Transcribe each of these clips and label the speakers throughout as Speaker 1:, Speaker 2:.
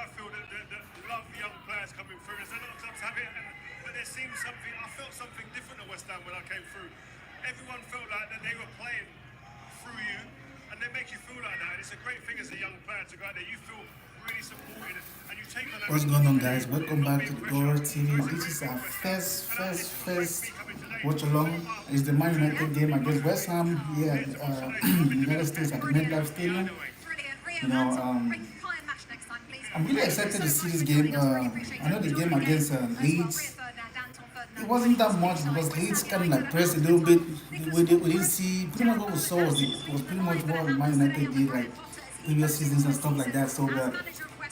Speaker 1: I feel that the love of young players coming through. There's a lot of clubs have it, but there seems something. I felt something different at West Ham when I came through. Everyone felt like that they were playing through you, and they make you feel like that. And it's a great thing as a young player to go out there. You feel really supported, and you take on that.
Speaker 2: What's going on, guys? Welcome back to the Glory TV. This is our first watch along. It's the Man United game against West Ham here at United States at the MetLife Stadium. You know, I'm really excited to see this game. I know the game against Leeds. It wasn't that much because Leeds kind of like pressed a little bit. We didn't see pretty much what we saw was pretty much what Man United did like previous seasons and stuff like that. So that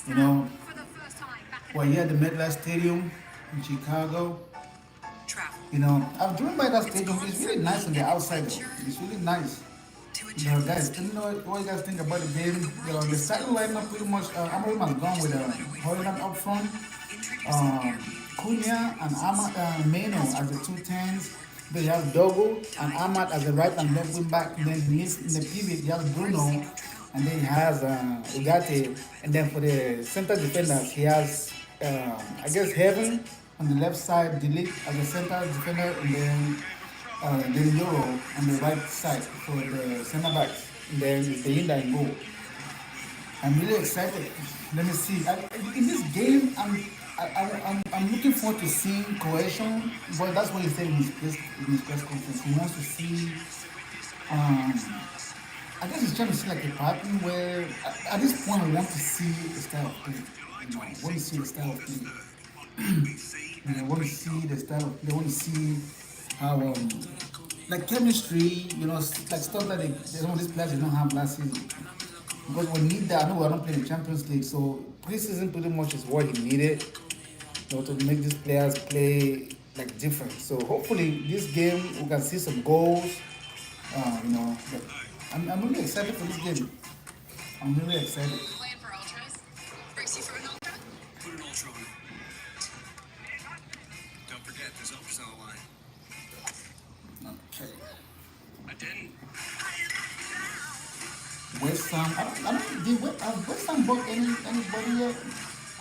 Speaker 2: you know, we're here at the MetLife Stadium in Chicago. You know, I've driven by that stadium. It's really nice on the outside though. It's really nice. You know, guys, let me know what you guys think about the game. You know, the starting lineup pretty much. I'm pretty much gone with Holland up front. Cunha and Mbuemo as the 2 10s. They have Dogo and Ahmad as the right and left wing back. And then in the pivot, he has Bruno. And then he has Ugarte. And then for the center defenders, he has, I guess, Heaven on the left side, Delete as the center defender, and then Euro on the right side for the center backs. And then Belinda and goal. I'm really excited. Let me see. In this game, I'm looking forward to seeing cohesion. But that's what he said in his press conference. He wants to see. I guess he's trying to see like a pattern where at this point I want to see the style of play. You know, I want to see the style of play. I want to see the style of play. I want to see how like chemistry. You know, like stuff that some of these players they don't have last season. Because we need that. I know we're not playing the Champions League, so preseason pretty much is what he needed, you know, to make these players play like different. So hopefully this game we can see some goals. You know, but I'm really excited for this game. I'm really excited.
Speaker 1: Put an ultra on it. Don't forget, there's ultras on the line.
Speaker 2: Okay.
Speaker 1: I didn't.
Speaker 2: West Ham. I don't. Did West Ham bought anybody yet?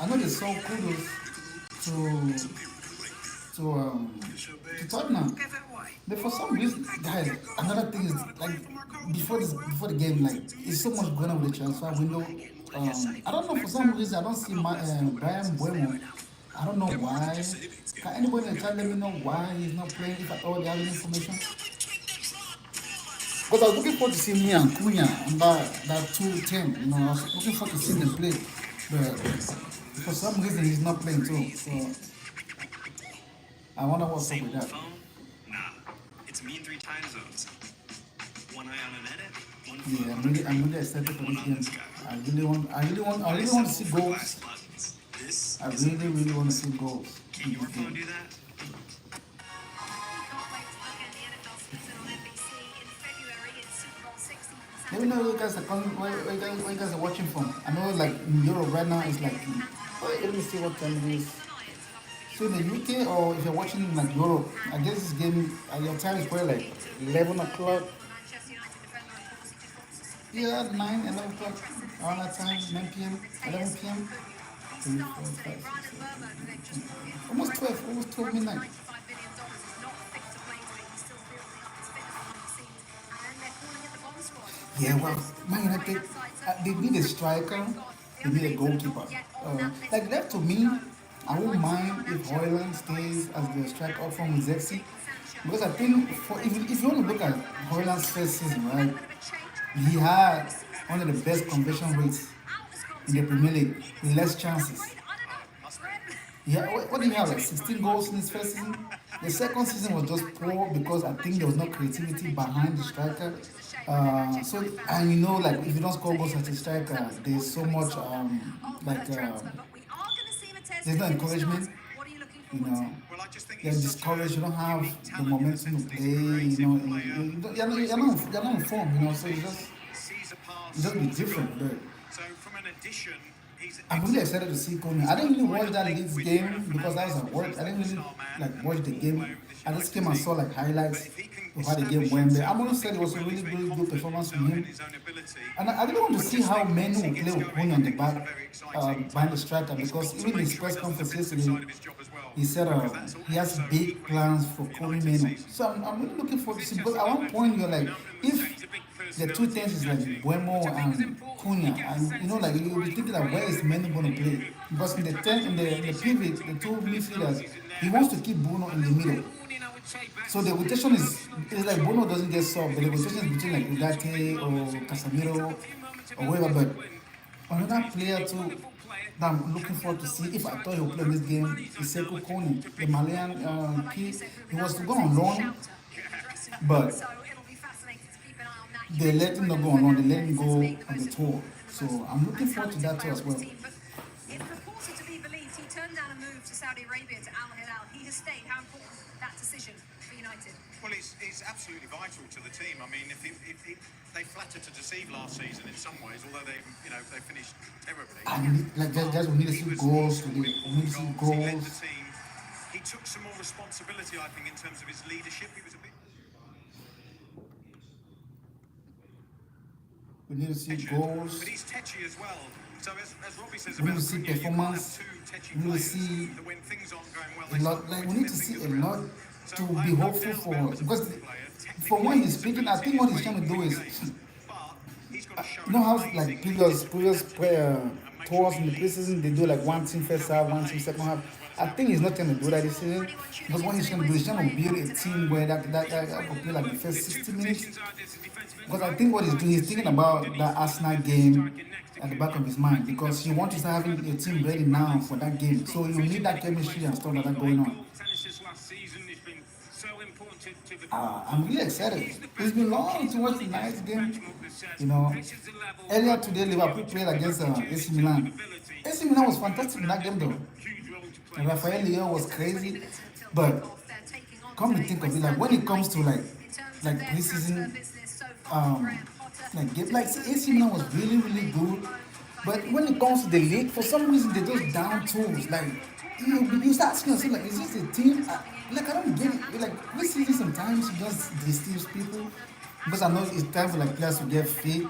Speaker 2: I know they sold Kudos to Tottenham. But for some reason, guys, another thing is like before the game, like it's so much going on with the transfer window. I don't know, for some reason I don't see Bryan Mbuemo. I don't know why. Can anybody in the chat let me know why he's not playing? If at all they have any information. Because I was looking forward to seeing me and Cunha on that 2-10. You know, I was looking forward to seeing them play. But for some reason he's not playing too. So I wonder what's up with that.
Speaker 1: Nah, it's me in 3 time zones. One eye on an edit, one
Speaker 2: Yeah, I'm really excited for this game. I really want to see goals. I really want to see goals
Speaker 1: Can
Speaker 2: in
Speaker 1: your
Speaker 2: this
Speaker 1: phone
Speaker 2: game.
Speaker 1: do that?
Speaker 2: Let me know where you guys are coming, where you guys are watching from. I know like in Europe right now it's like, let me see what time it is. So in the UK or if you're watching in like Europe, I guess this game, your time is probably like 11 o'clock. Yeah, 9, 11 o'clock, around that time, 9 p.m., 11 p.m. 3, 4, 5, 6, 7, 8, 9, 10. Almost 12 midnight. Yeah, well, Man United, they need a striker, they need a goalkeeper. Like left to me, I won't mind if Hoyland stays as the striker up front with Zexi. Because I think, if you want to look at Hoyland's first season, right, he had one of the best conversion rates in the Premier League with less chances. Yeah, what did he have, like 16 goals in his first season? The second season was just poor because I think there was no creativity behind the striker. And you know, like if you don't score goals as a striker, there's so much there's no encouragement. You know, you're discouraged. You don't have the momentum to play. You know, you're not in form. You know, so you just be different. But I'm really excited to see Cunha. I didn't really watch that Leeds game because I was at work. I didn't really like watch the game. I just came and saw like highlights. of how the game went. But I'm gonna say it was a really, really good performance from him. And I really want to see how Mbuemo will play with Cunha on the back, behind the striker, because even in his press conference yesterday, he said he has big plans for Mbuemo. So I'm really looking forward to see. Because at one point you're like, if the two things is like Mbuemo and Cunha, and you know, like you'll be thinking like, where is Mbuemo going to play? Because in the pivot, the two midfielders, he wants to keep Bruno in the middle. So the rotation is like Bruno doesn't get soft, but the rotation is between like Ugarte or Casemiro or whoever. But another player too that I'm looking forward to see if I thought he would play in this game is Sekou Kone, the Malian kid. He was to go on loan, but they let him not go on loan. They let him go on the tour. So I'm looking forward to that too as well.
Speaker 3: It's reported to be believed he turned down a move to Saudi Arabia to Al Hilal. He has stayed. How important that decision for United?
Speaker 4: Well, it's absolutely vital to the team. I mean, if they flattered to deceive last season in some ways, although they finished terribly.
Speaker 2: And like just we need to see goals today. We need to see
Speaker 4: He led
Speaker 2: goals.
Speaker 4: the team. He took some more responsibility, I think, in terms of his leadership. He was a bit.
Speaker 2: We need to see goals.
Speaker 4: But he's tetchy as well. So as Robbie says
Speaker 2: We need
Speaker 4: about
Speaker 2: to see
Speaker 4: Cunha, you can't
Speaker 2: performance.
Speaker 4: have two tetchy
Speaker 2: We need to
Speaker 4: players
Speaker 2: see
Speaker 4: that when things aren't going well,
Speaker 2: a
Speaker 4: they
Speaker 2: lot.
Speaker 4: start
Speaker 2: Like we
Speaker 4: pointing
Speaker 2: need to
Speaker 4: their
Speaker 2: see a
Speaker 4: fingers
Speaker 2: lot
Speaker 4: around.
Speaker 2: to be hopeful for. Because from what he's speaking, I think what he's trying to do is, you know how like previous tours in the preseason they do like one team first half, one team second half. I think he's not trying to do that this season. Because what he's trying to do is trying to build a team where that will play like the first 60 minutes. Because I think what he's doing, he's thinking about that Arsenal game at the back of his mind. Because he wants to start having a team ready now for that game. So you need that chemistry and stuff like that going on. I'm really excited. It's been long to watch the nice game. You know, earlier today Liverpool played against AC Milan. AC Milan was fantastic in that game though. And Rafael Leo was crazy, but come to think of it, like when it comes to like preseason, like game, like AC Milan was really really good, but when it comes to the league, for some reason they just down tools. Like you start asking yourself, like, is this a team? Like I don't get it. Like preseason sometimes you just deceives people because I know it's time for like players to get fit,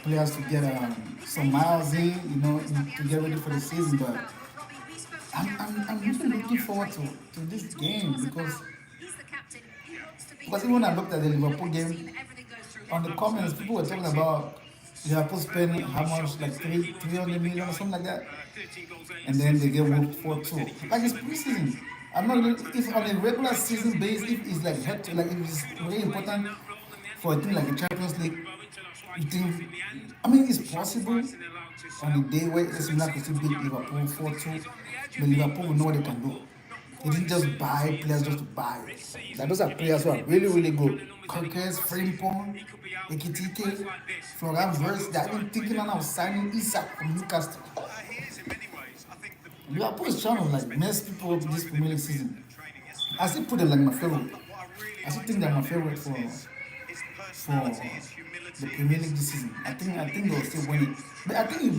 Speaker 2: players to get some miles in, you know, to get ready for the season, but. I'm really looking forward to this game because even when I looked at the Liverpool game, on the comments people were talking about Liverpool spending how much, like 300 million or something like that, and then they get whooped 4-2. Like it's preseason. I'm not really, if on a regular season base, if it's like like if it's really important for a team like the Champions League, you think, I mean it's possible on the day where AC Milan could still beat Liverpool 4-2. But Liverpool will know what they can do. They didn't just buy players just to buy. Like those are players who are really, really good. Conkers, Frimpong, Ekitike, Florian Wirtz. They have been thinking of signing Isak from Newcastle. Liverpool is trying to like mess people up this Premier League season. I still put them like my favorite. I still think they're my favorite for the Premier League this season. I think they'll still win it. But I think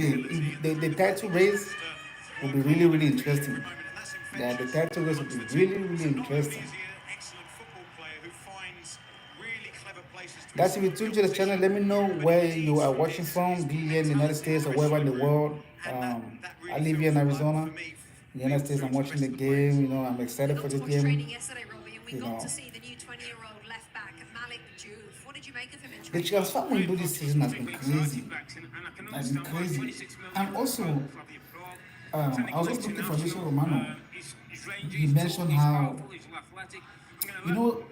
Speaker 2: the title race will be really, really interesting. Yeah, the title race will be really, really interesting. Guys, if you tune to the channel, let me know where you are watching from, be here in the United States or wherever in the world. I live here in Arizona. In the United States, I'm watching the game. You know, I'm excited for this game. You know, the transfer window this season has been crazy. Has been crazy. And also, I was just looking for Mr. Romano. He mentioned how, you know,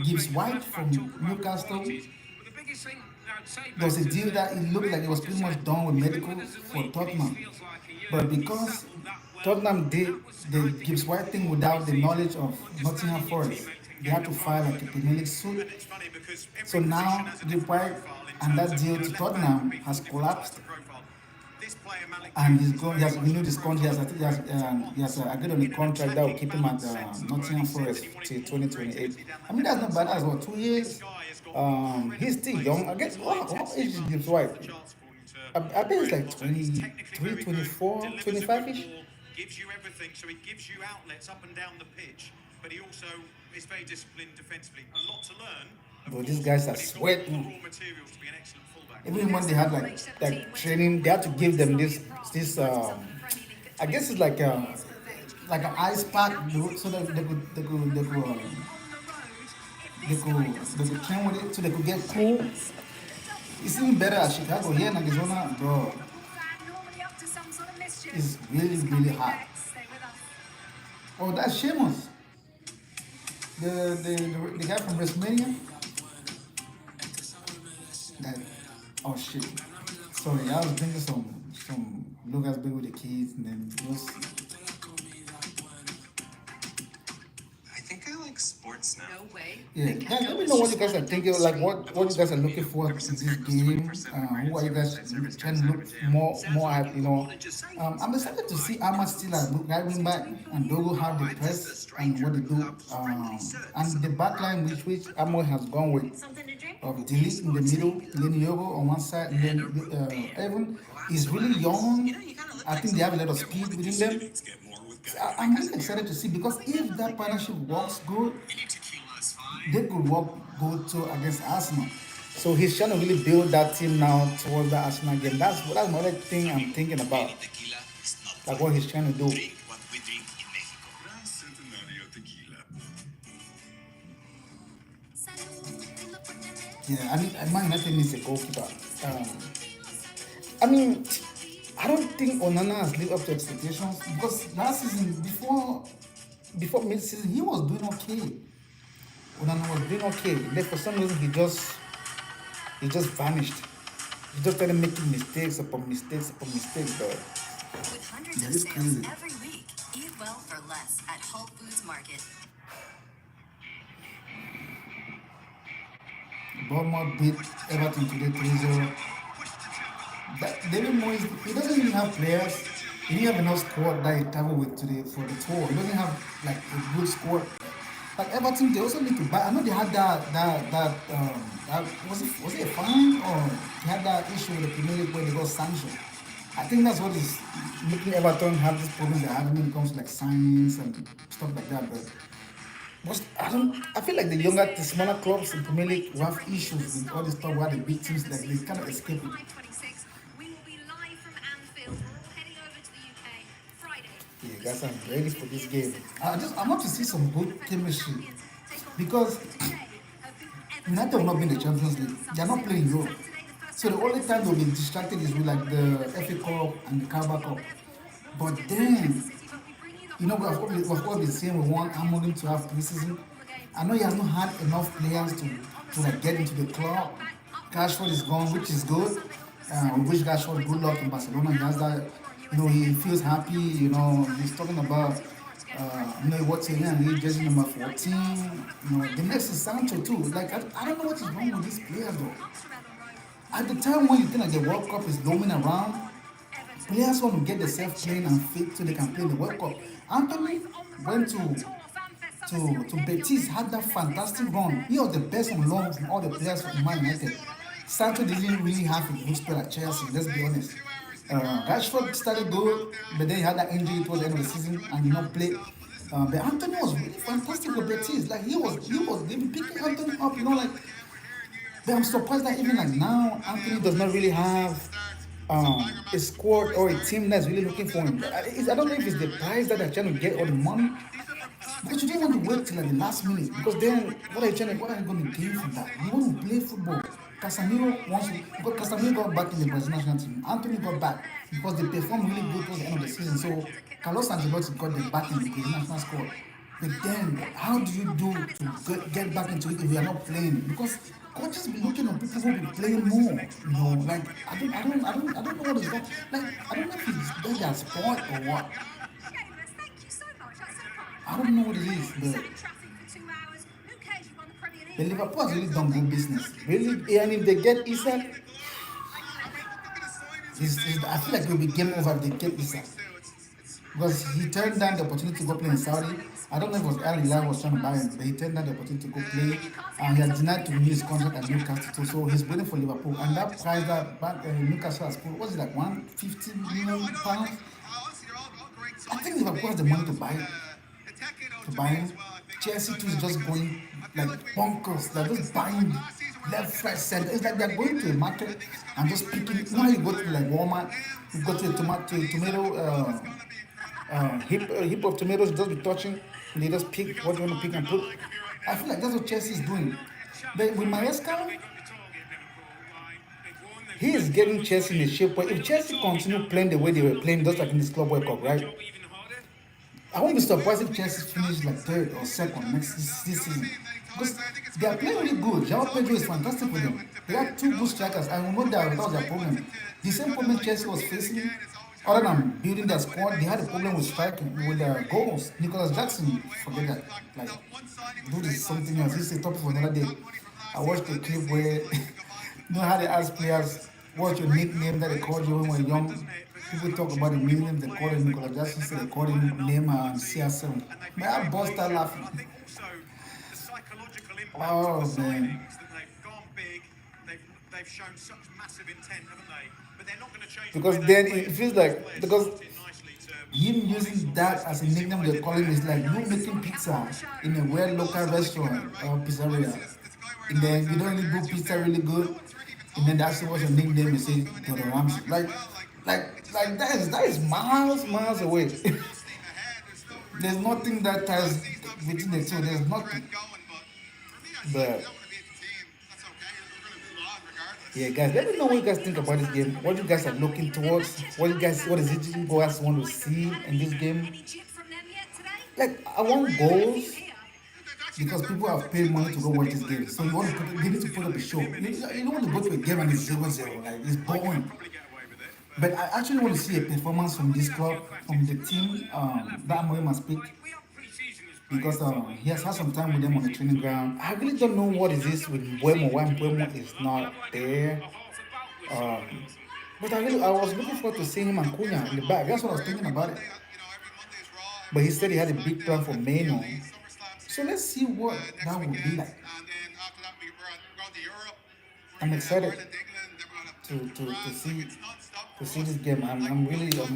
Speaker 2: Gibbs White from Newcastle. There was a deal that it looked like it was pretty much done with medical for Tottenham. But because Tottenham did the Gibbs White thing without the knowledge of Nottingham Forest, they had to file like a Premier League suit. So now Gibbs White and that deal to Tottenham has collapsed. And he's going. He has renewed his contract. I think he has agreed on a contract that will keep him at Nottingham Forest till 2028. I mean that's not bad as well. 2 years. He's still young. I guess what age is Gibbs White? I think it's like 23, 24, 25ish.
Speaker 4: Gives you everything, so he gives you outlets up and down the pitch, but he also He's very disciplined defensively. A lot to learn.
Speaker 2: But these guys are
Speaker 4: But he's got
Speaker 2: sweating.
Speaker 4: raw materials to be an excellent fullback.
Speaker 2: Even when they had like training, they had to give them this I guess it's like an ice pack so that they could train with it so they could get cool. It's even better at Chicago. Here in Arizona, bro, it's really, really hot. Oh, that's Sheamus. The guy from WrestleMania. That, oh shit. Sorry, I was thinking some Lucas big with the kids and then just
Speaker 5: I think I like sports now.
Speaker 3: No way.
Speaker 2: yeah. Guys, let me know what you guys are thinking, like what you guys are looking for in this game. Who are you guys trying to look more at, you know? I'm excited to see Ahmad still at driving back and Dogo have the press and what they do. And the back line which Ahmad has gone with of Delete in the middle, then Yogo on one side, and then Evan is really young. I think they have a lot of speed within them. I'm really excited to see because if that partnership works good, they could work good too against Arsenal. So he's trying to really build that team now towards the Arsenal game. That's another thing I'm thinking about, like what he's trying to do.
Speaker 5: Drink what we drink in Mexico.
Speaker 2: Yeah, I mean, Man United needs a goalkeeper. I mean, I don't think Onana has lived up to expectations because last season, before mid-season, he was doing okay. Onana was doing okay. Then for some reason, he just vanished. He just started making mistakes upon mistakes upon mistakes, but
Speaker 6: With hundreds
Speaker 2: yeah,
Speaker 6: of
Speaker 2: it's
Speaker 6: sales
Speaker 2: crazy.
Speaker 6: every week, eat well for less at Whole Foods Market.
Speaker 2: Bournemouth beat Everton today 3-0. David Moyes, he doesn't even have players. He didn't have enough squad that he traveled with today for the tour. He doesn't have like a good squad. Like Everton, they also need to buy. I know they had that was it a fine or they had that issue with the Premier League where they got sanctioned. I think that's what is making Everton have these problems they're having when it comes to like signings and stuff like that. But I feel like the smaller clubs in Premier League will have issues with all this stuff where the big teams like they kind of escape it.
Speaker 3: 5:26. We will be live from Anfield. We're all heading over to the UK Friday.
Speaker 2: Yeah, guys, I'm ready for this game. I want to see some good chemistry because United will not be in the Champions League. They are not playing Europe. So the only time they'll be distracted is with like the FA Cup and the Carabao Cup. But then, you know, we've been saying we want Amorim to have preseason. I know he has not had enough players to like get into the club. Rashford is gone, which is good. We wish Rashford good luck in Barcelona. He has that, you know, he feels happy. You know, he's talking about, you know, what's in him. He's jersey number 14. You know, the next is Sancho too. Like I don't know what is wrong with these players though. At the time when you think like the World Cup is looming around, players want to get themselves playing and fit so they can play the World Cup. Anthony went to Betis, had that fantastic run. He was the best on loan from all the players from Man United. Sancho didn't really have a good spell at Chelsea, let's be honest. Rashford started good, but then he had that injury towards the end of the season and did not play. But Anthony was really fantastic for Betis. Like they were picking Anthony up, you know, like. But I'm surprised that even like now, Anthony does not really have a squad or a team that's really looking for him. I don't know if it's the price that they're trying to get or the money, because you didn't want to wait till like the last minute. Because then, what are you going to gain from that? You want to play football. Because Casemiro got back in the Brazilian national team. Anthony got back because they performed really good towards the end of the season. So Carlos Ancelotti got them back in the Brazilian national squad. But then, how do you do to get back into it if you are not playing? Because coaches be looking at people who be playing more. You know, like I don't know what is wrong. Like I don't know if it's their sport or what.
Speaker 3: Thank you so much. That's so kind.
Speaker 2: I don't know what it is, but
Speaker 3: Sat in traffic for 2 hours. Who cares? You won the Premier League.
Speaker 2: the Liverpool has really done good business. Really, and if they get Isak, I feel like it will be game over if they get Isak. Because he turned down the opportunity to go play in Saudi. I don't know if it was Al Hilal was trying to buy him, but he turned down the opportunity to go play. And he had denied to renew his contract at Newcastle too. So he's waiting for Liverpool. And that price that Newcastle has put, what is it, like £150 million? I think Liverpool has the money to buy him. Chelsea too is just going like bonkers. They're just buying left, right, center. It's like they're going to a market and just picking. You know how you go to like Walmart, you go to a heap of tomatoes, just be touching, and they just pick what you want to pick and put. I feel like that's what Chelsea is doing. But with Maesca, he is getting Chelsea in a shape where if Chelsea continue playing the way they were playing, just like in this Club World Cup, right? I won't be surprised if Chelsea finish like third or second next this season. Because they are playing really good. João Pedro is fantastic for them. They have two good strikers. I know that was their problem. The same problem Chelsea was facing, other than building their squad, they had a problem with striking, with their goals. Nicholas Jackson, forget that. Like, dude is something else. This is a topic for another day. I watched a clip where, you know how they ask players, what's your nickname that they called you when we were young? People talk about the nicknames they call him Nicholas Jackson, so they call him Neymar and CR7. Man, I burst out laughing. Oh, man.
Speaker 4: They've shown such massive intent, haven't they? But they're not going to change.
Speaker 2: Because then it feels like, because him using that as a nickname they're calling is like you making pizza in a weird local restaurant or pizzeria. And then you don't really do pizza really good. And then that's what's your nickname, you say Gordon Ramsay. Like that is miles away. There's nothing that ties between the two. There's nothing. But yeah, guys, let me know what you guys think about this game. What you guys are looking towards. What is it you guys want to see in this game? Like, I want goals because people have paid money to go watch this game. So they need to put up a show. You don't want to go to a game and it's 0-0. Like, it's boring. But I actually want to see a performance from this club, from the team that Mbuemo has picked. Because he has had some time with them on the training ground. I really don't know what is this with Mbuemo, why Mbuemo is not there. But I was looking forward to seeing him and Cunha in the back. That's what I was thinking about it. But he said he had a big plan for Mbuemo. So let's see what that would be like. I'm excited to see this game. I'm really like.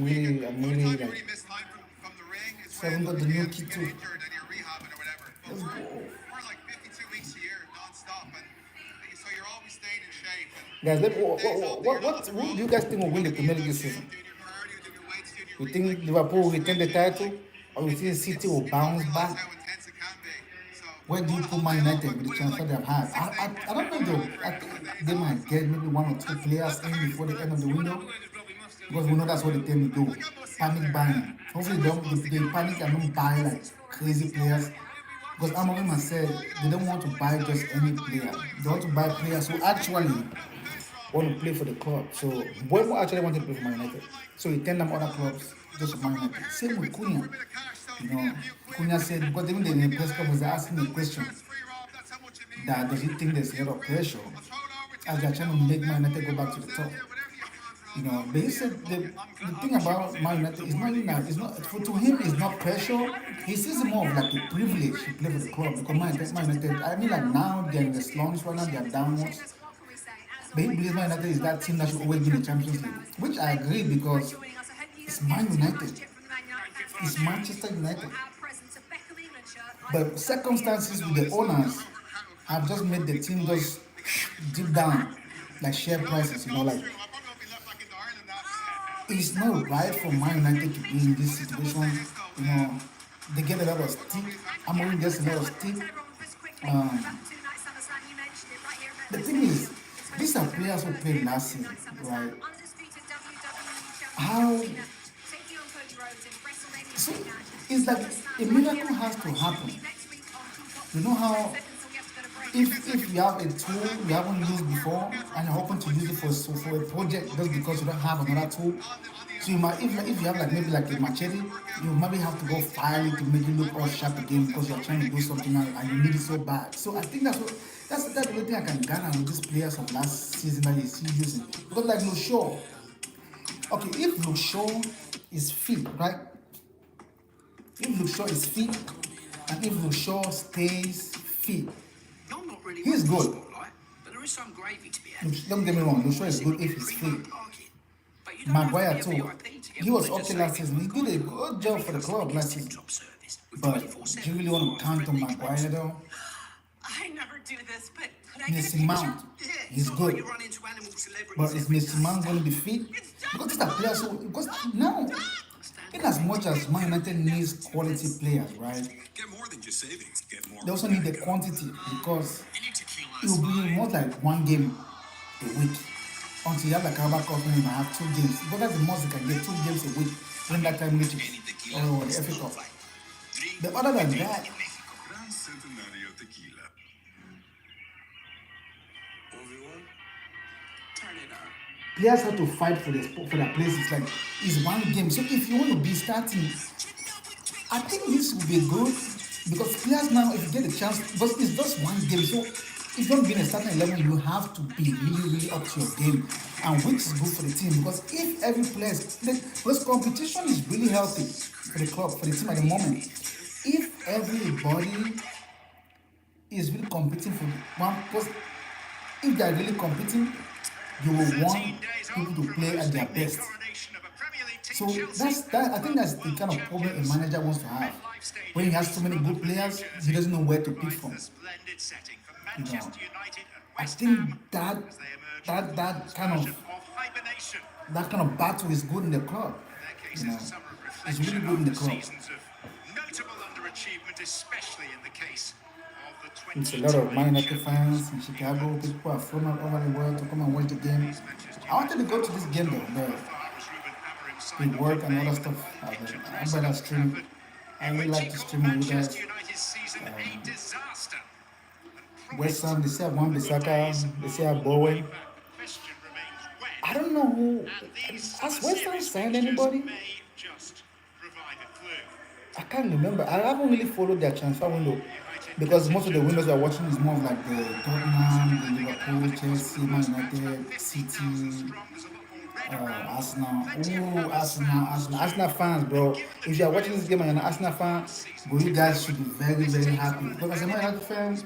Speaker 2: So I haven't got the new kit too. Let's go.
Speaker 4: For like 52 weeks a year, non-stop, and so you're always staying in shape.
Speaker 2: Guys, who do you guys think will win the Premier League this season? You think Liverpool will retain the title, or you think City will bounce back? Where do you put Man United with the transfer they've had? I don't know though. I think they might get maybe 1 or 2 players in before the end of the window. Because we know that's what they tend to do. Panic buying. Hopefully they panic and don't buy like crazy players. Because Mbuemo said they don't want to buy just any player. They want to buy players who actually want to play for the club. So Mbuemo actually wanted to play for Man United. So he turned them other clubs just for Man United. Same with Cunha. You know, Cunha said, because even in the press conference, they're asking a question that does he think there's a lot of pressure as they're trying to make Man United go back to the top. You know, but he said the thing about Man United is not to him it's not pressure. He sees it more of like a privilege to play for the club because Man United, I mean, like now they're in the slums right now, they're downwards. But he believes Man United is that team that should always be in the Champions League, which I agree because it's Man United, it's Manchester United. But circumstances with the owners have just made the team just deep down, like share prices, you know, like. It's not right for Man United to be in this situation. You know, they get a lot of stick. Amorim gets a lot of stick. The thing is, these are players who played last season, right? How? So it's like a miracle has to happen. You know how? If you have a tool you haven't used before and you're hoping to use it for a project just because you don't have another tool, so you might, if you have like maybe like a machete, you maybe have to go file it to make it look all sharp again because you're trying to do something and you need it so bad. So I think that's the only thing I can gather with these players of last season that he's still using. Because like Luke Shaw, okay, if Luke Shaw is fit, right? If Luke Shaw is fit and if Luke Shaw stays fit, he's good.
Speaker 7: But there is some gravy to be had.
Speaker 2: Don't get me wrong, Luke Shaw is good if he's fit. Maguire too. He was okay last season. He did a good job for the club last season.
Speaker 7: is. With
Speaker 2: But
Speaker 7: 24/7
Speaker 2: do you really want to count on
Speaker 7: friendly
Speaker 2: Maguire though?
Speaker 6: I never do this, but could I get a
Speaker 2: Mason
Speaker 6: picture?
Speaker 2: Mount,
Speaker 7: Yeah,
Speaker 2: he's
Speaker 7: it's not
Speaker 2: good.
Speaker 7: like you run into animal celebrities
Speaker 2: But is
Speaker 7: every
Speaker 2: Mason
Speaker 7: day.
Speaker 2: Mount going to be fit? Because these are players who, because no, in as much as Man United needs quality players, right?
Speaker 5: Get more than just savings. Get more.
Speaker 2: They also need the quantity because
Speaker 5: Any tequila
Speaker 2: it will be more like one game a week. Until you have the Carabao Cup and you might have 2 games. But that's the most you can get, 2 games a week when that time reaches. Or the FA Cup. But other than that,
Speaker 5: Gran Centenario tequila.
Speaker 7: Turn it on.
Speaker 2: players have to fight for their places. Like it's one game. So if you want to be starting, I think this will be good because players now, if you get a chance, because it's just one game. So if you're being a starting 11, you have to be really, really up to your game, and which is good for the team because if every player because competition is really healthy for the club, for the team at the moment. If everybody is really competing for one, because if they are really competing, you will want people to play at their best. So that's that. I think that's the kind of problem a manager wants to have. When he has so many good players, he doesn't know where to pick from. You know, I think that kind of battle is good in the club. You know, it's really good in the club.
Speaker 4: Notable underachievement, especially in the case of the
Speaker 2: It's a lot of Man United fans in Chicago. People are flown all over the world to come and watch the game. I wanted to go to this game though, but with work and other stuff. I'm better stream. I really like to stream with you guys. West Ham, they say I won Bissaka, they say I Bowen. I don't know who. Has West Ham signed anybody? I can't remember. I haven't really followed their transfer window because most of the windows I'm watching is more of like the Tottenham, the Liverpool, Chelsea, Man United, City, Arsenal. Ooh, Arsenal fans, bro. If you are watching this game and you're an Arsenal fan, bro, you guys should be very, very happy. Because as a Man United fan,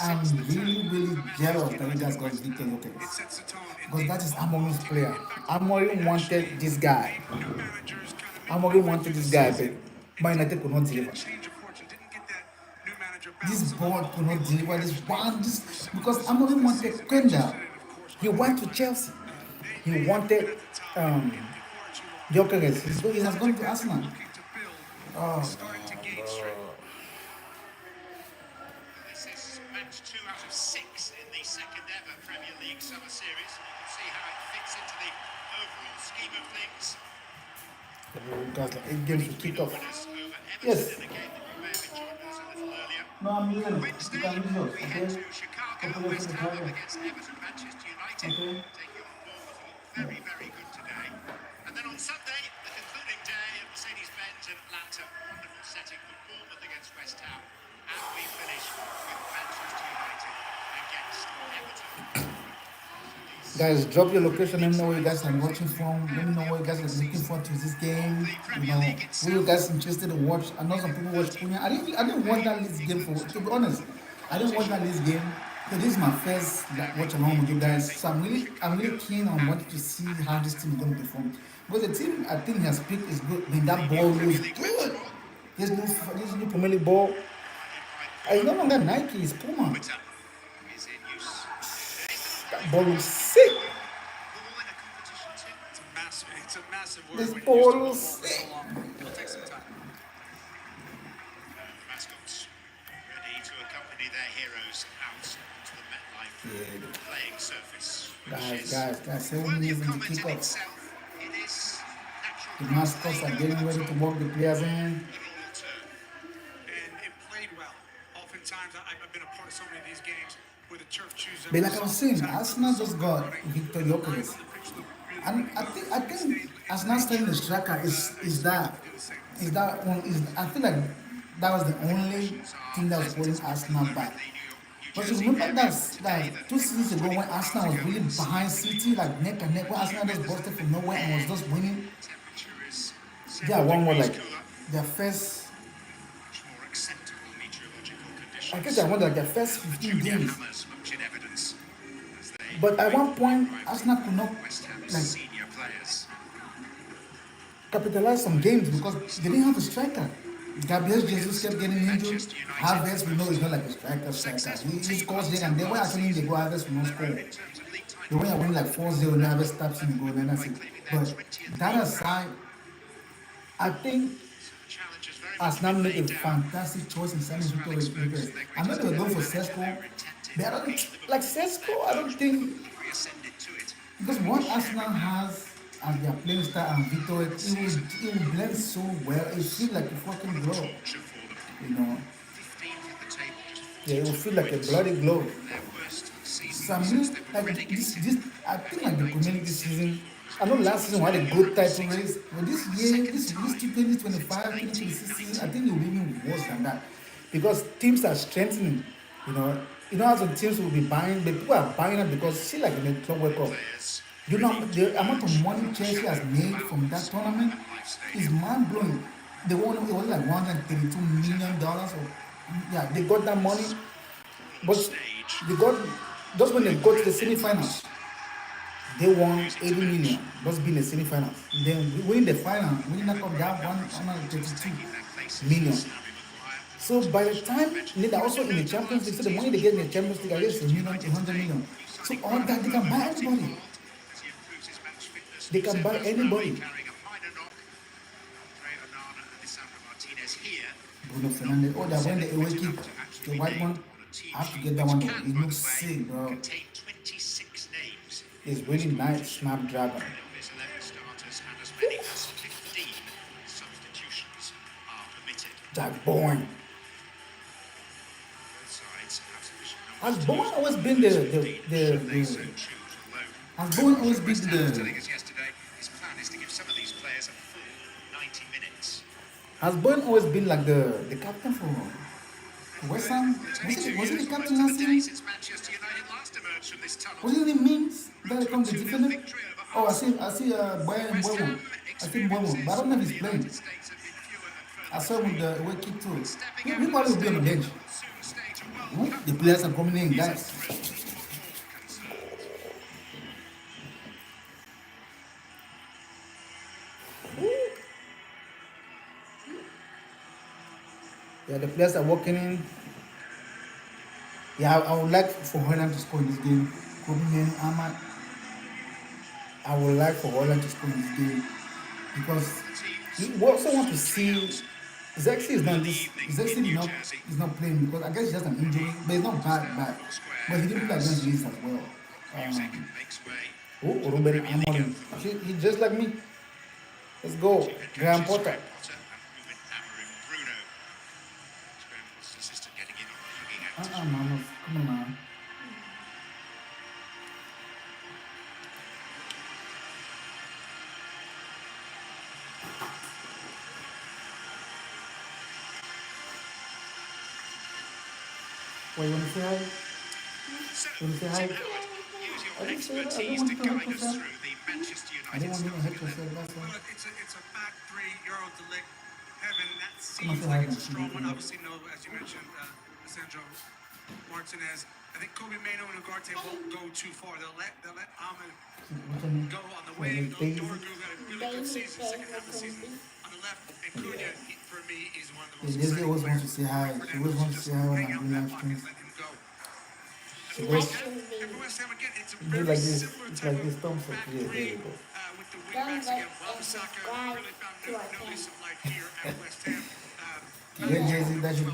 Speaker 2: I'm really, really jealous that you guys got Victor Jokeres. Because that is Amorim's player. Amorim wanted this guy. Amorim wanted this guy, but Man United could not deliver. This board could not deliver this one just because Amorim wanted Cunha. He went to Chelsea. He wanted Jokeres. He has gone to Arsenal. Oh,
Speaker 4: This is match 2 out of 6 in the second ever Premier League Summer Series. You can see how it fits into the overall scheme of things.
Speaker 2: guys, like 8 games to kick off.
Speaker 4: Winners over Everton
Speaker 2: Yes.
Speaker 4: in a game that you may have enjoyed with us a little earlier.
Speaker 2: No, I'm using it. You
Speaker 4: Wednesday,
Speaker 2: can use those,
Speaker 4: we head
Speaker 2: okay?
Speaker 4: to Chicago.
Speaker 2: Couple of
Speaker 4: West
Speaker 2: them
Speaker 4: Ham
Speaker 2: together.
Speaker 4: up against Everton, Manchester United.
Speaker 2: Okay.
Speaker 4: Taking on Bournemouth, who look very, very good today. And then on Sunday, the concluding day at Mercedes-Benz in Atlanta. Wonderful setting for Bournemouth against West Ham. And we finish with Manchester United against Everton.
Speaker 2: Guys, drop your location. Let me know where you guys are watching from. Let me know what you guys are looking forward to this game. You know, were you guys interested to watch? I know some people watch Cunha. I didn't watch that Leeds game for. To be honest, I didn't watch that Leeds game. So this is my first watch along with you guys. So I'm really keen on wanting to see how this team is going to perform. Because the team I think has picked is good. I mean, that ball looks good. This new Premier League ball. It's no longer Nike. It's Puma.
Speaker 4: Is in use.
Speaker 2: That ball looks sick.
Speaker 4: Ball in a competition too.
Speaker 7: It's a massive word.
Speaker 2: This
Speaker 7: when you
Speaker 2: ball
Speaker 7: use it
Speaker 2: looks
Speaker 7: for
Speaker 2: sick.
Speaker 7: so long. It'll take some time.
Speaker 4: The mascots ready to accompany their heroes out to the MetLife playing surface.
Speaker 2: Guys, 7
Speaker 4: Worthy
Speaker 2: minutes
Speaker 4: of
Speaker 2: in the
Speaker 4: comment in
Speaker 2: kickoff.
Speaker 4: itself, it is
Speaker 2: The
Speaker 4: natural
Speaker 2: mascots are getting ready to walk the players in.
Speaker 4: turn.
Speaker 7: And it played well. Oftentimes, I've been a part of so many of these games where the turf chews up.
Speaker 2: But like I was saying, Arsenal just got Victor Jokeres. And I think Arsenal's starting the striker is that one I feel like that was the only thing that was holding Arsenal back. But you remember that 2 seasons ago when Arsenal was really behind City, like neck and neck, when Arsenal just busted from nowhere and was just winning.
Speaker 4: Temperature is
Speaker 2: Yeah, one more like
Speaker 4: cooler,
Speaker 2: their first.
Speaker 4: much more acceptable meteorological conditions.
Speaker 2: I guess I won like their first 15 games.
Speaker 4: Hammers much in evidence as they
Speaker 2: But at one point, Arsenal could not
Speaker 4: West Ham's
Speaker 2: like
Speaker 4: senior players.
Speaker 2: capitalize some games because they didn't have a striker. Gabriel Jesus kept getting injured. Harvest, we know he's not like a striker. He scores there and then when actually they go, Harvest will not score. The way I win like 4-0, and Harvest taps in the goal, then that's it. But that aside, I think Arsenal made a fantastic choice in signing Victor Rodriguez. I know they were going for Sesko, but I don't like Sesko. I don't think because what Arsenal has as their playing style and Victor, it will blend so well. It feels like a fucking glove, you know. Yeah, it will feel like a bloody glove. So I mean, like this, I think like the community season. I know last season we had a good title race, but this year, this 2025, 2026 season, I think it will be even worse than that because teams are strengthening. You know how some teams will be buying, but people are buying it because see, like in the Club World Cup, you know the amount of money Chelsea has made from that tournament is mind blowing. They won it was like $132 million. Or, yeah, they got that money, but they got just when they got to the semi-finals. They won 80 million, just being the semi-finals. Then winning the final, winning that cup down 132 million. So by the time they're also in the Champions League, so the money they get in the Champions League, I guess is 100 million. So all that they can buy anybody. They can buy anybody. Bruno Fernandes, oh, that when the away kick, the white one, I have to get that one. It looks sick, bro. It's really nice, Snapdragon. Jack Bourne. Has Bourne always been the has Bourne always been the has Bourne always been like the captain for West Ham? Was he the captain last season? What do you mean that comes the defender? Oh, I see Bryan Mbuemo. I see Mbuemo, but I don't know if he's playing. I saw him with the away kick too. He probably will be on the bench. The players are coming in, guys. Yeah, the players are walking in. Yeah, I would like for Holland to score in this game. Ahmad. I would like for Holland to score in this game because we also want to see. Zexi is not playing because I guess he has an injury, but it's not bad. But he didn't play against Leeds as well. Ruben Amorim. He just like me. Let's go, Graham Potter. Mama, come on, man. Wait, you want to say hi? You want to say hi? I didn't say that. I don't want you to hurt yourself. I didn't want you to hurt yourself, that's why.
Speaker 7: It's a back three, Euro Delict, Heaven. That seems like it's a strong one. Obviously, no, as you mentioned, Sandro Martinez. I think Kobe Mano and Ugarte won't go too far. They'll let Ahmed go on the wing. Dorgu got a really good season, second half of the season on the left. And Cunha, for me, is one of the most exciting
Speaker 2: They always want to say hi. They always want to say hi when I'm doing live streams. She goes, do like this. It's like this thumbs up. Yeah, there you go.
Speaker 8: Don't like and subscribe to our channel.
Speaker 2: Yeah, Jay-Z, that you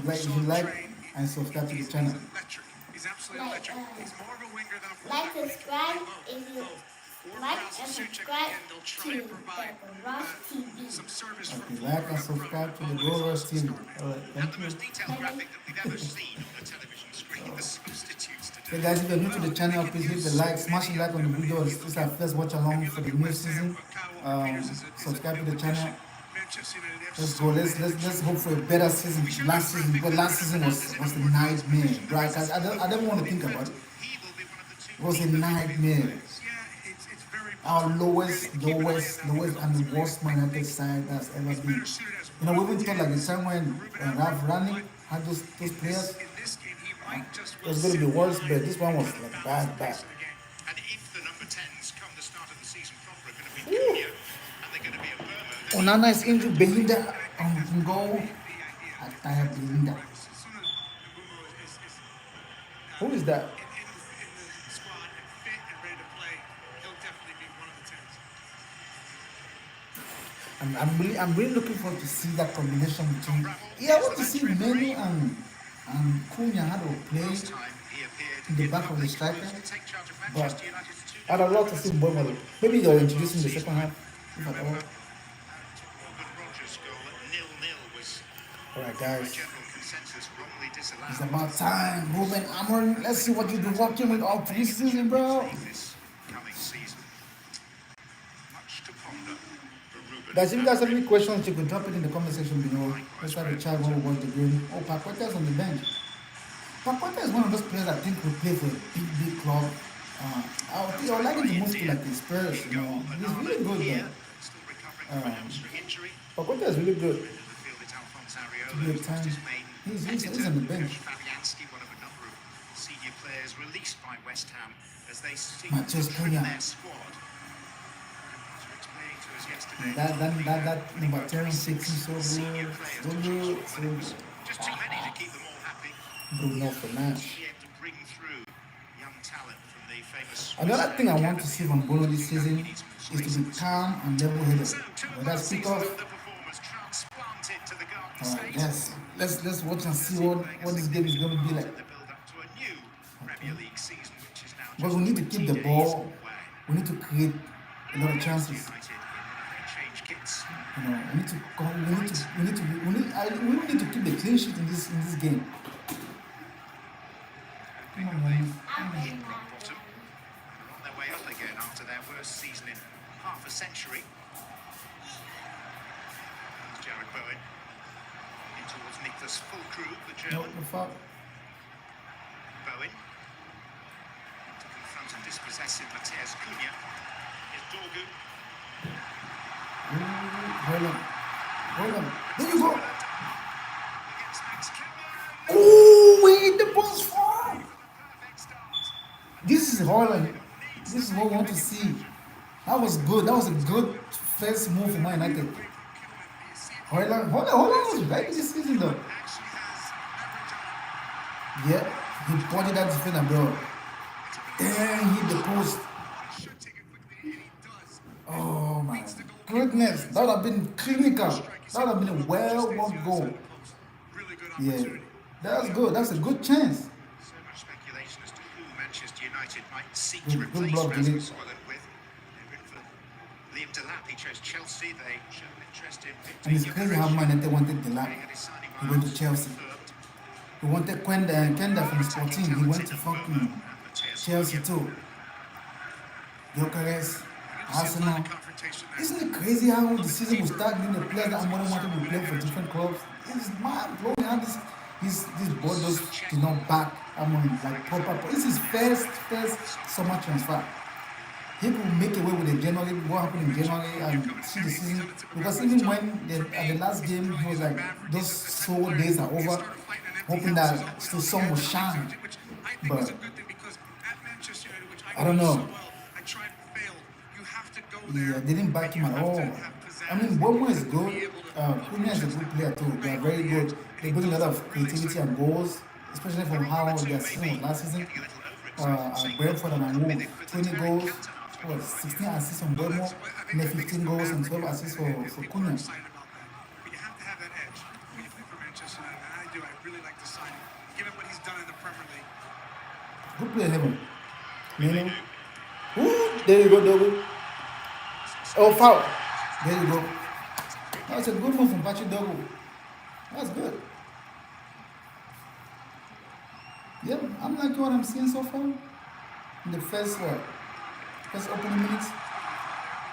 Speaker 2: like and subscribe to the channel.
Speaker 8: Like, subscribe if you like and subscribe to the Ross TV.
Speaker 2: Okay, like and subscribe to the Ross TV. Alright, thank you. Hey guys, if you're new to the channel, please hit the like, smash the like on the video. This is our first watch along for the new season. Subscribe to the channel. Let's go. Let's hope for a better season. Last season, because last season was a nightmare, right? I don't want to think about it. It was a nightmare. Our lowest, and the worst Man United side that's ever been. You know, we even thought like the time when Ralph Rani had those players, it was going to be worse, but this one was like bad.
Speaker 4: And if the number 10s come the start of the season proper, are going to be Cunha, and they're going to be Mbuemo.
Speaker 2: Onana is injured, Belinda on goal. Attire Blinda.
Speaker 7: As soon as Mbuemo is
Speaker 2: Who is that?
Speaker 7: in the squad and fit and ready to play, he'll definitely be one of the 10s.
Speaker 2: I'm really looking forward to see that combination between. Yeah, I want to see Mbuemo and Cunha how to play
Speaker 4: Last time he appeared
Speaker 2: in the
Speaker 4: in
Speaker 2: back of the
Speaker 4: public,
Speaker 2: striker.
Speaker 4: he was to take charge of
Speaker 2: But
Speaker 4: Manchester United's 2-0
Speaker 2: I'd love to see Mbuemo. Maybe they'll introduce him in the second half. If at all.
Speaker 4: Morgan Rogers' goal at 0-0 was
Speaker 2: Alright,
Speaker 4: by
Speaker 2: guys.
Speaker 4: general consensus wrongly disallowed.
Speaker 2: It's about time, Ruben Amorim. Let's see what you've been working with all preseason, bro.
Speaker 4: This coming season. Much to ponder for Ruben.
Speaker 2: Guys, if you guys have any questions, you can drop it in the comment section below. Let's try to chat when we watch the game. Oh, Paqueta's on the bench. Paqueta is one of those players I think will play for a big club. I would like him to move to like the Spurs, you know. He's really good, though.
Speaker 4: Still recovering from a hamstring injury.
Speaker 2: Paqueta is really good.
Speaker 4: In the field, it's Alphonse
Speaker 2: To be a
Speaker 4: Areola,
Speaker 2: time.
Speaker 4: his main
Speaker 2: He's on the bench.
Speaker 4: Fabianski, one of a number of senior players released by West Ham as they seek
Speaker 2: Matheus
Speaker 4: to trim
Speaker 2: Cunha.
Speaker 4: their squad. After explaining to us yesterday,
Speaker 2: That number 10, 6 is so
Speaker 4: senior
Speaker 2: good.
Speaker 4: players
Speaker 2: So
Speaker 4: to
Speaker 2: good.
Speaker 4: choose from, but it was just too many to keep them all happy.
Speaker 2: Bruno Fernandes.
Speaker 4: Be able to bring through young talent from the famous
Speaker 2: Another thing I want to see from Bruno this season is to be calm and level-headed. Whether speak off.
Speaker 4: the performers transplanted to the Garden
Speaker 2: Alright,
Speaker 4: State.
Speaker 2: let's watch and see what this game is going to be like.
Speaker 4: The build up to a new Premier League season, which is now
Speaker 2: But
Speaker 4: just
Speaker 2: we need to keep the
Speaker 4: 20
Speaker 2: ball.
Speaker 4: days away.
Speaker 2: We need to create a lot of chances.
Speaker 4: United in one of their change kits.
Speaker 2: You know, we need to keep the clean sheet in this game. Come on, man.
Speaker 4: Hit rock bottom. They're on their way up again after their worst season in half a century. There's Jared Bowen in towards Nicholas Fulkrug, the
Speaker 2: No,
Speaker 4: German.
Speaker 2: the fuck.
Speaker 4: Bowen to confront and dispossessive Matheus Cunha. Is Dorgu.
Speaker 2: Hold on. There you go.
Speaker 4: Against Max Cunha.
Speaker 2: Oh, we hit the post far.
Speaker 4: Perfect start.
Speaker 2: This is Holland. This is what we want to see. That was good. That was a good first move for Man United. Holland was right this season though. Yeah, he bodied that defender, bro. Damn, hit the post. Oh my goodness, that would have been clinical. That would have been a well-worked goal. Yeah, that's good. That's a good chance.
Speaker 4: So much speculation as to who Manchester United might seek
Speaker 2: Good-
Speaker 4: to
Speaker 2: good
Speaker 4: replace
Speaker 2: block,
Speaker 4: Rasmus
Speaker 2: Delete.
Speaker 4: Højlund with. They're in for Liam Delap. He chose Chelsea. They showed interest in Victor
Speaker 2: And it's crazy how Man United wanted the lap.
Speaker 4: He had his signing
Speaker 2: He went to
Speaker 4: miles
Speaker 2: Chelsea.
Speaker 4: confirmed.
Speaker 2: He wanted Kenda from Sporting. He went to fucking
Speaker 4: And Matheus
Speaker 2: Chelsea
Speaker 4: Cunha.
Speaker 2: too. Gyökeres, Arsenal.
Speaker 7: Confrontation there.
Speaker 2: Isn't it crazy how the season will start when the players that Amorim wanted to play for different clubs? It's mind blowing how this boy just did not back Amorim like proper. This is his first summer transfer. He could make away with the January, what happened in January and see the season. Because even when at the last game, he was like, those slow days are over, hoping that the sun will shine.
Speaker 7: Which I think
Speaker 2: But
Speaker 7: is a good thing because at Manchester United, which
Speaker 2: I don't
Speaker 7: know so
Speaker 2: know.
Speaker 7: well, I tried and failed. You have to go
Speaker 2: Yeah,
Speaker 7: there.
Speaker 2: they didn't back him at all. I mean, Mbuemo is good. Cunha is a good player too. They are very good. They bring a lot of creativity and goals, especially from how their season was last season. Brentford and Mbuemo, 20 goals, 16 assists on Mbuemo, and then 15 goals and 12 assists for Cunha.
Speaker 7: Excited about that. But you have to have that edge when you play for Manchester United. And I do. I really like the signing, given what he's done in the Premier League.
Speaker 2: Good player, Heaven. Meno. Ooh, there you go, Dogu. Oh, foul. There you go. That was a good move from Patrick Dogu. That's good. Yeah, I'm liking what I'm seeing so far. In the first opening minutes.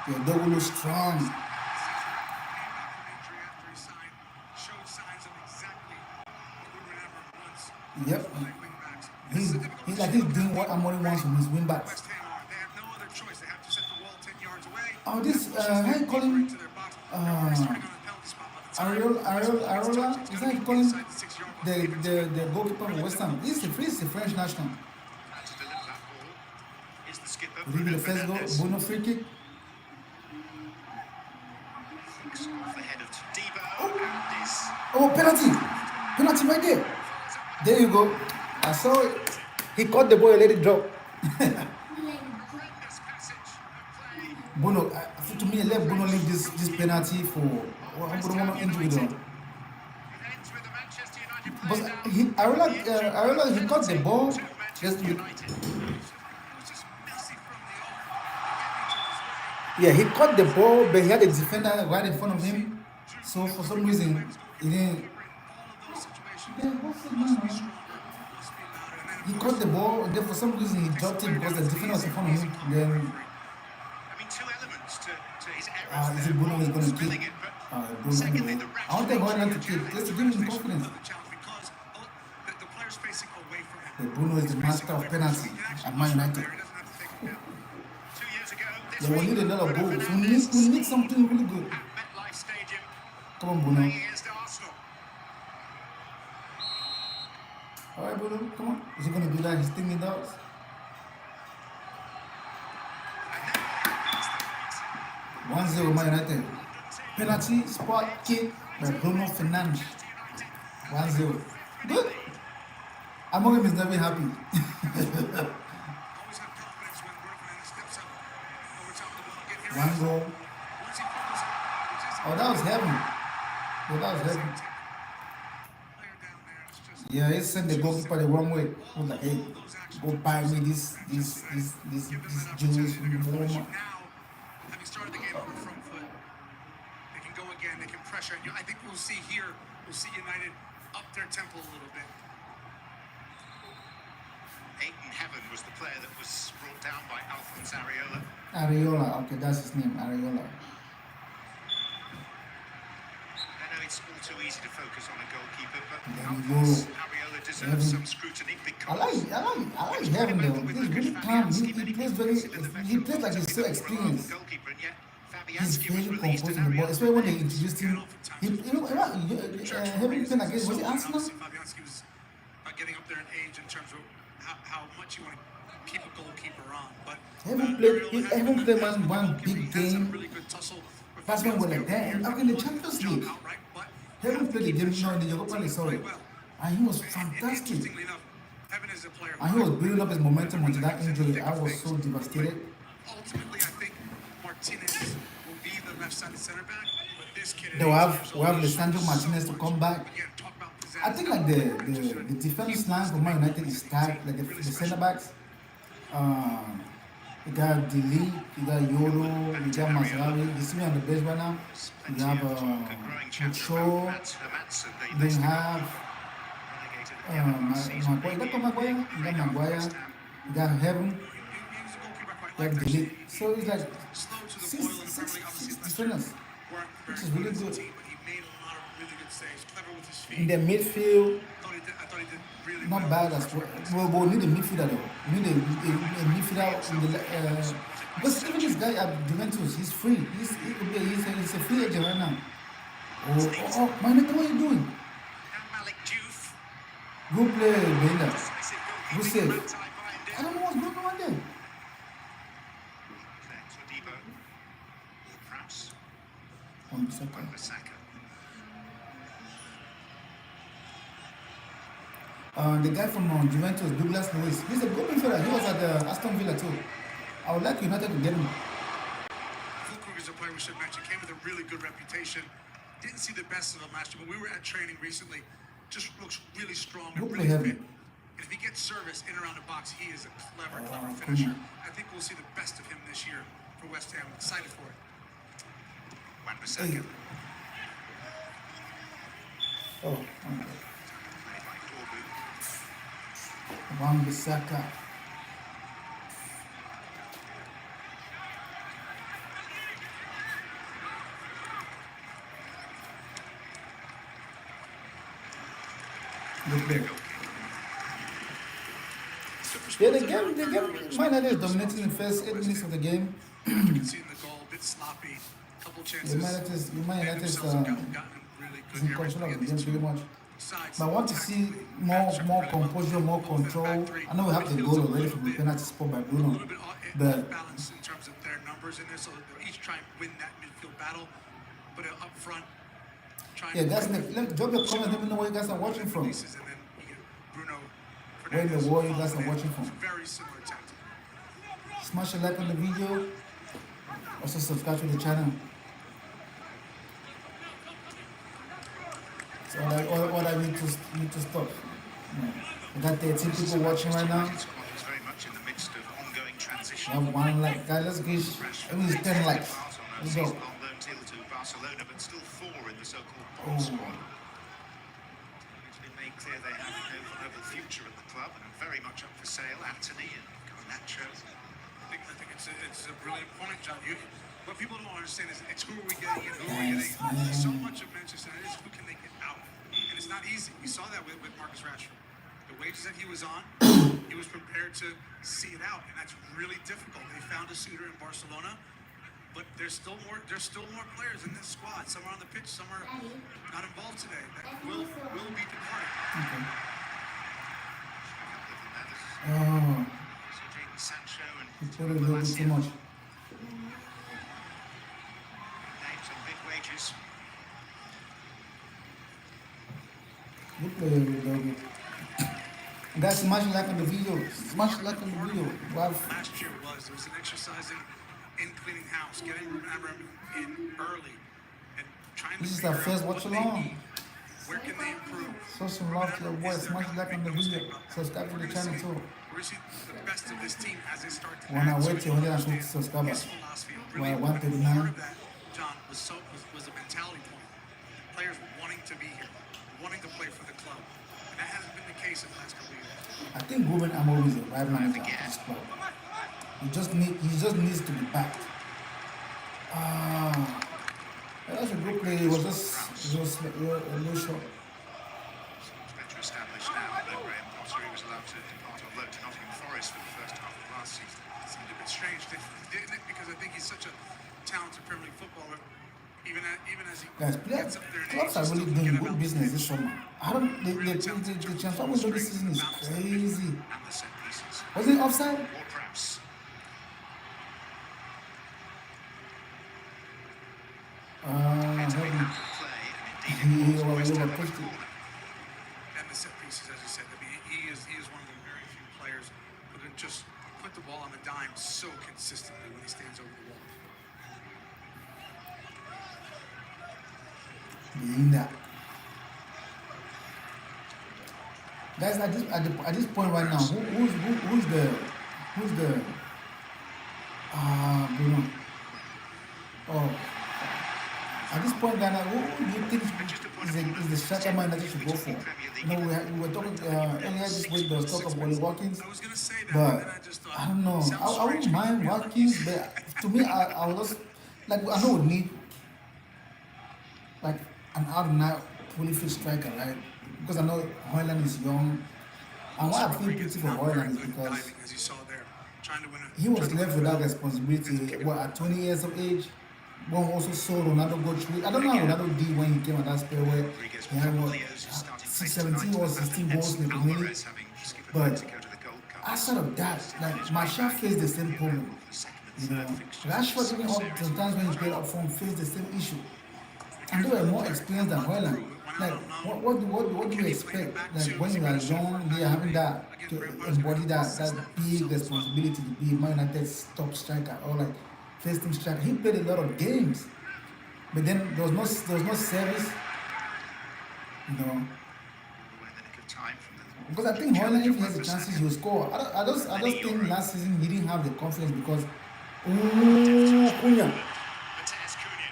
Speaker 2: Yeah, Dogu looks strong.
Speaker 7: Injury after he signed, showed signs of exactly what Ruben Amorim wants.
Speaker 2: Yep.
Speaker 7: Like wing-backs.
Speaker 2: He's like he's doing what Amorim wants from his wing backs.
Speaker 7: West Ham are. They have no other choice. They have to set the wall 10 yards away.
Speaker 2: Oh, this, how you call him?
Speaker 7: To their box. They're already starting on a penalty spot by the time.
Speaker 2: Areola? Is that how you call him?
Speaker 7: Inside the 6 yard box.
Speaker 2: The goalkeeper for West Ham. He's the French national.
Speaker 4: Had to deliver that ball. Is the skipper
Speaker 2: Will he be
Speaker 4: Bruno
Speaker 2: the first goal?
Speaker 4: Fernandes.
Speaker 2: Bruno free kick?
Speaker 4: Thinks off the head of Todibo and is
Speaker 2: Oh, penalty! Penalty right there. There you go. I saw it. He caught the ball and let it drop. Bruno, to me, let Bruno leave this penalty for Bruno injury though. But I realized he caught the ball. Yeah, he caught the ball, but he had a defender right in front of him. So for some reason, he didn't. Yeah, what's it, man? He caught the ball, and then for some reason he dropped it because the defender was in front of him. Then,
Speaker 4: I mean, two elements to his errors
Speaker 2: is
Speaker 4: there.
Speaker 2: it Bruno is going to
Speaker 4: Spilling
Speaker 2: kick?
Speaker 4: it, but
Speaker 2: Bruno.
Speaker 4: secondly, the
Speaker 2: I don't think why not to kick. Just to give him confidence.
Speaker 7: Because the player's facing away from him.
Speaker 2: The Bruno is the master of penalty at Man United.
Speaker 4: 2 years ago, this
Speaker 2: Yeah, we
Speaker 4: week,
Speaker 2: need another
Speaker 4: Bruno
Speaker 2: goal.
Speaker 4: Fernandes
Speaker 2: We need something really good.
Speaker 4: at MetLife Stadium
Speaker 2: Come on, Bruno.
Speaker 4: playing against Arsenal.
Speaker 2: All right, Bruno, come on. Is he going to do that? He's thinking dogs. 1-0 Man United. Penalty, spot kick by Bruno Fernandes. 1-0. Good. Amorim is never happy.
Speaker 7: Always have confidence when Bryan steps up over top of the ball. Get here.
Speaker 2: 1 goal.
Speaker 7: Once he fumbles it,
Speaker 2: Oh, that was heavy. Oh, that was heavy.
Speaker 7: player down there. It's just
Speaker 2: Yeah, he sent the goalkeeper the wrong way. He was like, hey, go buy me this jewels from Mbuemo.
Speaker 7: now, having started the game on the front foot, they can go again. They can pressure. I think we'll see here. We'll see United up their tempo a little bit.
Speaker 4: Aiton Heaven was the player that was brought down by Alphonse Areola.
Speaker 2: Areola, okay, that's his name, Areola.
Speaker 4: I know it's all too easy to focus on a goalkeeper, but
Speaker 2: There we
Speaker 4: Alphonse
Speaker 2: go.
Speaker 4: Areola deserves some scrutiny
Speaker 2: I
Speaker 4: because
Speaker 2: like having though. He's really calm. He plays like he's so experienced.
Speaker 4: goalkeeper, and yet
Speaker 2: He's
Speaker 4: Fabianski was
Speaker 2: very
Speaker 4: released
Speaker 2: composed
Speaker 4: and
Speaker 2: in the ball.
Speaker 4: Areola
Speaker 2: Especially when they introduced him. Having played against, was it Arsenal?
Speaker 7: Obviously, Fabianski was getting up there in age in terms of how much you want to keep a goalkeeper on. But
Speaker 2: Haven't played one big game.
Speaker 7: really good tussle with
Speaker 2: That's when we're like, damn, how can the Champions League?
Speaker 7: outright, but
Speaker 2: Haven't played the game now in the Europa League, sorry. And he was
Speaker 7: and
Speaker 2: fantastic.
Speaker 7: interestingly enough, Heaven is a player.
Speaker 2: And he was building up his momentum until that injury. I was so devastated.
Speaker 7: Ultimately, I think Martinez will be the left-sided center back, but this kid.
Speaker 2: Then we have Lisandro Martinez to come back.
Speaker 7: Again, talk about
Speaker 2: I think like the defense line for Man United is stacked, like the center backs. You got Dili, you got Yoro, you got Masraoui. You see me on the bench right now. You have Cho, then you have Maguire. You got Maguire, you got Maguire, you got Heaven, you got Dili. So it's like six defenders, which is really good. In the midfield, not bad as well. We need a midfielder though. We need a midfielder in the because even this guy at Juventus, he's free. He's a free agent right now. Oh, man, what are you doing?
Speaker 4: Malik Diouf.
Speaker 2: Good play, Benda.
Speaker 4: Decisive
Speaker 2: Good
Speaker 4: goalkeeping
Speaker 2: save.
Speaker 4: that time by
Speaker 2: I don't know what's going on there.
Speaker 4: Thanks for Debo. Or perhaps
Speaker 2: One second.
Speaker 4: Bissaka.
Speaker 2: The guy from Juventus, Douglas Luiz, he's a good midfielder. He was at Aston Villa too. I would like United to get him.
Speaker 7: Fulkrug is a player we should mention. Came with a really good reputation. Didn't see the best of him last year, but we were at training recently. Just looks really strong and
Speaker 2: Look
Speaker 7: really
Speaker 2: at him.
Speaker 7: fit. And if he gets service in around the box, he is a clever finisher.
Speaker 2: Cunha.
Speaker 7: I think we'll see the best of him this year for West Ham. I'm excited for it.
Speaker 4: Wan-Bissaka.
Speaker 2: Hey. Oh,
Speaker 4: Played by Corbu.
Speaker 2: Wan-Bissaka. Good play. Yeah, the game, Man United is dominating the first 8 minutes of the game.
Speaker 7: You can see in the goal, a bit sloppy, couple chances.
Speaker 2: Man United is
Speaker 7: themselves have gotten really
Speaker 2: in
Speaker 7: good here.
Speaker 2: control of the
Speaker 7: Again,
Speaker 2: game
Speaker 7: these
Speaker 2: pretty
Speaker 7: two
Speaker 2: much.
Speaker 7: sides
Speaker 2: But I want to see more composure, more control. I know we have the goal already from the penalty spot by
Speaker 7: a
Speaker 2: Bruno,
Speaker 7: little bit
Speaker 2: but
Speaker 7: balanced in terms of their numbers in this, so they'll each try and win that midfield battle. But up front, trying
Speaker 2: Yeah,
Speaker 7: to
Speaker 2: guys, drop your comments. Let me know where you guys are watching from.
Speaker 7: releases, and then you get Bruno
Speaker 2: Where in the
Speaker 7: Fernandes
Speaker 2: world you guys
Speaker 7: following
Speaker 2: are
Speaker 7: in.
Speaker 2: watching from.
Speaker 7: Very similar tactic.
Speaker 2: Smash a like on the video. Also subscribe to the channel. So all I need to stop. We got 13 people watching right now.
Speaker 4: Squad is very much in the midst of ongoing transition.
Speaker 2: I have 1 like. Guys, let's get at least 10 likes. Let's go.
Speaker 4: Season-long loan deal to Barcelona, but still 4 in the so-called ball squad. It's been made clear they have no viable future at the club and are very much up for sale. Anthony and Garnacho.
Speaker 7: I think it's a brilliant point, John. What people don't understand is it's who are we getting in, who are we getting. So much of Manchester United is who can they get out. And it's not easy. We saw that with Marcus Rashford. The wages that he was on, he was prepared to see it out, and that's really difficult. They found a suitor in Barcelona, but there's still more players in this squad. Some are on the pitch, some are not involved today. That will be departing.
Speaker 2: Okay.
Speaker 4: So
Speaker 2: Oh,
Speaker 4: Jadon Sancho and
Speaker 2: you put it a little bit too much.
Speaker 4: names on big wages.
Speaker 2: Good play, everybody. Guys, smash like on the video. Smash like on the video. Wow.
Speaker 7: Last year there was an exercise in cleaning house, getting Abraham in early, and trying to
Speaker 2: This is
Speaker 7: figure
Speaker 2: our first
Speaker 7: out
Speaker 2: watch
Speaker 7: what they
Speaker 2: along.
Speaker 7: need. Where can they improve?
Speaker 2: Show some love to your boy. Smash like on the video. Subscribe to the channel too.
Speaker 7: We're going to see the best of this team as they start to
Speaker 2: When I
Speaker 7: add
Speaker 2: wait
Speaker 7: to
Speaker 2: till
Speaker 7: it.
Speaker 2: 150 subscribers.
Speaker 7: His philosophy,
Speaker 2: Well,
Speaker 7: really,
Speaker 2: 139.
Speaker 7: part of that, John, was a mentality point. Players wanting to be here, wanting to play for the club. And that hasn't been the case in the last couple of years.
Speaker 2: I think Ruben Amorim is the right manager of this club. He just needs to be backed. That's a good play. It was just a little short.
Speaker 4: It's better established now that Graham Potter was allowed to depart on loan to Nottingham Forest for the first half of last season.
Speaker 7: It seemed a bit strange, didn't it? Because I think he's such a talented Premier League footballer. Even as he
Speaker 2: Guys,
Speaker 7: gets up there in
Speaker 2: clubs
Speaker 7: age,
Speaker 2: are
Speaker 7: he's
Speaker 2: really
Speaker 7: still
Speaker 2: doing
Speaker 7: getting
Speaker 2: good
Speaker 7: about
Speaker 2: business
Speaker 7: the
Speaker 2: this
Speaker 7: pitch.
Speaker 2: summer. The transfer window this season is crazy.
Speaker 4: And the set pieces.
Speaker 2: Was it offside?
Speaker 4: Or perhaps
Speaker 2: Heavy.
Speaker 4: play, and indeed it was West Ham
Speaker 2: pushed it.
Speaker 4: corner.
Speaker 7: And the set pieces, as you said, I mean, he is one of the very few players who can just put the ball on the dime so consistently when he stands over the wall.
Speaker 2: Being that. Guys, at this point right now, who's the Bruno? Oh, at this point right now, who do you think is the striker man that you should go for? You know, we were talking earlier this week. There was talk of Wally Watkins,
Speaker 7: I was going to say that,
Speaker 2: but
Speaker 7: and then I just thought,
Speaker 2: I don't know.
Speaker 7: sounds
Speaker 2: I wouldn't
Speaker 7: strange.
Speaker 2: mind Watkins, but to me, I was just like, I know we need like an out and out fully fit striker, right? Because I know Hoyland is young. And why I feel pity for Hoyland is because
Speaker 7: Diving, as you saw there, trying to win
Speaker 2: he was left without responsibility. What, at 20 years of age? One also saw Ronaldo go through it. I don't know how Ronaldo did when he came at that spell where he had what, 17 or 16 goals in the Premier League. But outside of that, like Martial faced the same problem. You know, Rashford even up sometimes when he played up front faced the same issue. And they were more experienced than Hoyland. Like, what do you expect? Like, when you are young, they are having that, to embody that big responsibility to be Man United's top striker or like first team striker. He played a lot of games, but then there was no service, you know. Because I think Hoyland, if he has the chances, he will score. I just think last season he didn't have the confidence because, Cunha.
Speaker 4: Matheus Cunha.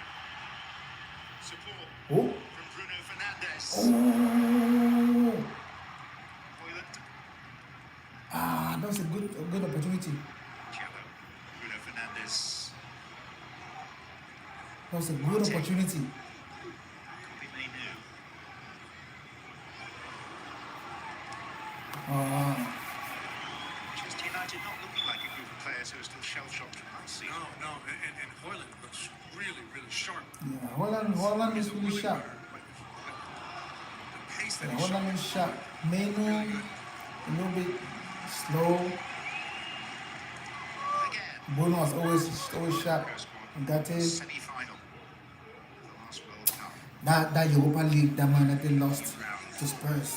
Speaker 4: Support
Speaker 2: Oh.
Speaker 4: from Bruno Fernandes.
Speaker 2: Oh.
Speaker 4: Hoyland.
Speaker 2: That was a good opportunity.
Speaker 4: Thiago. Bruno Fernandes.
Speaker 2: That was a good opportunity.
Speaker 4: Kobe Mainu. Manchester United not looking like a group of players who are still shell-shocked from last season.
Speaker 7: No, and Hoyland looks really, really sharp.
Speaker 2: Yeah, Holland is really sharp.
Speaker 7: The pace that
Speaker 2: Yeah,
Speaker 7: he's showing.
Speaker 2: Holland is sharp. Mainu, a little bit slow.
Speaker 4: Again,
Speaker 2: Bruno was always sharp. Gate.
Speaker 4: semi-final. The last World Cup.
Speaker 2: That Europa League that Man United lost to Spurs.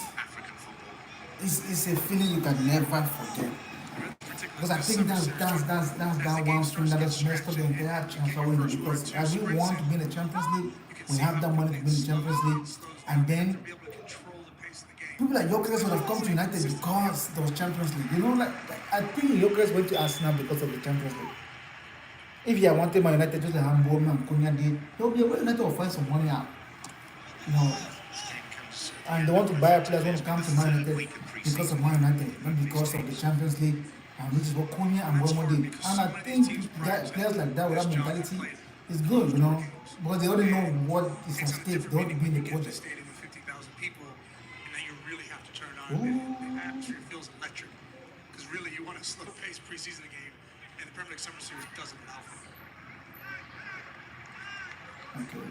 Speaker 2: It's a feeling you can never forget. Because I think that's that one thing that has messed up the entire transfer window. Because as we want to be in the Champions League, we have that money to be in the Champions League, and then people like Jokeres would have come to United because there was Champions League. You know, like I think Jokeres went to Arsenal because of the Champions League. If you wanted Man United just like Mbuemo and Cunha did, they'll be able United will find some money out. You know, and they want to buy players want to come to Man United because of Man United, not because of the Champions League, and which is what Cunha and Mbuemo did. And I think that players like that with that mentality is good, you know, because they already know what is at stake. They want to be in the project.
Speaker 7: Stadium with 50,000 people, and then you really have to turn on. The atmosphere feels electric because really you want a slow-paced preseason game, and the Premier League Summer Series doesn't allow for it.
Speaker 2: Okay.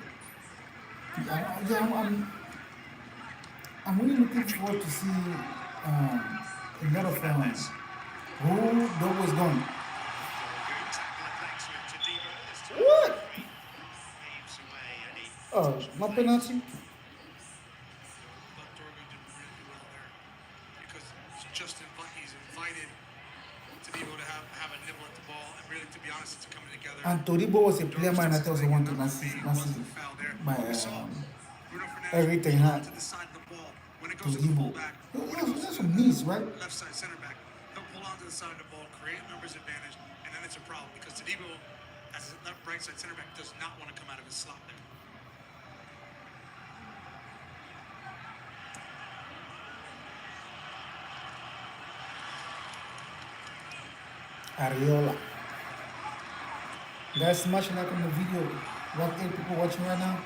Speaker 2: I'm really looking forward to see a lot of who Dog was gone. What? Oh, no penalty?
Speaker 7: But Dorgo didn't really do well there because he's invited to be able to have a nibble at the ball, and really, to be honest, it's coming together.
Speaker 2: And Todibo was a player Man United also wanted last season by Eric Ten Hag.
Speaker 7: To the side of the ball when it goes to the
Speaker 2: Todibo.
Speaker 7: fullback.
Speaker 2: That's some knees, right?
Speaker 7: Left side center back. He'll pull onto the side of the ball, create numbers advantage, and then it's a problem because Todibo, as a left right side center back, does not want to come out of his slot there.
Speaker 2: Ariola. Guys, smash like on the video. What 8 people watching right now?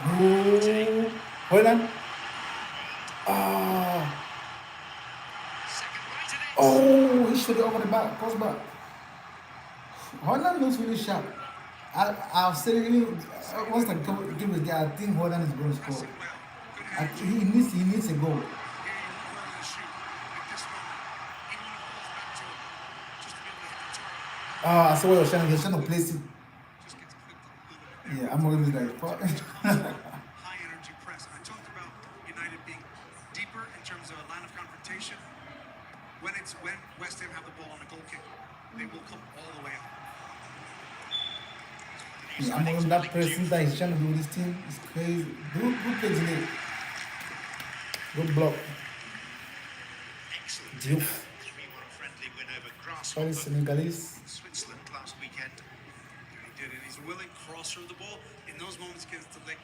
Speaker 2: Oh, hold on. Oh, he should have over the back, cross back. Holland looks really sharp. I'll say once I give this guy, I think Holland is going to score. He needs a goal. I saw what you're trying to get. Trying to place it. Yeah, I'm going to be like,
Speaker 7: High energy press. I talked about United being deeper in terms of a line of confrontation. When West Ham have the ball on a goal kick, they will come all the way out.
Speaker 2: Yeah, I'm going to that pressing that he's trying to do with this team. It's crazy. Good kids in it. Good block.
Speaker 4: Excellent. 3-1 friendly win over
Speaker 2: Sorry, Senegalese.
Speaker 4: Switzerland last weekend.
Speaker 7: He did it. He's a willing crosser of the ball. In those moments against the Lick,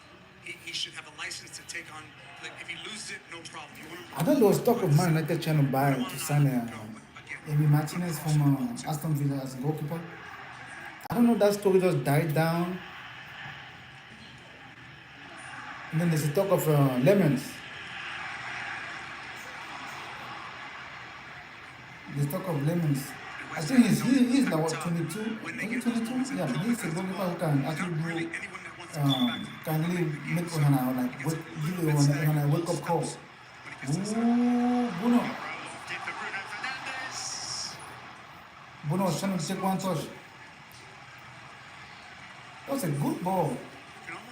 Speaker 7: he should have a license to take on. Like, if he loses it, no problem.
Speaker 2: I thought there was talk of Man United trying to buy to sign Emi Martinez from Aston Villa as a goalkeeper. I don't know, that story just died down. And then there's a talk of Lemons. There's talk of Lemons. I think he's like what, 22? Is he 22? Yeah, he's a goalkeeper who can actually do can really make when I wake up call. Ooh, Bruno was trying to take one touch. That was a good ball.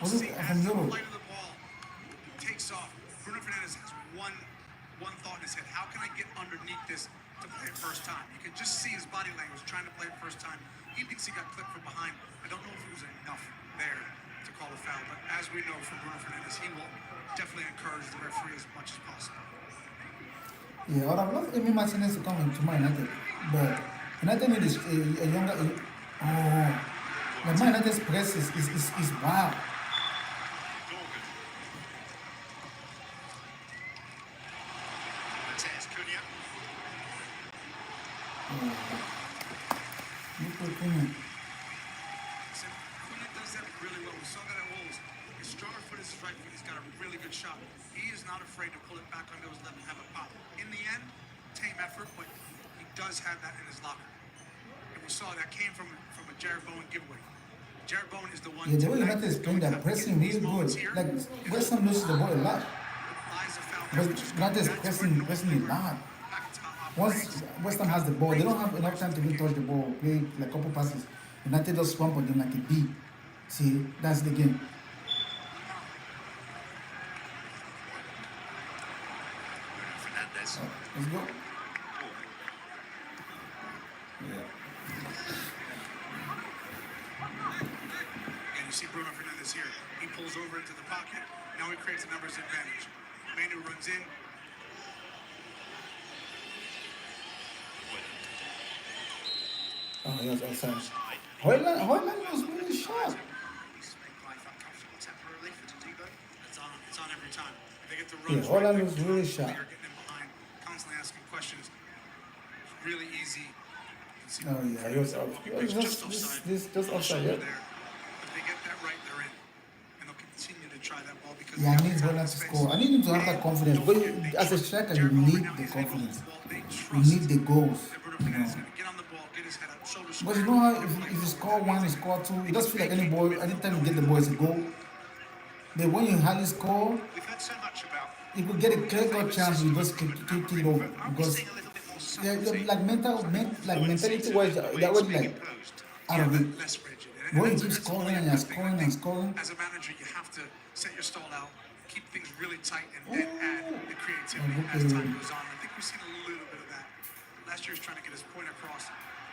Speaker 2: Was it from Euro?
Speaker 7: Takes off. Bruno Fernandes has one thought in his head. How can I get underneath this to play it first time? You can just see his body language trying to play it first time. He thinks he got clipped from behind. I don't know if it was enough there to call a foul, but as we know from Bruno Fernandes, he will definitely encourage the referee as much as possible.
Speaker 2: Yeah, I would have loved Emi Martinez to come into Man United, but United need a younger. The Man United's press is wild.
Speaker 4: Matheus Cunha.
Speaker 2: Look at Cunha.
Speaker 7: Cunha does that really well. We saw that at Wolves. His stronger foot is his right foot. He's got a really good shot. He is not afraid to pull it back under his left and have a pop. In the end, tame effort, but he does have that in his locker. And we saw that came from a Jared Bowen giveaway. Jared Bowen is the one.
Speaker 2: Yeah, the way United is playing that pressing really good. Like West Ham loses the ball a lot. But United is pressing a lot. Once West Ham has the ball, they don't have enough time to really touch the ball, play like a couple passes. United just swamp on them like a bee. See, that's the game.
Speaker 4: Fernandez.
Speaker 2: Let's go. Yeah.
Speaker 7: And you see Bruno Fernandez here. He pulls over into the pocket. Now he creates a numbers advantage. Mbuemo runs in.
Speaker 2: Oh, yes, outside. Hoyland was really sharp.
Speaker 4: He's made life uncomfortable temporarily for Tadibo.
Speaker 7: It's on every time. If they get the
Speaker 2: Yeah,
Speaker 7: runs
Speaker 2: Hoyland
Speaker 7: right,
Speaker 2: was really sharp.
Speaker 7: You're getting in behind, constantly asking questions. It's really easy. You can see
Speaker 2: Oh yeah, he was off. It was just offside, yeah.
Speaker 7: If they get that right, they're in. And they'll continue to try that ball because
Speaker 2: Yeah, I
Speaker 7: they
Speaker 2: need
Speaker 7: have
Speaker 2: Hoyland to
Speaker 7: space.
Speaker 2: score. I need him to have that confidence. But as a striker, you need the confidence. You need the goals. You know.
Speaker 7: Get on the ball, get his head up, shoulder
Speaker 2: Because you know how if you score one, you score two, it doesn't feel like any ball. Anytime you get the ball, it's a goal. But when you hardly score,
Speaker 4: We've heard so much about
Speaker 2: you could get a clear-cut chance. You just kick it over because
Speaker 4: seeing a little bit more
Speaker 2: yeah,
Speaker 4: subtlety.
Speaker 2: like mentality-wise, they're already like out of it.
Speaker 7: less rigid.
Speaker 2: When you keep scoring and you're scoring and scoring,
Speaker 7: As a manager, you have to set your stall out, keep things really tight, and then add the creativity as time goes on. I think we've seen a little bit of that. Last year's trying to get his point across,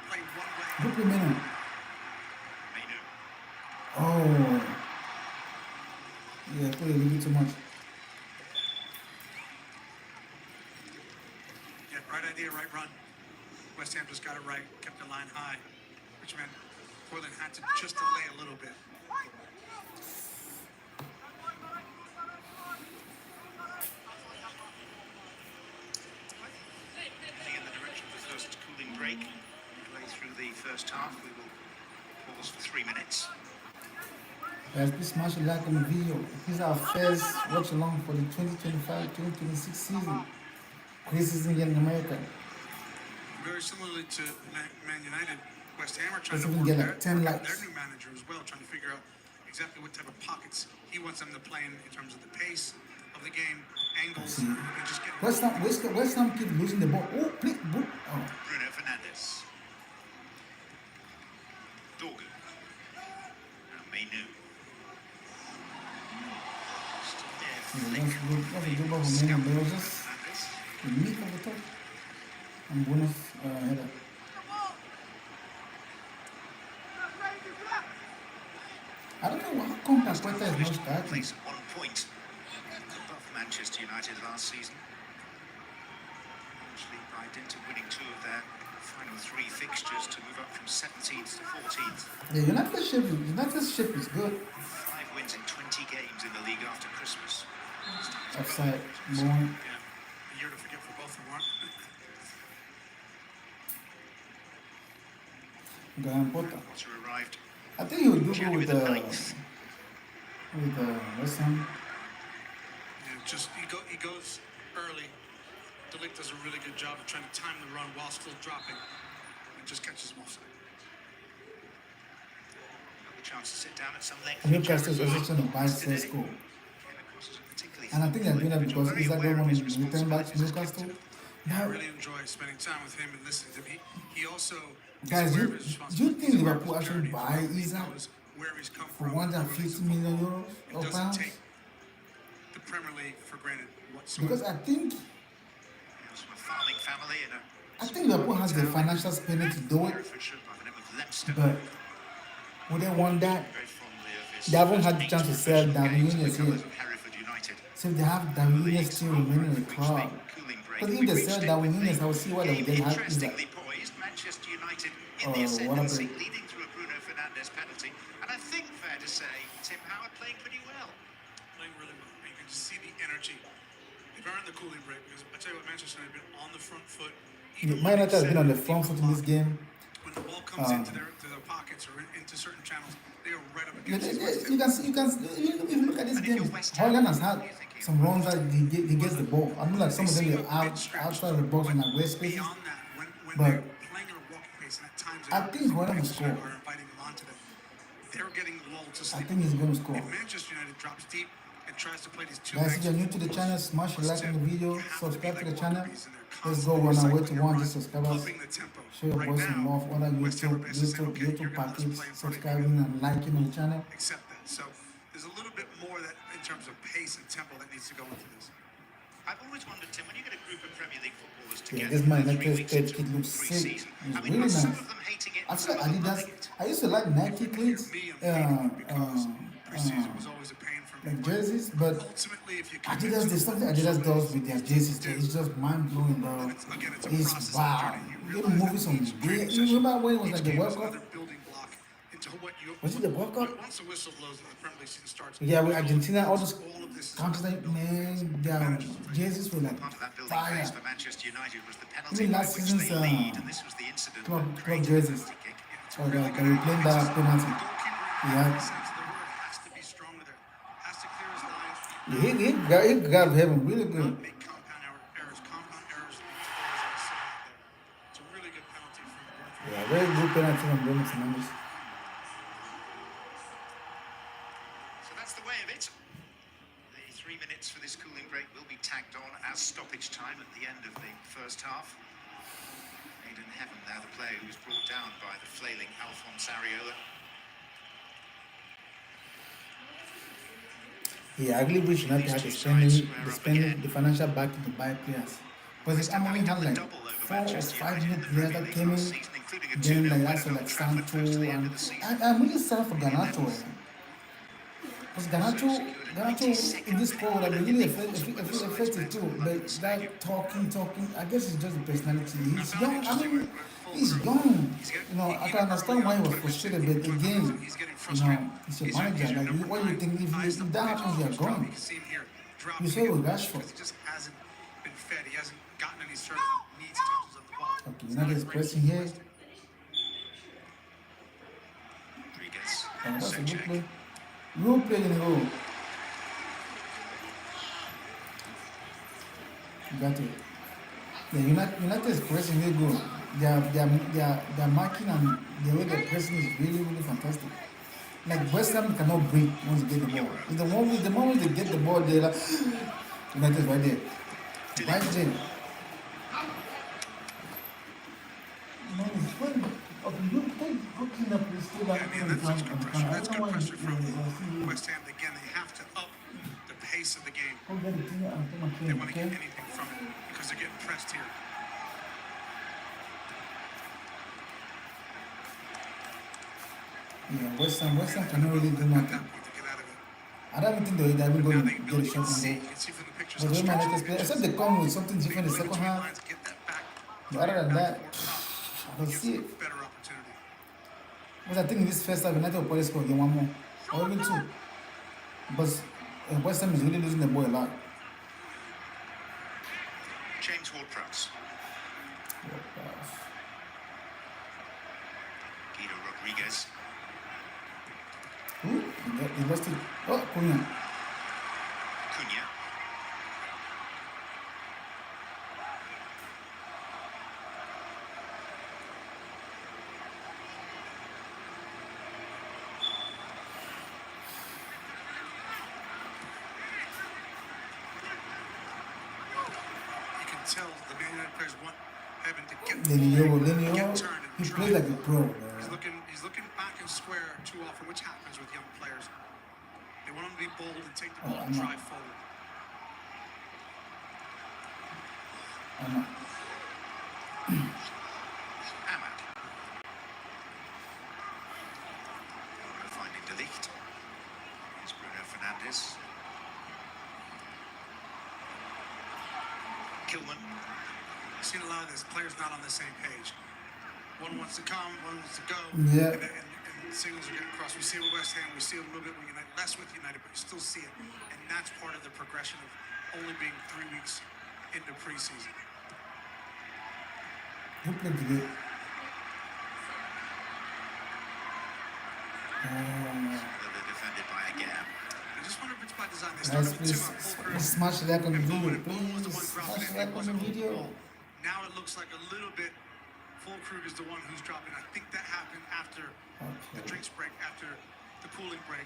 Speaker 7: play one way.
Speaker 2: good minute.
Speaker 4: Mbuemo.
Speaker 2: Oh, yeah, play a little bit too much.
Speaker 7: Yeah, right idea, right run. West Ham just got it right, kept the line high, which meant Portland had to just delay a little bit.
Speaker 4: Heading in the direction of the first cooling break. Midway through the first half, we will pause for 3 minutes.
Speaker 2: Guys, please smash a like on the video. This is our first watch along for the 2025-2026 season. Preseason here in America.
Speaker 7: Very similarly to Man United, West Ham are
Speaker 2: Let's
Speaker 7: trying to
Speaker 2: even
Speaker 7: work
Speaker 2: get
Speaker 7: their,
Speaker 2: like 10
Speaker 7: work out
Speaker 2: likes.
Speaker 7: their new manager as well, trying to figure out exactly what type of pockets he wants them to play in terms of the pace of the game, angles, and just getting
Speaker 2: West Ham keep losing the ball. Oh, please, oh.
Speaker 4: Bruno Fernandez. Dorgu. And Mbuemo. Still there, flick.
Speaker 2: That's a good ball for me, but it was just
Speaker 4: Fernandez.
Speaker 2: the meat of the top. And bonus header. I don't know how come Paqueta is not starting.
Speaker 4: Place at 1 point above Manchester United last season. Actually, by dint of winning 2 of their final 3 fixtures to move up from 17th to 14th.
Speaker 2: The United ship is good.
Speaker 4: 5 wins in 20 games in the league after Christmas.
Speaker 2: Offside, born.
Speaker 7: Yeah, a year to forget for both of them.
Speaker 2: Graham Potter.
Speaker 4: Potter arrived
Speaker 2: I think he would do good
Speaker 4: January
Speaker 2: with
Speaker 4: the 9th.
Speaker 2: West Ham.
Speaker 7: Yeah, just he goes early. Delict does a really good job of trying to time the run while still dropping, and just catches him offside.
Speaker 4: Got the chance to sit down at some length.
Speaker 2: Newcastle is also trying to buy safe score. And I think they're doing that because Isabel wanted to return back to Newcastle.
Speaker 7: I
Speaker 2: Now,
Speaker 7: really enjoy spending time with him and listening to him. He also
Speaker 2: guys,
Speaker 7: is aware
Speaker 2: do
Speaker 7: of his
Speaker 2: you think
Speaker 7: responsibilities,
Speaker 2: Liverpool actually
Speaker 7: journey,
Speaker 2: buy
Speaker 7: he
Speaker 2: Isaac
Speaker 7: knows where he's come
Speaker 2: for
Speaker 7: from,
Speaker 2: 150 million euros
Speaker 7: It
Speaker 2: or
Speaker 7: doesn't
Speaker 2: pounds?
Speaker 7: take the Premier League for granted whatsoever.
Speaker 2: Because I think
Speaker 4: From a farming family in a
Speaker 2: Liverpool has the financial spending to do it,
Speaker 4: Herefordshire by the name of Leicester.
Speaker 2: but would they want that?
Speaker 4: Very fondly of his
Speaker 2: They haven't had the
Speaker 4: first
Speaker 2: chance to
Speaker 4: 8
Speaker 2: sell
Speaker 4: professional
Speaker 2: Darwin
Speaker 4: games
Speaker 2: Núñez
Speaker 4: for the
Speaker 2: yet.
Speaker 4: colours of Hereford United.
Speaker 2: So if they have Darwin Núñez still remaining in the club, because if they sell Darwin Núñez, I will see why they will get Isaac.
Speaker 4: Interestingly poised, Manchester United in
Speaker 2: Oh,
Speaker 4: the
Speaker 2: what a
Speaker 4: ascendancy,
Speaker 2: break.
Speaker 4: leading through a Bruno Fernandes penalty. And I think, fair to say, Tim Howard playing pretty well.
Speaker 7: Playing really well. And you can just see the energy. They've earned the cooling break because I tell you what, Manchester United have been on the front foot.
Speaker 2: Man United has been on the front foot in this game.
Speaker 7: When the ball comes into their pockets or into certain channels, they are right up against it.
Speaker 2: You can if you look at this game, Holland has had some runs that he gets the ball. I mean, like some of them are outside of the box in like weird spaces.
Speaker 7: Beyond that, when
Speaker 2: But
Speaker 7: they're playing at a walking pace, and at times
Speaker 2: I think Holland will score.
Speaker 7: are inviting them onto them, they're getting lulled to
Speaker 2: I
Speaker 7: sleep.
Speaker 2: think he's going to score.
Speaker 7: If Manchester United drops deep and tries to play these two
Speaker 2: Guys, if you're new to the channel, smash a like on the video, subscribe to the channel. Let's go. We're on our way to 100 subscribers. Show your boys some love. Whether YouTube package, subscribing and liking on the channel.
Speaker 7: Accept that. So there's a little bit more that in terms of pace and tempo that needs to go into this.
Speaker 4: I've always wondered, Tim, when you get a group of Premier League footballers
Speaker 2: Yeah,
Speaker 4: together
Speaker 2: this Man
Speaker 4: for 3
Speaker 2: United
Speaker 4: weeks
Speaker 2: page
Speaker 4: into
Speaker 2: kit looks sick.
Speaker 4: pre-season,
Speaker 2: It's
Speaker 4: I mean,
Speaker 2: really
Speaker 4: are some
Speaker 2: nice.
Speaker 4: of them hating it
Speaker 2: I
Speaker 4: and
Speaker 2: feel
Speaker 4: some
Speaker 2: like
Speaker 4: of them
Speaker 2: Adidas.
Speaker 4: loving it?
Speaker 2: I used to like Nike cleats,
Speaker 7: Me, I'm hating it because preseason was always a pain for me.
Speaker 2: like jerseys, but
Speaker 7: Ultimately, if you
Speaker 2: Adidas, there's something Adidas does with their jerseys. It's just mind blowing, bro.
Speaker 7: it's a
Speaker 2: It's
Speaker 7: process and a
Speaker 2: wow.
Speaker 7: journey. You
Speaker 2: They
Speaker 7: realize
Speaker 2: movies
Speaker 7: that
Speaker 2: on
Speaker 7: each
Speaker 2: big.
Speaker 7: training
Speaker 2: You
Speaker 7: session,
Speaker 2: remember when it was
Speaker 7: each
Speaker 2: like the
Speaker 7: game
Speaker 2: World
Speaker 7: is
Speaker 2: Cup?
Speaker 7: another building block into what you.
Speaker 2: Was it the World Cup?
Speaker 7: Once the whistle blows and the Premier League season starts.
Speaker 2: Yeah, with Argentina, all those
Speaker 7: all of this is
Speaker 2: countries, like, man, their jerseys were like
Speaker 4: Part of that building
Speaker 2: fire.
Speaker 4: phase for Manchester United was the penalty
Speaker 2: Even
Speaker 4: by
Speaker 2: last
Speaker 4: which
Speaker 2: season's
Speaker 4: they lead, and this was the incident
Speaker 2: club
Speaker 4: that created the
Speaker 2: jerseys.
Speaker 4: penalty kick.
Speaker 2: So they were playing that penalty. Yeah.
Speaker 7: Sense of the word has to be stronger there. Has to clear his lines.
Speaker 2: He got heaven really good.
Speaker 7: Not make compound errors. Compound errors lead to goals. I said out there. It's a really good penalty from Bryan.
Speaker 2: Yeah, very good penalty from Mbuemo.
Speaker 4: So that's the way of it. The 3 minutes for this cooling break will be tagged on as stoppage time at the end of the first half. Aiden Heaven now the player who was brought down by the flailing Alphonse Areola.
Speaker 2: Yeah, I really wish United had the financial backing to buy players. Because it's only had like 4 or 5 new players that came in. Then like also like Santo and I'm really sad for Ganacho. Because Ganacho in this squad would have been really effective too. But that talking, I guess it's just the personality. He's young. I mean, he's young. You know, I can understand why he was frustrated, but again, you know, he's a manager. Like, what do you think if that happens, you're gone? You say with Rashford.
Speaker 7: He just hasn't been fed. He hasn't gotten any sort of needs touches on the ball.
Speaker 2: Okay, United is pressing here.
Speaker 4: Rodriguez.
Speaker 2: That's a good play. Good play in the goal. You got it. Yeah, United is pressing really good. Their marking and the way they're pressing is really, really fantastic. Like West Ham cannot breathe once they get the ball. The moment they get the ball, they're like, United right there. Right there. Man, it's fun. Okay, you clean up this still like
Speaker 7: That's good pressure. That's good pressure from West Ham. Again, they have to up the pace of the game. They want to get anything from it because they're getting pressed here.
Speaker 2: Yeah, West Ham cannot really do nothing. I don't think they're even going to get a shot on goal. But they might not play, except they come with something different in the second half. But other than that, I don't see it. Because I think in this first half, United will probably score again one more. Or even 2. But West Ham is really losing the ball a lot.
Speaker 4: James Ward-Prowse. Guido Rodriguez.
Speaker 2: Who? He lost it. Oh, Cunha.
Speaker 4: Cunha.
Speaker 7: You can tell the Man United players want Heaven to get
Speaker 2: Lenio, he plays like a pro.
Speaker 7: He's looking back and square too often, which happens with young players. They want him to be bold and take the ball and drive forward.
Speaker 4: Ahmad. Finding De Ligt. Here's Bruno Fernandes. Kilman.
Speaker 7: I've seen a lot of this. Players not on the same page. One wants to come, one wants to go.
Speaker 2: Yeah.
Speaker 7: And signals are getting crossed. We see it with West Ham. We see it a little bit with United. Less with United, but you still see it. And that's part of the progression of only being 3 weeks into preseason.
Speaker 2: Who played today?
Speaker 4: They're defended by a gap.
Speaker 7: I just wonder if it's by design. They
Speaker 2: Guys,
Speaker 7: started with 2 on full
Speaker 2: please smash the like on the video. Please smash the like on the video.
Speaker 7: Now it looks like a little bit. Fulkrug is the one who's dropping. I think that happened after the drinks break, after the cooling break.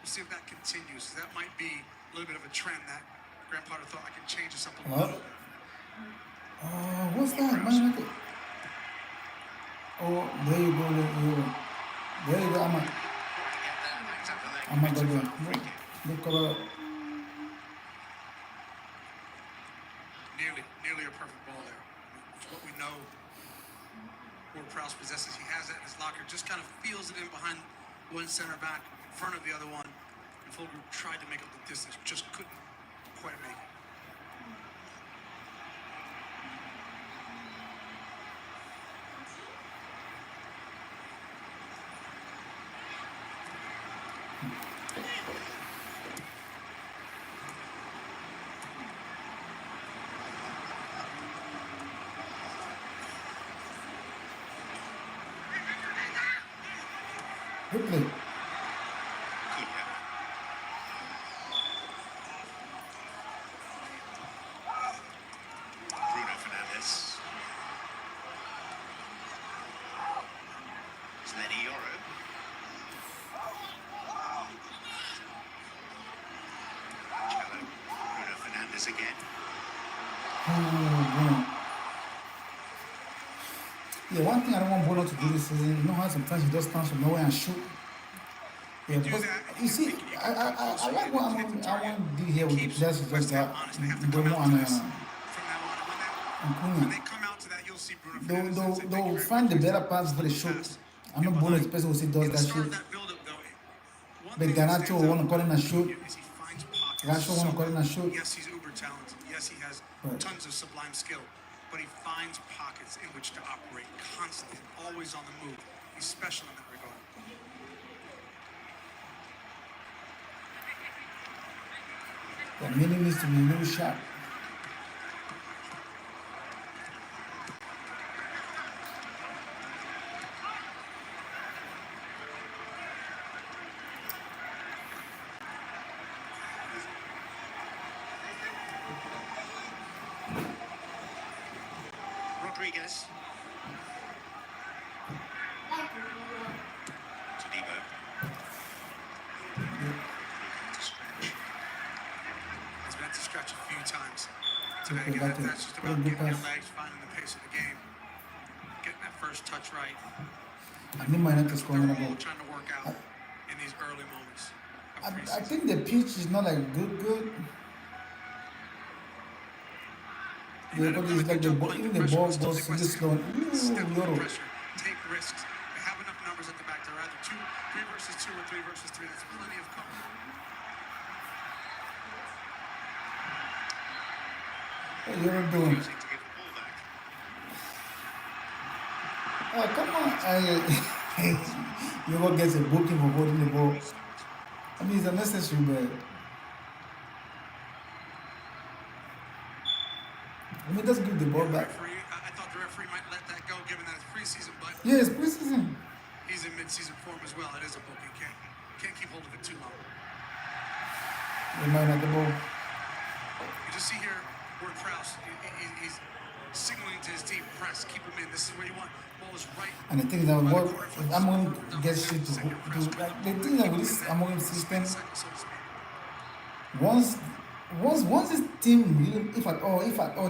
Speaker 7: We'll see if that continues. That might be a little bit of a trend that Graham Potter thought I can change this up a little bit.
Speaker 2: What's that, man? Oh, there you go, there you go, Ahmad. Ahmad, go. Look up.
Speaker 7: nearly a perfect ball there. It's what we know Ward-Prowse possesses. He has that in his locker. Just kind of feels it in behind one center back, in front of the other one. And Fulgrim tried to make up the distance, just couldn't quite make it.
Speaker 2: Good play.
Speaker 4: Cunha. Bruno Fernandes. It's Lenny Yoro. Cello. Bruno Fernandes again.
Speaker 2: Yeah, one thing I don't want Bono to do this season, you know how sometimes he just comes from nowhere and shoot. Yeah, because you see, I like what I want to do here with the players who just got Mbuemo and Cunha.
Speaker 7: They come out to that, you'll see Bruno Fernandes.
Speaker 2: They'll find the better pass for the shoot. I know Bono is the person who does that shoot. But Ganacho will want to call in a shoot. Rasho want to call in a shoot.
Speaker 7: Yes, he's uber talented. Yes, he has tons of sublime skill. But he finds pockets in which to operate constantly, always on the move. He's special in that regard.
Speaker 2: The meaning needs to be a little sharp.
Speaker 4: Rodriguez. Todibo.
Speaker 7: He's been to stretch a few times
Speaker 2: Okay,
Speaker 7: today. Again,
Speaker 2: back to
Speaker 7: that's just
Speaker 2: very
Speaker 7: about
Speaker 2: good
Speaker 7: getting your
Speaker 2: pass.
Speaker 7: legs, finding the pace of the game, getting that first touch right.
Speaker 2: I need my net to score on the
Speaker 7: They're all
Speaker 2: ball.
Speaker 7: trying to work out in these early moments of
Speaker 2: I
Speaker 7: preseason.
Speaker 2: think the pitch is not like good. Yeah, but it's like the ball, even the ball goes this slow.
Speaker 7: Step
Speaker 2: Ooh,
Speaker 7: up the
Speaker 2: Yoro.
Speaker 7: pressure, take risks. They have enough numbers at the back. They're either 3 versus 2 or 3 versus 3. That's plenty of cover.
Speaker 2: What Yoro doing?
Speaker 4: Using to give the ball back.
Speaker 2: Oh, come on. Yoro gets a booking for holding the ball. I mean, it's unnecessary, but I mean, just give the ball back.
Speaker 7: I thought the referee might let that go, given that it's preseason, but
Speaker 2: Yeah, it's preseason.
Speaker 7: he's in mid-season form as well. It is a booking. Can't keep hold of it too long.
Speaker 2: They might not the ball.
Speaker 7: You just see here, Ward-Prowse. He's signaling to his team, press, keep him in. This is where you want. Ball is right.
Speaker 2: And the thing is that what if I'm going to get shit to like the thing that with this Amorim system,
Speaker 7: Cycle, so to speak.
Speaker 2: once this team really, if at all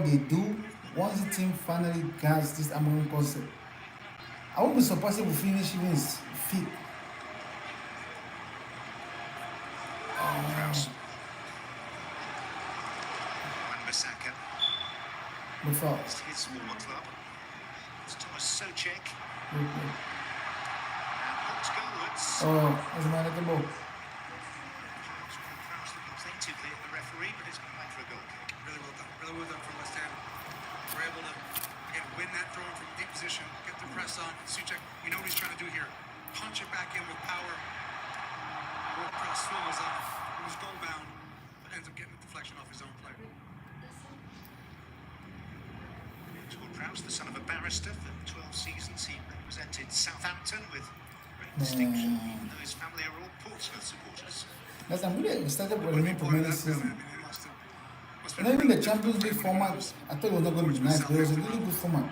Speaker 2: they do, once the team finally grasps this Amorim concept, I won't be surprised if we finish even his feet.
Speaker 4: Prowse. Wan-Bissaka.
Speaker 2: Before.
Speaker 4: It's his former club. It's Thomas Soucek.
Speaker 2: Okay.
Speaker 4: And looks goalwards.
Speaker 2: Oh, that's my little ball.
Speaker 4: Prowse looking plaintively at the referee, but it's been back for a goal kick.
Speaker 7: Really well done. Really well done from West Ham. We're able to, again, win that throw from deep position, get the press on. Soucek, we know what he's trying to do here. Punch it back in with power. Ward-Prowse swivels off. It was goal bound, but ends up getting a deflection off his own player.
Speaker 4: Ward-Prowse, the son of a barrister, for 12 seasons he represented Southampton with great distinction, even though his family are all Portsmouth supporters.
Speaker 2: That's I'm really excited for the new Premier League season.
Speaker 7: It must have
Speaker 2: And even the Champions League format, I thought it was not going to be nice, but it was a really good format.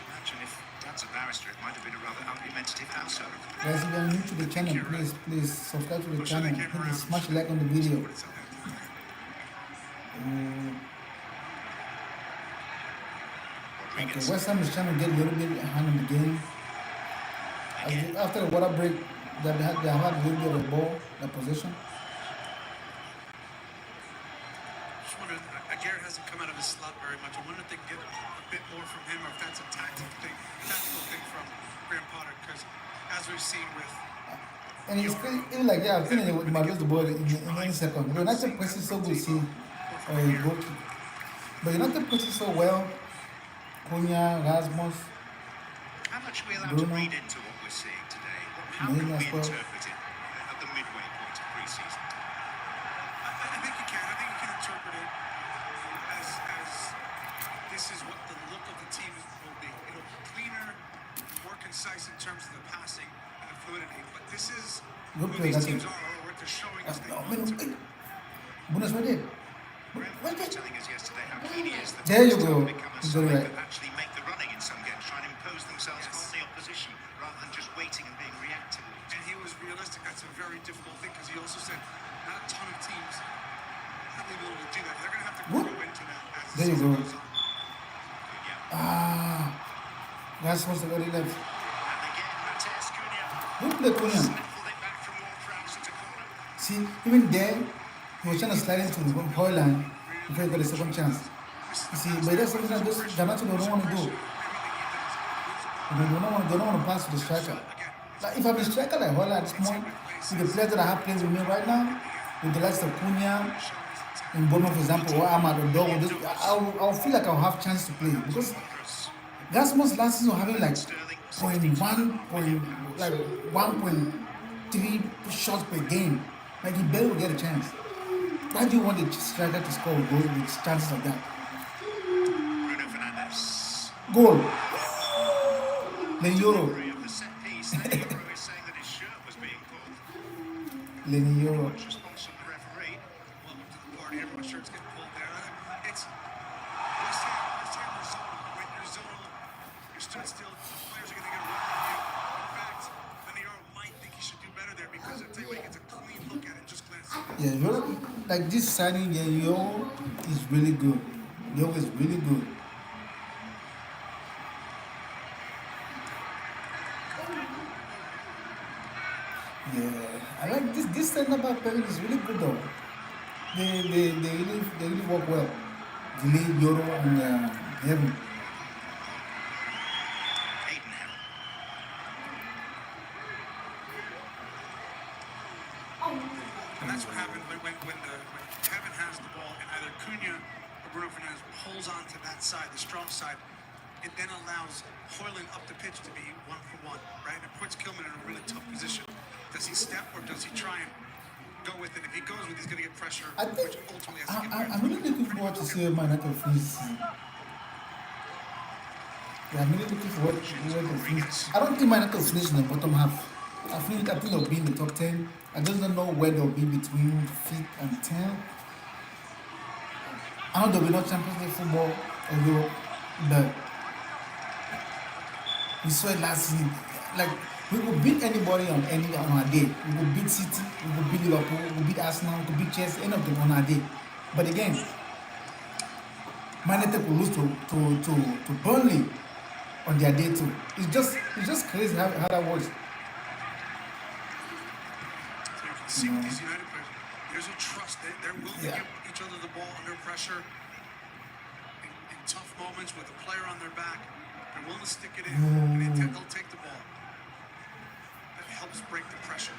Speaker 4: Imagine if Dad's a barrister, it might have been a rather argumentative household.
Speaker 2: Guys, if you are new to the channel, please subscribe to the channel and smash like on the video. Okay, West Ham is trying to get a little bit behind in the game. After the water break, they have had a little bit of the ball, the possession.
Speaker 7: just wondering, Aguirre hasn't come out of his slot very much. I wonder if they can get a bit more from him, or if that's a tactical thing from Graham Potter. Because as we've seen with,
Speaker 2: And it's crazy, even like, yeah, I'm feeling it with Matheus the ball in any second. But United presses so good, see, goal kick. But United presses so well. Cunha, Rasmus,
Speaker 4: How much are we allowed
Speaker 2: Bruno.
Speaker 4: to read into what we're seeing today? How
Speaker 2: Maybe
Speaker 4: can we
Speaker 2: as well.
Speaker 4: interpret it at the midway point of pre-season?
Speaker 7: I think you can. I think you can interpret it as this is what the look of the team will be. It'll be cleaner, more concise in terms of the passing and the fluidity. But this is
Speaker 2: Good
Speaker 7: who
Speaker 2: play,
Speaker 7: these
Speaker 2: that's
Speaker 7: teams
Speaker 2: it.
Speaker 7: are, or what they're showing us they
Speaker 2: Oh,
Speaker 7: want to be.
Speaker 2: Buenos right there.
Speaker 4: Graham
Speaker 2: Right
Speaker 4: was
Speaker 2: there.
Speaker 4: telling us yesterday how keen he is that
Speaker 2: There you
Speaker 4: West Ham
Speaker 2: go.
Speaker 4: become a
Speaker 2: You got it
Speaker 4: side
Speaker 2: right.
Speaker 4: that actually make the running in some games, try and impose themselves on the opposition rather than just waiting and being reactive.
Speaker 7: And he was realistic. That's a very difficult thing because he also said not a ton of teams have the ability to do that. They're going to have to
Speaker 2: Whoop.
Speaker 7: grow into that as the
Speaker 2: There you
Speaker 7: season
Speaker 2: go.
Speaker 7: goes on.
Speaker 2: Ah, that's supposed to go to left.
Speaker 4: And again, Matheus Cunha
Speaker 2: Good play, Cunha.
Speaker 4: sniffled it back from Ward-Prowse into corner.
Speaker 2: See, even there, he was trying to slide into the Hoyland before he got a second chance. You see, but that's something that those Ganacho don't want to do. They don't want to pass to the striker. Like if I'm a striker like Hoyland at this point, with the players that I have playing with me right now, with the likes of Cunha, in Mbuemo, for example, or I'm at the door, I'll feel like I'll have chance to play because Gasmus last season having like 1.3 shots per game. Like he barely will get a chance. Why do you want the striker to score goals with chances like that?
Speaker 4: Bruno Fernandes.
Speaker 2: Goal. Lenny Euro.
Speaker 4: Referee of the set piece. Lenny Euro is saying that his shirt was being pulled.
Speaker 2: Lenny Euro.
Speaker 4: Much response from the referee.
Speaker 7: Welcome to the party. Everyone's shirts getting pulled there. It's West Ham are zonal. When you're zonal, you're stood still. The players are going to get a run on you. In fact, Lenny might think he should do better there because I tell you what, he gets a clean look at it. Just glance at it.
Speaker 2: Yeah, Euro, like this signing, yeah, Euro is really good. Euro is really good. Yeah, I like this center back pairing is really good though. They really work well. Delay, Euro, and Heaven.
Speaker 4: Aidenham.
Speaker 7: And that's what happens when Kevin has the ball and either Cunha or Bruno Fernandes pulls onto that side, the strong side. It then allows Hoyland up the pitch to be 1-for-1, right? And it puts Kilman in a really tough position. Does he step or does he try and go with it? If he goes with it, he's going to get pressure,
Speaker 2: I think
Speaker 7: which ultimately has to get
Speaker 2: I'm really looking forward to see Man United finish the season. Yeah, I'm really looking forward to where they finish. I don't think Man United will finish in the bottom half. I think they'll be in the top 10. I just don't know where they'll be between 5th and 10th. I know there'll be no Champions League football or Europe, but we saw it last season. Like we could beat anybody on our day. We could beat City, we could beat Liverpool, we could beat Arsenal, we could beat Chelsea, any of them on our day. But again, Man United could lose to Burnley on their day too. It's just crazy how that works.
Speaker 7: So you can see with these United players, there's a trust. They're willing to give each other the ball under pressure in tough moments with a player on their back. They're willing to stick it in, and they'll take the ball. That helps break the pressure.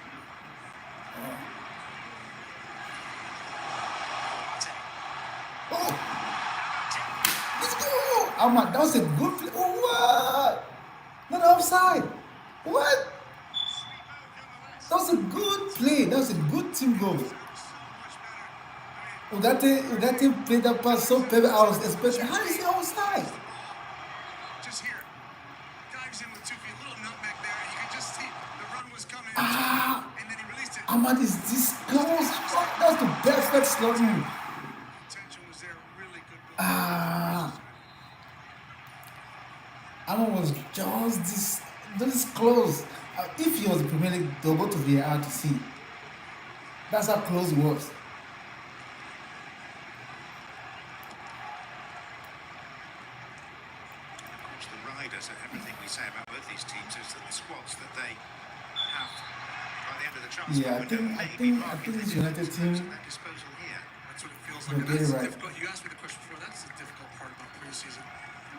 Speaker 2: Oh, let's go! Ahmad, that was a good play. Oh, what? Not offside. What? That was a good play. That was a good team goal. Ugarte played that pass so perfect. I was expecting. How is he outside?
Speaker 7: Just here, dives in with 2 feet, a little nutmeg there. You can just see the run was coming, and then he released it.
Speaker 2: Ahmad is this close. That's the best slot move.
Speaker 7: Tension was there, really good goal.
Speaker 2: Ahmad was just this close. If he was the Premier League, they'll go to VAR to see. That's how close he was.
Speaker 4: The riders, everything we say about both these teams is that the squads that they have by the end of the transfer
Speaker 2: Yeah, I
Speaker 4: window
Speaker 2: think
Speaker 4: may be
Speaker 2: this United team.
Speaker 4: at their disposal here.
Speaker 7: That's what it feels goes
Speaker 2: They'll
Speaker 7: like
Speaker 2: get it
Speaker 7: that's
Speaker 2: right.
Speaker 7: difficult. You asked me the question before. That's the difficult part about preseason.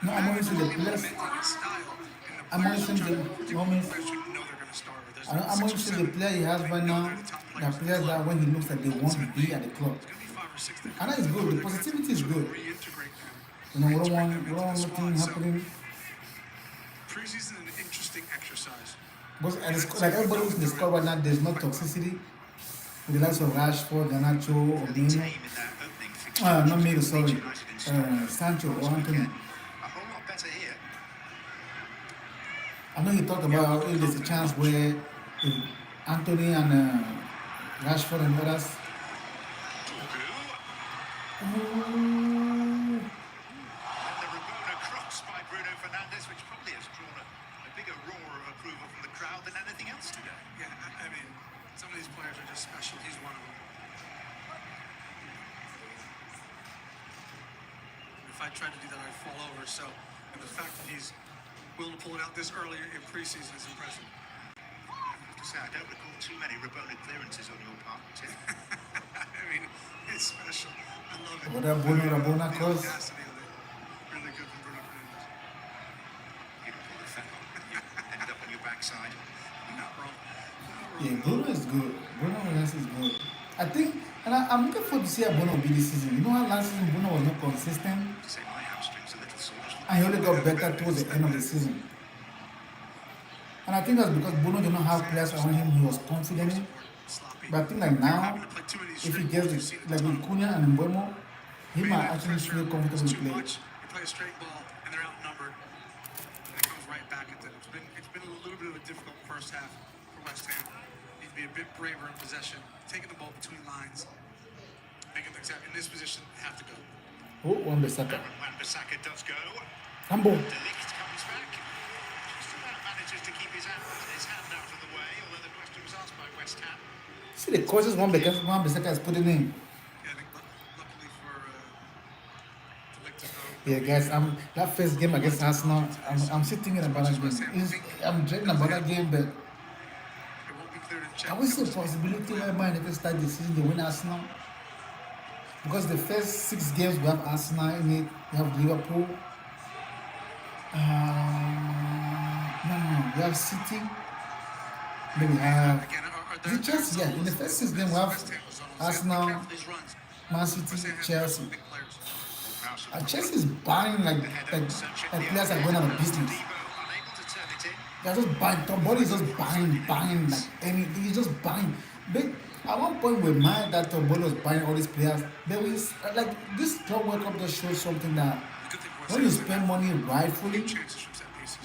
Speaker 2: No, I'm only saying the players.
Speaker 7: Implementing style, and the
Speaker 2: I'm only
Speaker 7: players
Speaker 2: saying
Speaker 7: are
Speaker 2: the
Speaker 7: particularly
Speaker 2: moments.
Speaker 7: players you know they're going to start with. There's
Speaker 2: I'm only
Speaker 7: 6 or
Speaker 2: saying the
Speaker 7: 7
Speaker 2: player he has right
Speaker 7: know
Speaker 2: now.
Speaker 7: they're the top
Speaker 2: The
Speaker 7: players in the
Speaker 2: players that
Speaker 7: club.
Speaker 2: when he looks like they want to be at the club.
Speaker 7: It's going to be 5 or 6 that
Speaker 2: And that is good. The positivity is good.
Speaker 7: reintegrate them.
Speaker 2: You know, we don't want
Speaker 7: Reintegrate them into the
Speaker 2: nothing
Speaker 7: squad. So,
Speaker 2: happening.
Speaker 7: preseason is an interesting exercise.
Speaker 2: Because like everybody who's in the squad right now, there's no toxicity. With the likes of Rashford, Garnacho, or Mbuemo. Not Mbuemo, sorry. Sancho or Anthony.
Speaker 4: A whole lot better here.
Speaker 2: I know he talked about if there's a chance where if Anthony and Rashford and others.
Speaker 4: And the Rabona cross by Bruno Fernandes, which probably has drawn a bigger roar of approval from the crowd than anything else today.
Speaker 7: Yeah, I mean, some of these players are just special. He's one of them. If I tried to do that, I'd fall over. So, and the fact that he's willing to pull it out this early in preseason is impressive.
Speaker 4: I have to say, I don't recall too many Rabona clearances on your part, Tim.
Speaker 7: I mean, it's special. I love it.
Speaker 2: What that Bruno Rabona
Speaker 7: The
Speaker 2: cross?
Speaker 7: audacity of it. Really good from Bruno Fernandes.
Speaker 4: Beautiful defender. You end up on your backside.
Speaker 7: Not wrong.
Speaker 2: Yeah, Bruno is good. Bruno Fernandes is good. I think, and I'm looking forward to see how Bruno will be this season. You know how last season Bruno was not consistent?
Speaker 4: To say my hamstring's a little sore.
Speaker 2: And he only got better towards the end of the season. And I think that's because Bruno did not have players around him he was confident in. But I think like now, if he gets it, like with Cunha and Mbuemo, he might actually feel comfortable to
Speaker 7: Too
Speaker 2: play.
Speaker 7: much. They play a straight ball and they're outnumbered. And it comes right back at them. It's been a little bit of a difficult first half for West Ham. Need to be a bit braver in possession, taking the ball between lines, making things happen. In this position, have to go.
Speaker 2: Oh, Wan-Bissaka.
Speaker 4: Wan-Bissaka does go.
Speaker 2: Hambo.
Speaker 4: De Ligt comes back. Just about manages to keep his hand out of the way, although the question was asked by West Ham.
Speaker 2: See the causes Wan-Bissaka is putting in.
Speaker 7: Yeah, I think luckily for De Ligt to go.
Speaker 2: Yeah, guys, that first game against Arsenal, I'm still thinking about that game. I'm dreading about that game, but
Speaker 7: It won't be cleared in check.
Speaker 2: I wish the possibility where Man United start the season they win Arsenal. Because the first 6 games we have Arsenal in it, we have Liverpool. We have City. Then we have
Speaker 7: Again,
Speaker 2: is it Chelsea. Yeah, in the first 6 games we have Arsenal, Man City, Chelsea. And Chelsea is buying like players are going out of business.
Speaker 4: Unable to turn it in.
Speaker 2: They're just buying. Tom Body is just buying like anything. He's just buying. But at one point we mind that Tom Body was buying all these players. But we like this Club World Cup just shows something that when you spend money rightfully,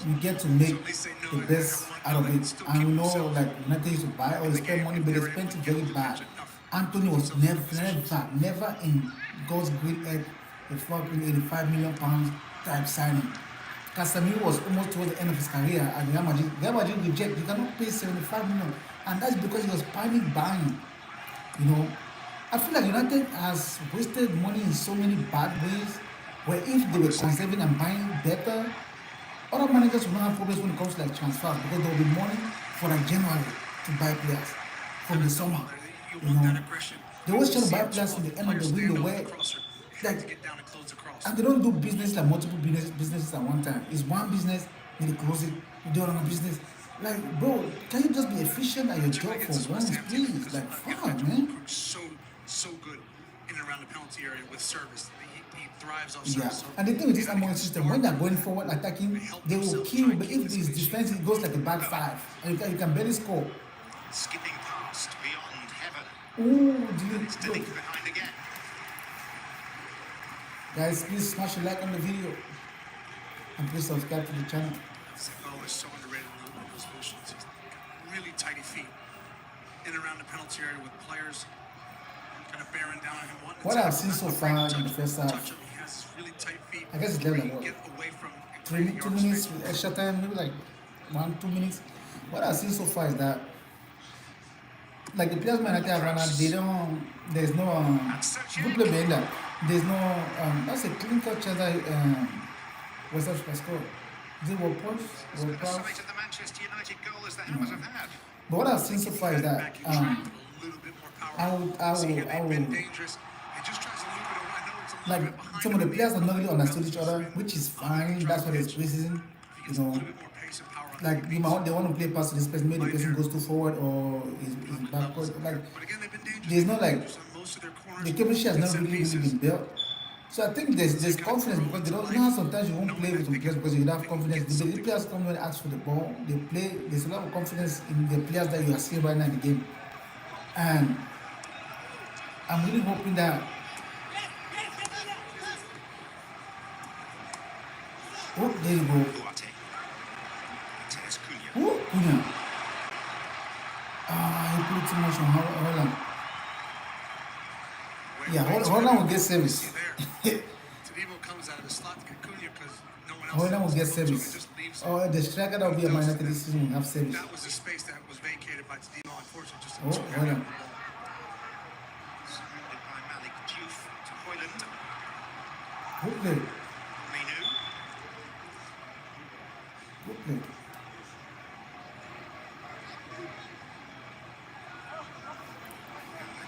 Speaker 2: you get to make the best out of it. And we know like United used to buy or they spend money, but they spent it very bad. Anthony was never in God's green earth a fucking £85 million type signing. Casemiro was almost towards the end of his career at Real Madrid. Real Madrid reject. You cannot pay 75 million, and that's because he was panic buying. You know, I feel like United has wasted money in so many bad ways. Where if they were conserving and buying better, other managers will not have problems when it comes to like transfers because there will be money for like January to buy players from the summer. You know, they always try to buy players in the end of the window where like. And they don't do business like multiple businesses at one time. It's one business, then they close it, you do another business. Like, bro, can you just be efficient at your job for once, please? Like, fuck, man.
Speaker 7: So good in and around the penalty area with service. He thrives on
Speaker 2: Yeah,
Speaker 7: service.
Speaker 2: and the thing with this Amon system, when they're going forward attacking, they will kill you. But if this defense, it goes like a back 5, and you can barely score.
Speaker 4: Skipping past beyond heaven.
Speaker 2: Ooh,
Speaker 4: It's De Ligt behind again.
Speaker 2: guys, please smash a like on the video and please subscribe to the channel.
Speaker 7: Mbuemo is so underrated in those positions. He's really tidy feet in and around the penalty area with players kind of bearing down on him.
Speaker 2: What I've seen so far in the first half,
Speaker 7: He has his really tight feet.
Speaker 2: I guess it's level
Speaker 7: Where
Speaker 2: like
Speaker 7: he
Speaker 2: what?
Speaker 7: can get away from
Speaker 2: 2 minutes with extra time, maybe like 1-2 minutes. What I've seen so far is that like the players might not have run out, there's no good play behind that. There's no that's a clean cut chance that West Ham should score. Is it World Points?
Speaker 4: As the site of the Manchester United goal as the Hammers have had.
Speaker 2: But what I've seen so far is that
Speaker 7: a little bit more power.
Speaker 2: I will
Speaker 7: Been dangerous. He just tries a little bit
Speaker 2: like some of the players have not really understood each other, which is fine. That's why there's preseason.
Speaker 7: If he
Speaker 2: You
Speaker 7: gets a
Speaker 2: know,
Speaker 7: little bit more pace and power on
Speaker 2: like
Speaker 7: the
Speaker 2: they
Speaker 7: knees,
Speaker 2: want to play past this person, maybe the person goes too forward or is backward. Like
Speaker 7: but again, they've been dangerous.
Speaker 2: there's no like
Speaker 7: On most of their corners,
Speaker 2: the chemistry has
Speaker 7: and
Speaker 2: not
Speaker 7: set
Speaker 2: really
Speaker 7: pieces.
Speaker 2: been built. So I think there's confidence because they don't, you know how sometimes you won't play with some players because you don't have confidence. The players come when they ask for the ball, they play. There's a lot of confidence in the players that you are seeing right now in the game, and I'm really hoping that. Oh, there you go.
Speaker 4: Duarte. Matheus Cunha.
Speaker 2: Oh, Cunha. He put too much on Holland. Yeah, Holland will get service.
Speaker 7: Tadibo comes out of the slot to get Cunha because no one else.
Speaker 2: Holland will get
Speaker 7: is able to,
Speaker 2: service.
Speaker 7: it just leaves him.
Speaker 2: Oh, the striker that will be a minor this season will have service.
Speaker 7: That was the space that was vacated by Tadibo, unfortunately. Just
Speaker 2: Oh, Holland.
Speaker 4: Surrounded by Malik Diouf to Hoyland.
Speaker 2: Good play.
Speaker 4: Menu.
Speaker 2: Good play.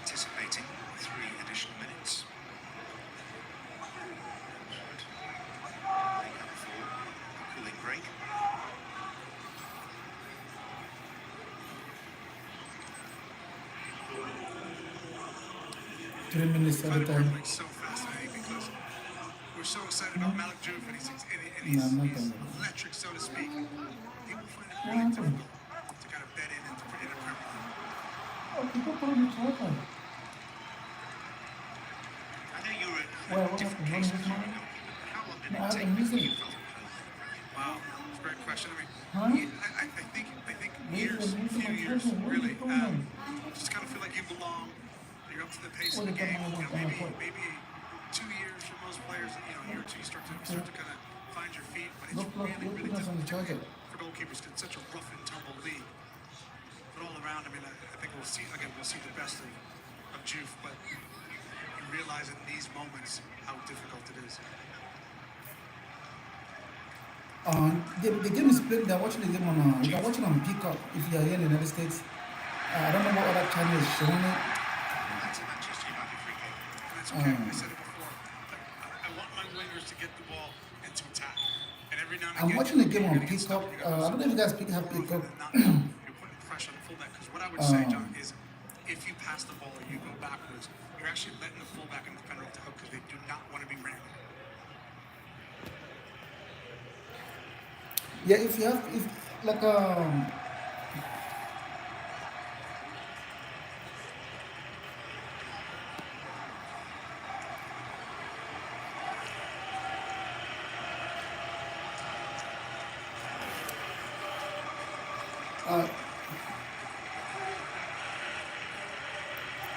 Speaker 4: Anticipating 3 additional minutes. Make up for a cooling break.
Speaker 2: Three minutes at a time.
Speaker 7: It's so fascinating because we're so excited about Malik Diouf and he's
Speaker 2: No, I'm not
Speaker 7: he's
Speaker 2: done with
Speaker 7: electric, so to speak. People find it really difficult to kind of bet in the Premier League.
Speaker 2: Oh, people put on the total.
Speaker 4: I know you were in
Speaker 2: Well,
Speaker 4: a different
Speaker 2: what
Speaker 4: case
Speaker 2: was
Speaker 4: with
Speaker 2: mine?
Speaker 4: your goalkeeper, but how long did
Speaker 2: No,
Speaker 4: it
Speaker 2: I
Speaker 4: take
Speaker 2: haven't used
Speaker 4: before
Speaker 2: it.
Speaker 4: you felt at home?
Speaker 7: Wow, that's a great question. I mean,
Speaker 2: Huh?
Speaker 7: I think years, few years, really. Just kind of feel like you belong. You're up to the pace of the game. You know, maybe 2 years for most players. You know, a year or two, you start to kind of find your feet. But it's really
Speaker 2: Look, on the charger.
Speaker 7: difficult for goalkeepers. It's such a rough and tumble league. But all around, I mean, I think we'll see the best of Juve. But you realize in these moments how difficult it is.
Speaker 2: The game is played. They're watching the game on. You can watch it on Peacock if you are here in the United States. I don't know what other channel is showing it.
Speaker 4: That's a Manchester United free kick.
Speaker 7: That's okay. I said it before. I want my wingers to get the ball and to attack. And every now and
Speaker 2: I'm
Speaker 7: again,
Speaker 2: watching the game on
Speaker 7: you're gonna get
Speaker 2: Peacock.
Speaker 7: stuck.
Speaker 2: I don't know if you guys have Peacock.
Speaker 7: You're putting pressure on the fullback because what I would say, John, is if you pass the ball or you go backwards, you're actually letting the fullback and the defender off the hook because they do not want to be ran.
Speaker 2: Yeah, if you have, if like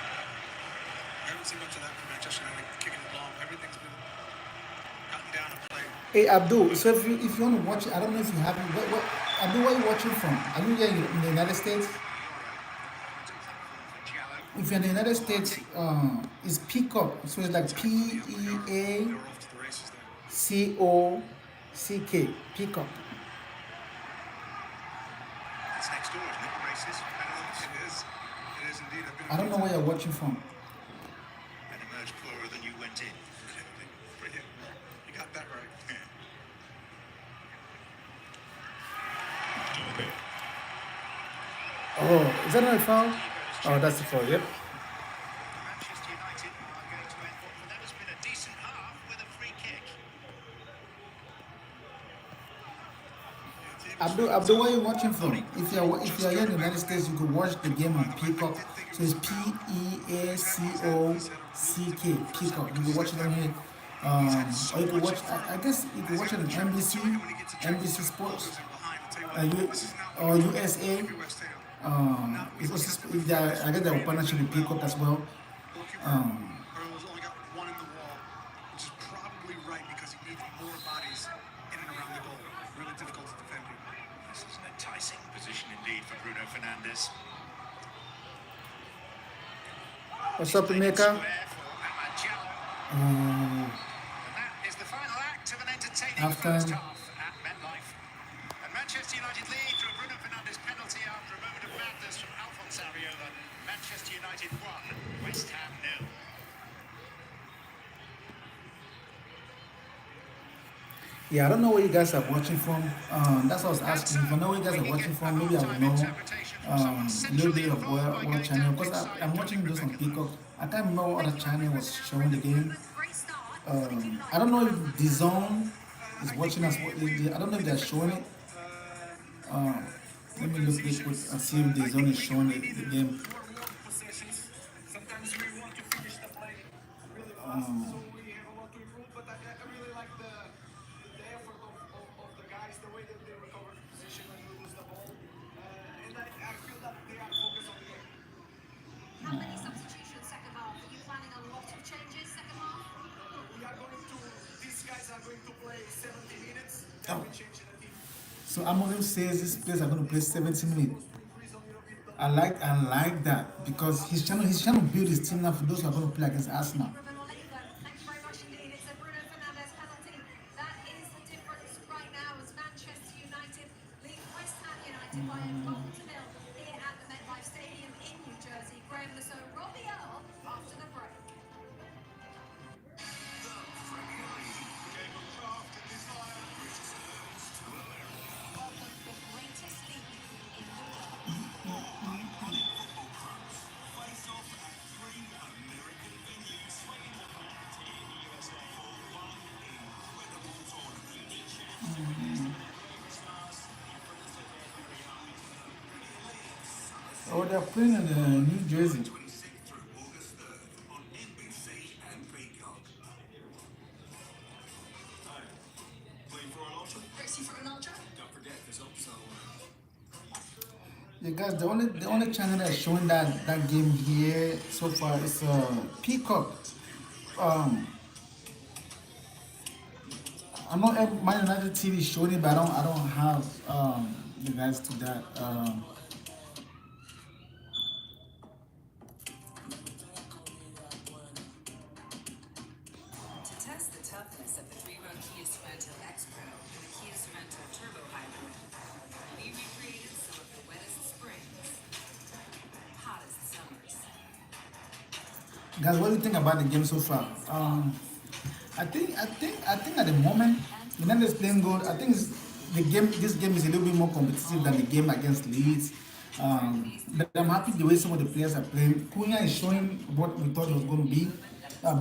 Speaker 7: I haven't seen much of that from Manchester United kicking it long. Everything's been gotten down and played.
Speaker 2: Hey Abdul, so if you want to watch it, I don't know if you have it. Abdul, where are you watching from? Are you here in the United States? If you're in the United States, it's Peacock. So it's like
Speaker 7: They're off to the races there.
Speaker 2: PEACOCK. Peacock.
Speaker 4: It's next door, isn't it? The races.
Speaker 7: It is indeed.
Speaker 2: I don't know where you're watching from.
Speaker 4: And emerged poorer than you went in.
Speaker 7: Brilliant. You got that right.
Speaker 2: Oh, is that not a foul? Oh, that's the foul. Yep.
Speaker 4: Manchester United are going to end what for them has been a decent half with a free kick.
Speaker 2: Abdul, where are you watching from? If you're here in the United States, you could watch the game on Peacock. So it's PEACOCK. Peacock. You can watch it on here. Or you could watch. I guess you could watch it on NBC Sports, or USA. It's also, I guess they have a partnership with Peacock as well.
Speaker 7: Earl's only got one in the wall, which is probably right because he needs more bodies in and around the goal. Really difficult to defend here.
Speaker 4: This is an enticing position indeed for Bruno Fernandes.
Speaker 2: What's up, Emeka?
Speaker 4: And that is the final act of an entertaining
Speaker 2: Halftime.
Speaker 4: first half at MetLife. And Manchester United lead through a Bruno Fernandes penalty after a moment of madness from Alphonse Areola. Manchester United 1, West Ham 0.
Speaker 2: Yeah, I don't know where you guys are watching from. That's what I was asking. If I know where you guys are watching from, maybe I will know a little bit of what channel. Because I'm watching this on Peacock. I can't remember what other channel was showing the game.
Speaker 3: Great start.
Speaker 2: I don't know if the Zone is watching us. I don't know if they're showing it. Let me look real quick and see if the Zone is showing the game.
Speaker 7: Sometimes we want to finish the play really fast, so we have a lot to improve. But I really like the effort of the guys, the way that they recover the position when we lose the ball, and I feel that they are focused on the game.
Speaker 3: How many substitutions second half? Are you planning a lot of changes second half?
Speaker 7: We are going to, these guys are going to play 70 minutes.
Speaker 2: Oh.
Speaker 7: We change the team.
Speaker 2: So Amorim says these players are going to play 70 minutes. I like that because he's trying to build his team now for those who are going to play against Arsenal.
Speaker 3: Ruben, I'll let you go. Thank you very much indeed. It's a Bruno Fernandes penalty. That is the difference right now as Manchester United lead West Ham United by a goal to nil here at the MetLife Stadium in New Jersey. Graham Lasso, Robbie Earl after the break. The greatest league in the world.
Speaker 2: Oh, they're playing in New Jersey. Yeah, guys, the only channel that's showing that game here so far is Peacock. I know My United TV is showing it, but I don't have the guys to that.
Speaker 6: To test the toughness of the three-row Kia Sorento X Pro and the Kia Sorento Turbo Hybrid, we recreated some of the wettest springs, hottest summers.
Speaker 2: Guys, what do you think about the game so far? I think at the moment, United is playing good. I think this game is a little bit more competitive than the game against Leeds. But I'm happy the way some of the players are playing. Cunha is showing what we thought it was going to be.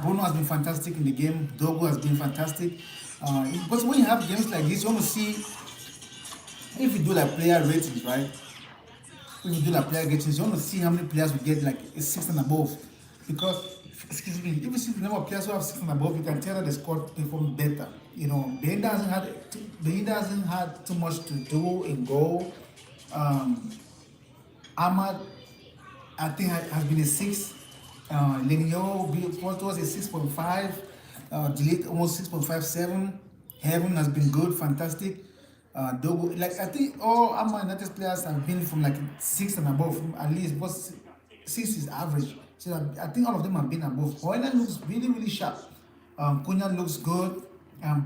Speaker 2: Bruno has been fantastic in the game. Dogo has been fantastic. Because when you have games like this, you want to see if you do like player ratings, right? When you do like player ratings, you want to see how many players will get like a 6 and above. Because, excuse me, if you see the number of players who have 6 and above, you can tell that the squad performed better. You know, Belinda hasn't had too much to do in goal. Ahmad, I think, has been a 6. Lenio was a 6.5. Delete almost 6.57. Heaven has been good, fantastic. Dogo, like I think all Ahmad United players have been from like 6 and above, at least. But 6 is average. So I think all of them have been above. Hoyland looks really, really sharp. Cunha looks good.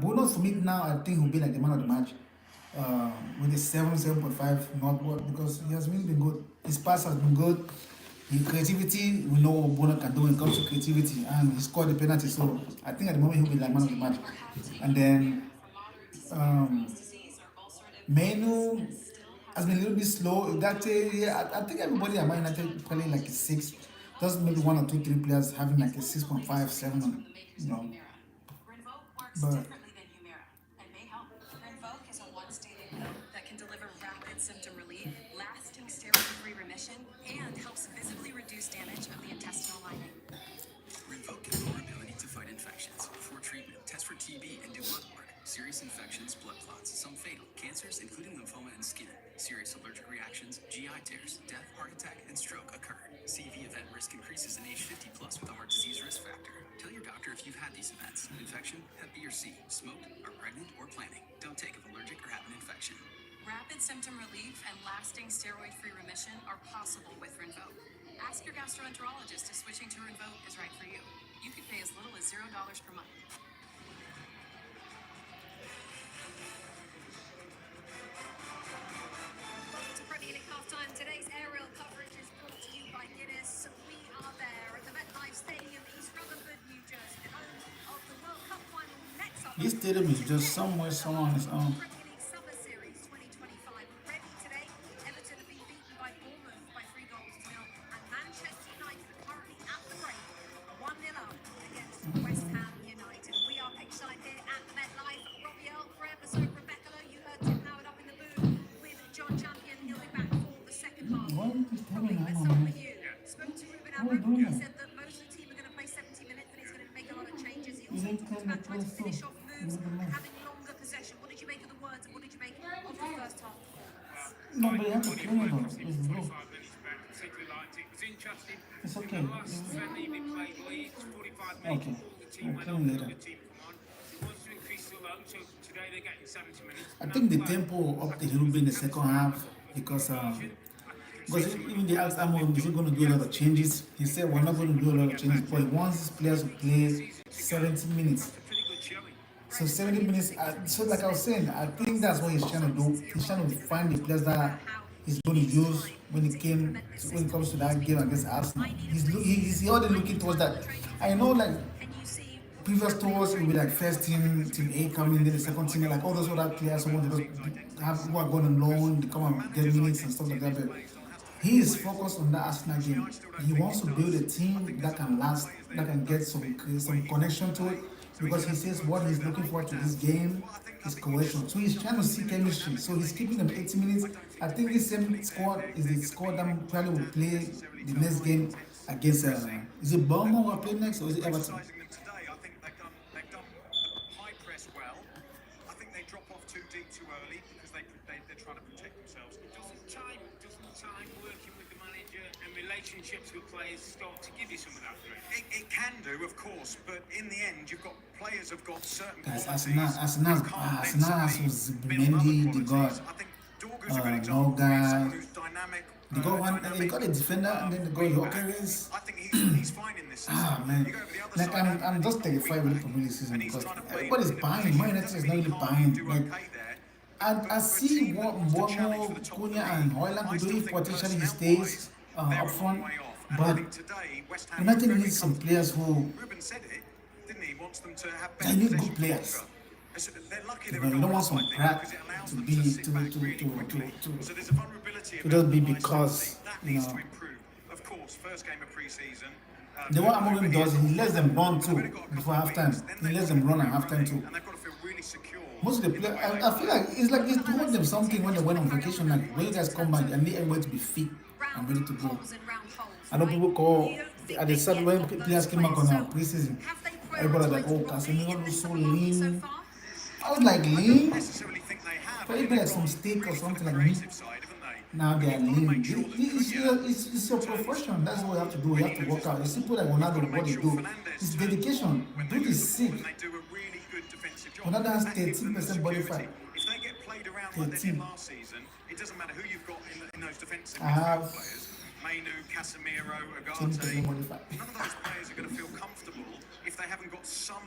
Speaker 2: Bruno for me now, I think he'll be like the man of the match. With a 7.5 not what, because he has really been good. His pass has been good. In creativity, we know what Bruno can do when it comes to creativity, and he scored the penalty. So I think at the moment he'll be like man of the match. And then Mbuemo has been a little bit slow. Yeah, I think everybody at Man United playing like a 6. Just maybe 1 or 2, 3 players having like a 6.5, 7, you know. But
Speaker 3: Rinvoq is a once-daily pill that can deliver rapid symptom relief, lasting steroid-free remission, and helps visibly reduce damage of the intestinal lining.
Speaker 5: Rinvoq has more ability to fight infections. Before treatment, test for TB and do blood work. Serious infections, blood clots, some fatal. Cancers, including lymphoma and skin. Serious allergic reactions, GI tears, death, heart attack, and stroke occur. CV event risk increases in age 50 plus with a heart disease risk factor. Tell your doctor if you've had these events: infection, Hep B or C, smoked, are pregnant, or planning. Don't take if allergic or have an infection.
Speaker 3: Rapid symptom relief and lasting steroid-free remission are possible with Rinvoq. Ask your gastroenterologist if switching to Rinvoq is right for you. You could pay as little as $0 per month. Welcome to Premier League halftime. Today's aerial coverage is brought to you by Guinness. We are there at the MetLife Stadium, East Rutherford, New Jersey, home of the World Cup final. Next up.
Speaker 2: This stadium is just somewhere on its own.
Speaker 3: Premier League Summer Series 2025. Already today, Everton have been beaten by Bournemouth by 3-0, and Manchester United are currently at the break, 1-0 up against West Ham United. We are excited here at the MetLife. Robbie Earl, forever so Rebecca Lowe. You heard Tim Howard up in the booth with John Champion. He'll be back for the second half.
Speaker 2: Why are you just
Speaker 3: Robbie,
Speaker 2: telling
Speaker 3: let's
Speaker 2: me?
Speaker 3: start with you. Spoke to Ruben
Speaker 2: What are you
Speaker 3: Amorim.
Speaker 2: doing
Speaker 3: He
Speaker 2: now?
Speaker 3: said that most of the team are going to play 70 minutes and he's going to make a lot of changes. He
Speaker 2: You
Speaker 3: also
Speaker 2: didn't
Speaker 3: talked
Speaker 2: tell me
Speaker 3: about trying to
Speaker 2: first,
Speaker 3: finish
Speaker 2: so
Speaker 3: off moves
Speaker 2: you
Speaker 3: and
Speaker 2: didn't know.
Speaker 3: having longer possession. What did you make of the words and what did you make of the first half performance?
Speaker 2: No, but you have to clean it up. It's blue.
Speaker 9: 45 minutes back, particularly liked it. It was interesting.
Speaker 2: It's
Speaker 9: In
Speaker 2: okay.
Speaker 9: the last friendly they played Leeds, 45 minutes,
Speaker 2: Okay.
Speaker 9: all the team
Speaker 2: We'll
Speaker 9: went
Speaker 2: clean
Speaker 9: on,
Speaker 2: later.
Speaker 9: the team come on. It wants to increase the load, so today they're getting 70 minutes.
Speaker 2: I think the tempo up the hill in the second half because even they asked Amon, is he going to do a lot of changes? He said we're not going to do a lot of changes, but he wants his players to play 70 minutes.
Speaker 9: It's a pretty good showing.
Speaker 2: So 70 minutes. So like I was saying, I think that's what he's trying to do. He's trying to find the players that he's going to use when it comes to that game against Arsenal. He's already looking towards that. I know, like previous tours, it will be like first team A coming, then the second team, like all those other players who are going on loan, they come and get minutes and stuff like that. But he is focused on the Arsenal game. He wants to build a team that can last, that can get some connection to it, because he says what he's looking forward to this game is cohesion. So he's trying to see chemistry. So he's keeping them 80 minutes. I think this same squad is the squad that probably will play the next game against. Is it Mbuemo who are playing next, or is it Everton?
Speaker 4: Today, I think they've done the high press well. I think they drop off too deep too early because they're trying to protect themselves.
Speaker 9: Doesn't time working with the manager and relationships with players start to give you some of that threat?
Speaker 4: It can do, of course, but in the end, you've got players have got certain
Speaker 2: Guys,
Speaker 4: qualities.
Speaker 2: Arsenal has Mendy, they got
Speaker 4: I think Dorgu's a good example.
Speaker 2: Noga,
Speaker 4: Someone who's dynamic.
Speaker 2: they got one, they got a defender, and then they got Jokeres.
Speaker 4: I think he's fine in this system.
Speaker 2: Man,
Speaker 4: You go over the other
Speaker 2: like
Speaker 4: side,
Speaker 2: I'm just terrified with the Premier League season because everybody's buying. Man United is not really buying. Like, I see what Mbuemo, Cunha, and Højlund could do if potentially he stays up front, but United needs some players who
Speaker 4: Ruben said it, didn't he? He wants them to have
Speaker 2: they
Speaker 4: better
Speaker 2: need
Speaker 4: possession
Speaker 2: good players.
Speaker 4: longer. They're lucky
Speaker 2: You
Speaker 4: they
Speaker 2: know,
Speaker 4: were
Speaker 2: you don't want
Speaker 4: goals,
Speaker 2: some
Speaker 4: I think,
Speaker 2: crap
Speaker 4: because it allows
Speaker 2: to
Speaker 4: them
Speaker 2: be
Speaker 4: to sit back really
Speaker 2: to
Speaker 4: quickly. So there's a vulnerability
Speaker 2: to just be
Speaker 4: about
Speaker 2: because,
Speaker 4: that
Speaker 2: you
Speaker 4: needs
Speaker 2: know.
Speaker 4: to improve. Of course, first game of pre-season.
Speaker 2: The what Amorim does, he lets them run too before halftime. He lets them run at halftime too.
Speaker 4: And they've got to feel really secure.
Speaker 2: Most of the players, I feel like it's like he told them something when they went on vacation. Like when you guys come back, I need everybody to be fit and ready to go. I know people call at the start when players came back on pre-season. Everybody was like, "Oh, Casemiro looks so lean." I was like, "Lean?"
Speaker 4: Necessarily think they have.
Speaker 2: Probably like some steak or something like me.
Speaker 4: Side, haven't they?
Speaker 2: Now they are lean. It's your profession. That's what you have to do. You have to work out. You see people like Ronaldo, what they do. It's dedication. Do this sick.
Speaker 4: They do a really good defensive job.
Speaker 2: Ronaldo has
Speaker 4: That gives them the
Speaker 2: 13% body
Speaker 4: security.
Speaker 2: fat.
Speaker 4: If they get played around like they
Speaker 2: 13.
Speaker 4: did last season, it doesn't matter who you've got in those defensive
Speaker 2: I have
Speaker 4: midfield players. Mainu, Casemiro,
Speaker 2: 10%
Speaker 4: Agate.
Speaker 2: body fat.
Speaker 4: None of those players are going to feel comfortable if they haven't got some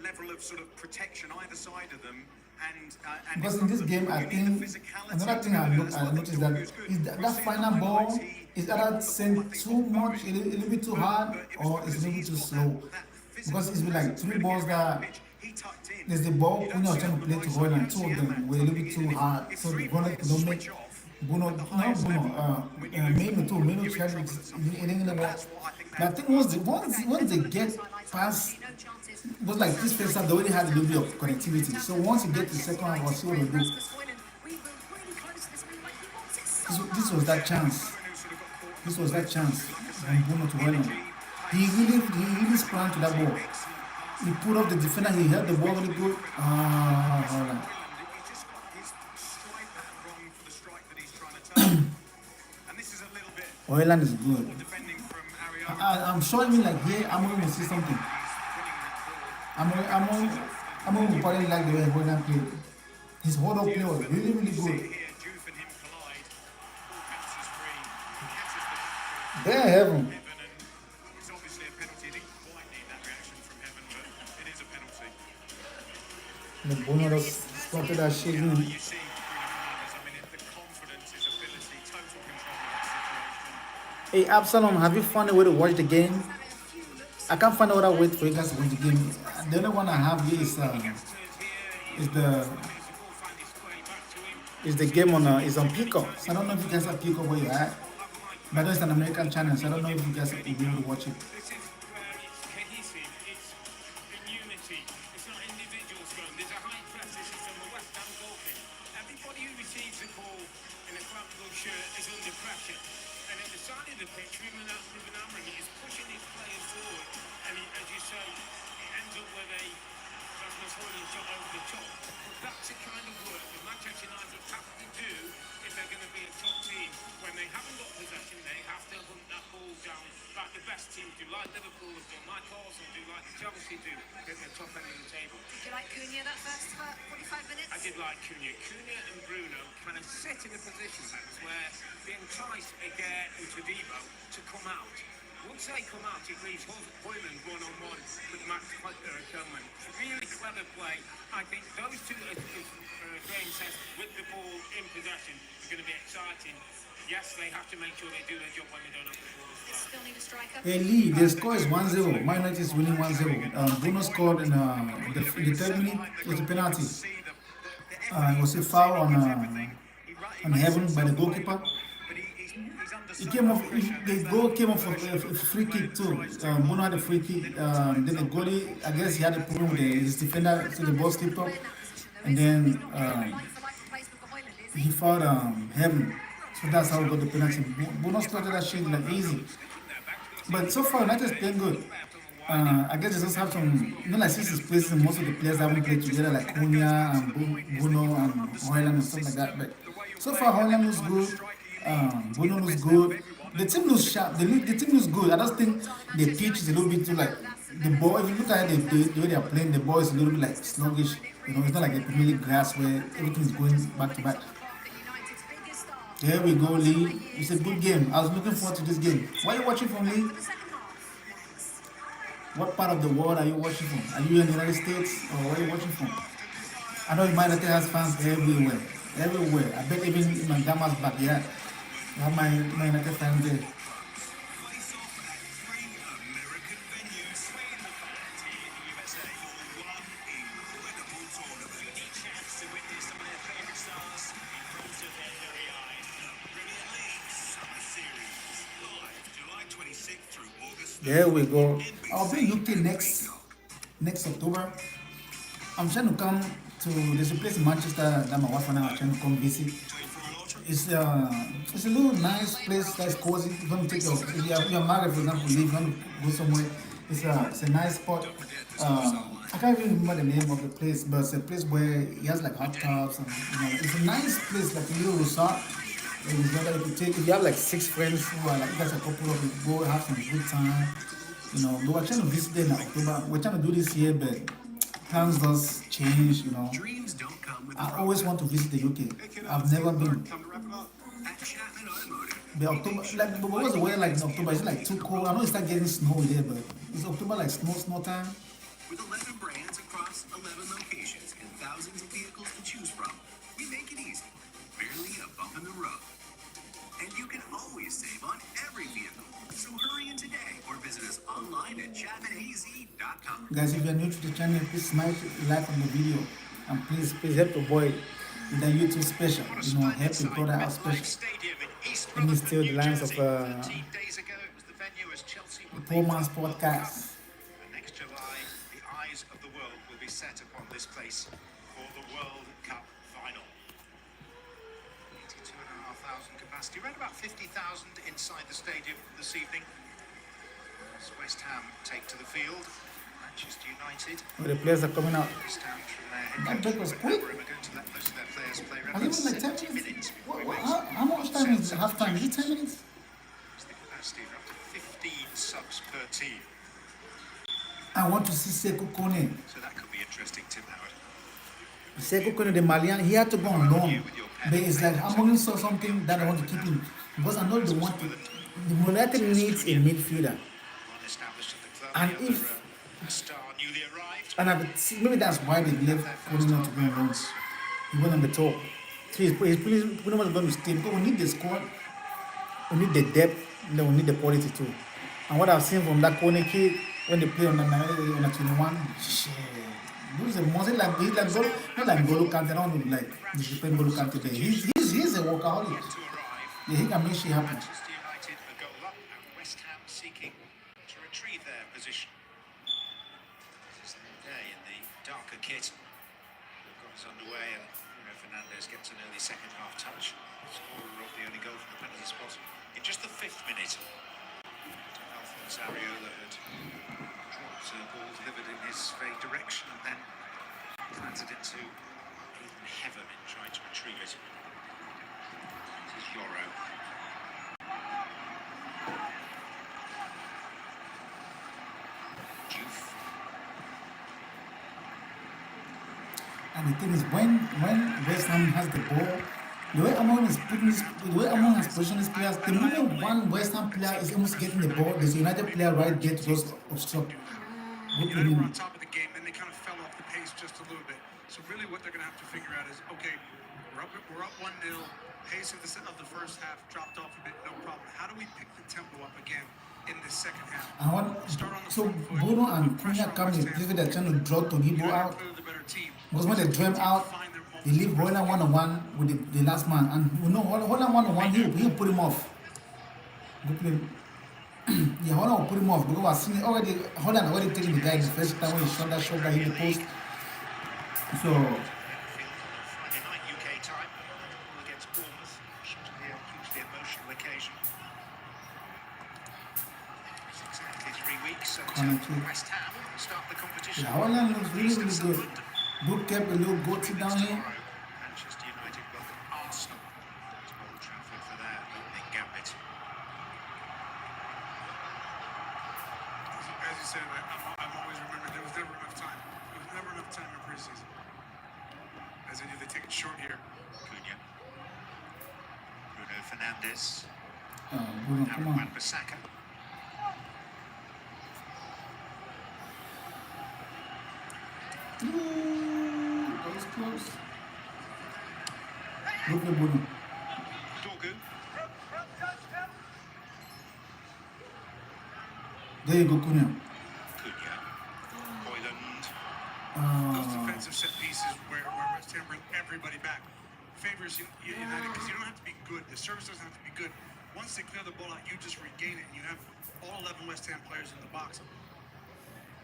Speaker 4: level of sort of protection either side of them. And
Speaker 2: Because in this game, I think another thing I noticed that is that final ball is either sent too much, a little bit too hard, or it's a little bit too slow. Because it's been like 3 balls that there's the ball Cunha was trying to play to Højlund, 2 of them were a little bit too hard, so the runner could not make. Meno too. Meno tried it didn't work. But I think once they get past, it was like this first half they already had a little bit of connectivity. So once you get to the second half, I'll see what they do. This was that chance. This was that chance. And Mbuemo to Højlund. He really sprang to that ball. He put up the defender. He held the ball really good. Højlund. Højlund is good. I'm sure even like here, Amorim will see something. Amorim will probably like the way Højlund played. His hold up play was really, really good. There, heaven.
Speaker 4: It's obviously a penalty. Didn't quite need that reaction from Heaven, but it is a penalty.
Speaker 2: The Bruno just started that shit.
Speaker 4: You see Bruno Fernandes, I mean, the confidence, his ability, total control of that situation.
Speaker 2: Hey Absalom, have you found a way to watch the game? I can't find another way for you guys to watch the game. The only one I have here is is the game on is on Peacock. So I don't know if you guys have Peacock where you're at, but it's an American channel. So I don't know if you guys will be able to watch it.
Speaker 9: This is where it's cohesive, it's in unity, it's not individuals going. There's a high press, this is from the West Ham goalkeeper. Everybody who receives the ball in a club blue shirt is under pressure. And at the side of the pitch, Ruben Amorim is pushing his players forward. And as you say, it ends up with a Rasmus Højlund shot over the top. But that's the kind of work that Manchester United have to do if they're going to be a top team. When they haven't got possession, they have to hunt that ball down like the best teams do, like Liverpool have done, like Arsenal do, like Chelsea do at the top end of the table.
Speaker 3: Did you like Cunha that first 45 minutes?
Speaker 9: I did like Cunha. Cunha and Bruno kind of sit in a position where they entice Aguerd and Todibo to come out. Once they come out, it leaves Højlund one-on-one with Max Coleman. Really clever play. I think those two, as Graham says, with the ball in possession, are going to be exciting. Yes, they have to make sure they do their job when they don't have the ball as well.
Speaker 3: Still need a striker.
Speaker 2: Hey Lee, the score is 1-0. Man United is winning 1-0. Bruno scored in the 3rd minute. It was a penalty. It was a foul on Heaven by the goalkeeper. He came off. The goal came off of a free kick too. Bruno had a free kick. Then the goalie, I guess he had a problem with his defender, so the ball slipped up, and then he fouled Heaven. So that's how we got the penalty. Bruno started that shit like easy. But so far, United is playing good. I guess they just have some, like since it's places, most of the players haven't played together, like Cunha and Bruno and Højlund and stuff like that. But so far, Højlund looks good. Bruno looks good. The team looks sharp. The team looks good. I just think the pitch is a little bit too like the ball. If you look at it, the way they are playing, the ball is a little bit like sluggish. It's not like a Premier League grass where everything is going back to back. There we go, Lee. It's a good game. I was looking forward to this game. Why are you watching from, Lee? What part of the world are you watching from? Are you in the United States or where are you watching from? I know United has fans everywhere. Everywhere. I bet even in my grandma's backyard. I have my United fans there. There we go. I'll be in UK next October. I'm trying to come to, there's a place in Manchester that my wife and I are trying to come visit. It's a little nice place that's cozy. You're going to take if you're married, for example, you're going to go somewhere. It's a nice spot. I can't even remember the name of the place, but it's a place where it has like hot tubs and it's a nice place, like a little resort. It's better if you take, if you have like 6 friends who are like, you guys a couple of you, go have some good time. But we're trying to visit them in October. We're trying to do this year, but plans does change, I always want to visit the UK. I've never been. The October, like, but what's the weather like in October? Is it like too cold? I know it's not getting snow there, but is October like snow time?
Speaker 5: With 11 brands across 11 locations and thousands of vehicles to choose from, we make it easy. Barely a bump in the road. And you can always save on every vehicle. So hurry in today or visit us online at chapmanaz.com.
Speaker 2: Guys, if you're new to the channel, please smash like on the video. And please help the boy with the YouTube special. Help the brother out special. Let me steal the lines of the Poor Man's Podcast.
Speaker 4: Next July, the eyes of the world will be set upon this place for the World Cup final. 82,500 capacity, around about 50,000 inside the stadium this evening. As West Ham take to the field, Manchester United.
Speaker 2: Where the players are coming out. That break was quick. I think it was like 10 minutes. How much time is half time? Is it 10 minutes?
Speaker 4: The capacity for up to 15 subs per team.
Speaker 2: I want to see Sekou Kone.
Speaker 4: So that could be interesting, Tim Howard.
Speaker 2: Sekou Kone, the Malian, he had to go on loan. But it's like Amorim saw something that I want to keep him. Because I know they want to. The United needs a midfielder. And if maybe that's why they left Kone not to go on loan. He went on the top. So he's pretty much going to stay because we need the squad, we need the depth, and then we need the quality too. And what I've seen from that Kone kid when they play on the 21, shit, Who's a monster? He's like Golo, not like Golo Kante. I don't know, like disrespect Golo Kante there. He's a workaholic.
Speaker 4: To arrive.
Speaker 2: Yeah, he can make shit happen.
Speaker 4: Manchester United a goal up and West Ham seeking to retrieve their position. This is the day in the darker kit. They've got us underway and Bruno Fernandes gets an early second half touch. Scorer of the only goal from the penalty spot in just the 5th minute. Alphonse Areola had dropped a ball delivered in his very direction and then planted into even heaven in trying to retrieve it. This is Yoro. Diouf.
Speaker 2: And the thing is, when West Ham has the ball, the way Amon has positioned his players, the moment one West Ham player is almost getting the ball, there's a United player right there to just obstruct. Good
Speaker 7: United were on
Speaker 2: play.
Speaker 7: top of the game, then they kind of fell off the pace just a little bit. So really what they're going to have to figure out is, okay, we're up 1-0, pace of the first half dropped off a bit, no problem. How do we pick the tempo up again in the second half?
Speaker 2: So Bruno and Cunha come in, they're trying to draw Todibo out.
Speaker 7: Clearly the better team.
Speaker 2: Because when they draw him out, they leave Holland one-on-one with the last man. And you know, Holland one-on-one, he'll put him off. Good play. Yeah, Holland will put him off because I've seen it already. Holland already taking the guy the first time when he shot that hit the post. So,
Speaker 4: Friday night UK time against Bournemouth. Should be a hugely emotional occasion. It's exactly 3 weeks until West Ham start the competition.
Speaker 2: yeah, Holland looks really, really good. Good kept a little goatee down here.
Speaker 4: Manchester United welcome Arsenal to Old Trafford for their opening gambit.
Speaker 7: As you said, I've always remembered there was never enough time. There was never enough time in preseason. As they do, they take it short here.
Speaker 4: Cunha. Bruno Fernandes.
Speaker 2: Bruno,
Speaker 4: And
Speaker 2: come on.
Speaker 4: Wan-Bissaka.
Speaker 2: Ooh, that was close. Look at Bruno.
Speaker 4: Dorgu.
Speaker 2: There you go, Cunha.
Speaker 4: Cunha. Hoyland.
Speaker 7: Those defensive set pieces where West Ham bring everybody back favors United because you don't have to be good. The service doesn't have to be good. Once they clear the ball out, you just regain it, and you have all 11 West Ham players in the box.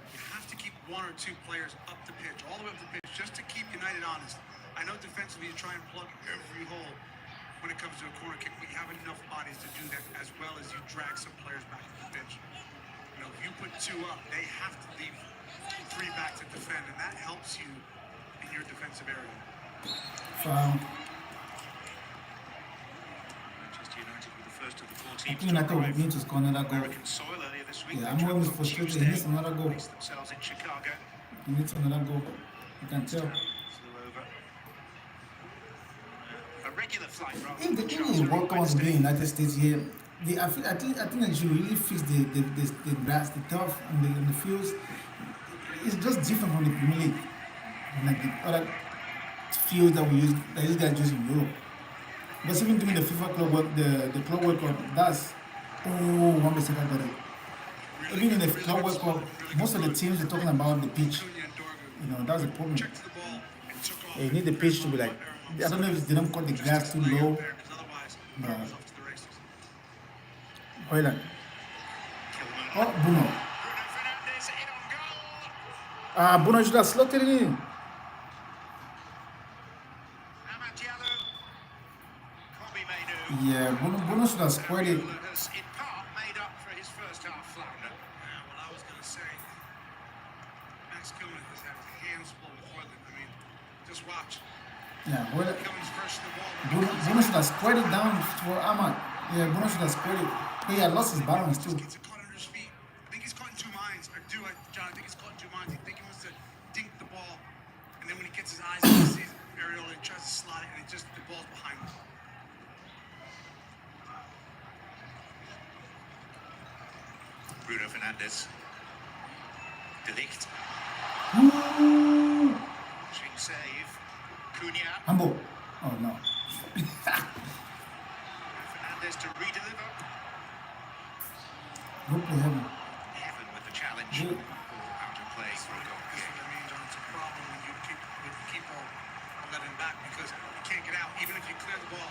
Speaker 7: You have to keep 1 or 2 players up the pitch, all the way up the pitch, just to keep United honest. I know defensively you try and plug every hole when it comes to a corner kick, but you have enough bodies to do that as well as you drag some players back to the pitch. You know, if you put 2 up, they have to leave 3 back to defend, and that helps you in your defensive area.
Speaker 2: Foul.
Speaker 4: Manchester United were the first of the 4
Speaker 2: I
Speaker 4: teams
Speaker 2: think
Speaker 4: to
Speaker 2: United
Speaker 4: arrive
Speaker 2: need to score another goal.
Speaker 4: American soil earlier this week.
Speaker 2: Yeah,
Speaker 4: They
Speaker 2: I'm always
Speaker 4: travelled on
Speaker 2: frustrated. He
Speaker 4: Tuesday,
Speaker 2: needs another goal.
Speaker 4: placed themselves in Chicago.
Speaker 2: He needs another goal. You can tell.
Speaker 4: Flew over. A regular flight rather
Speaker 2: If the
Speaker 4: than
Speaker 2: thing is
Speaker 4: chartering
Speaker 2: what comes to be
Speaker 4: Wednesday.
Speaker 2: in United States here, I think they should really fix the grass, the turf, and the fields. It's just different from the Premier League, like the other fields that these guys use in Europe. But even during the FIFA Club World, the Club World Cup, that's Wan-Bissaka got it. Even in the Club World Cup, most of the teams are talking about the pitch.
Speaker 7: Cunha and Dorgu
Speaker 2: You know, that's the problem.
Speaker 7: checked the ball and took off.
Speaker 2: You need the pitch to be like, I don't know if they don't cut the grass too low.
Speaker 7: Otherwise,
Speaker 2: But
Speaker 7: off to the races.
Speaker 2: Hoyland.
Speaker 4: Kilman.
Speaker 2: Oh, Bruno.
Speaker 4: Bruno Fernandes in on goal.
Speaker 2: Bruno should have slotted it in.
Speaker 4: Amad Diallo. Kobe Mainu.
Speaker 2: Yeah, Bruno should have squared it.
Speaker 4: Areola has in part made up for his first half flounder.
Speaker 7: Yeah, well, I was going to say, Max Cunha has had his hands full with Hoyland. I mean, just watch.
Speaker 2: Yeah, Hoyland.
Speaker 7: Cunha's first to the ball.
Speaker 2: Bruno should have squared it down for Ahmad. Yeah, Bruno should have squared it. He had lost his balance too.
Speaker 7: Gets it caught under his feet. I think he's caught in 2 minds. John, I think he's caught in 2 minds. I think he wants to dink the ball. And then when he gets his eyes on he sees Areola, he tries to slot it, and the ball's behind him.
Speaker 4: Bruno Fernandes. De Ligt. Pushing save. Cunha.
Speaker 2: Humble. Oh no.
Speaker 4: Fernandes to redeliver.
Speaker 2: Good play, heaven.
Speaker 4: Heaven with the challenge.
Speaker 2: Yeah.
Speaker 4: Ball out of play for a goal
Speaker 7: That's
Speaker 4: kick.
Speaker 7: what I mean, John. It's a problem when you keep on letting back because you can't get out, even if you clear the ball.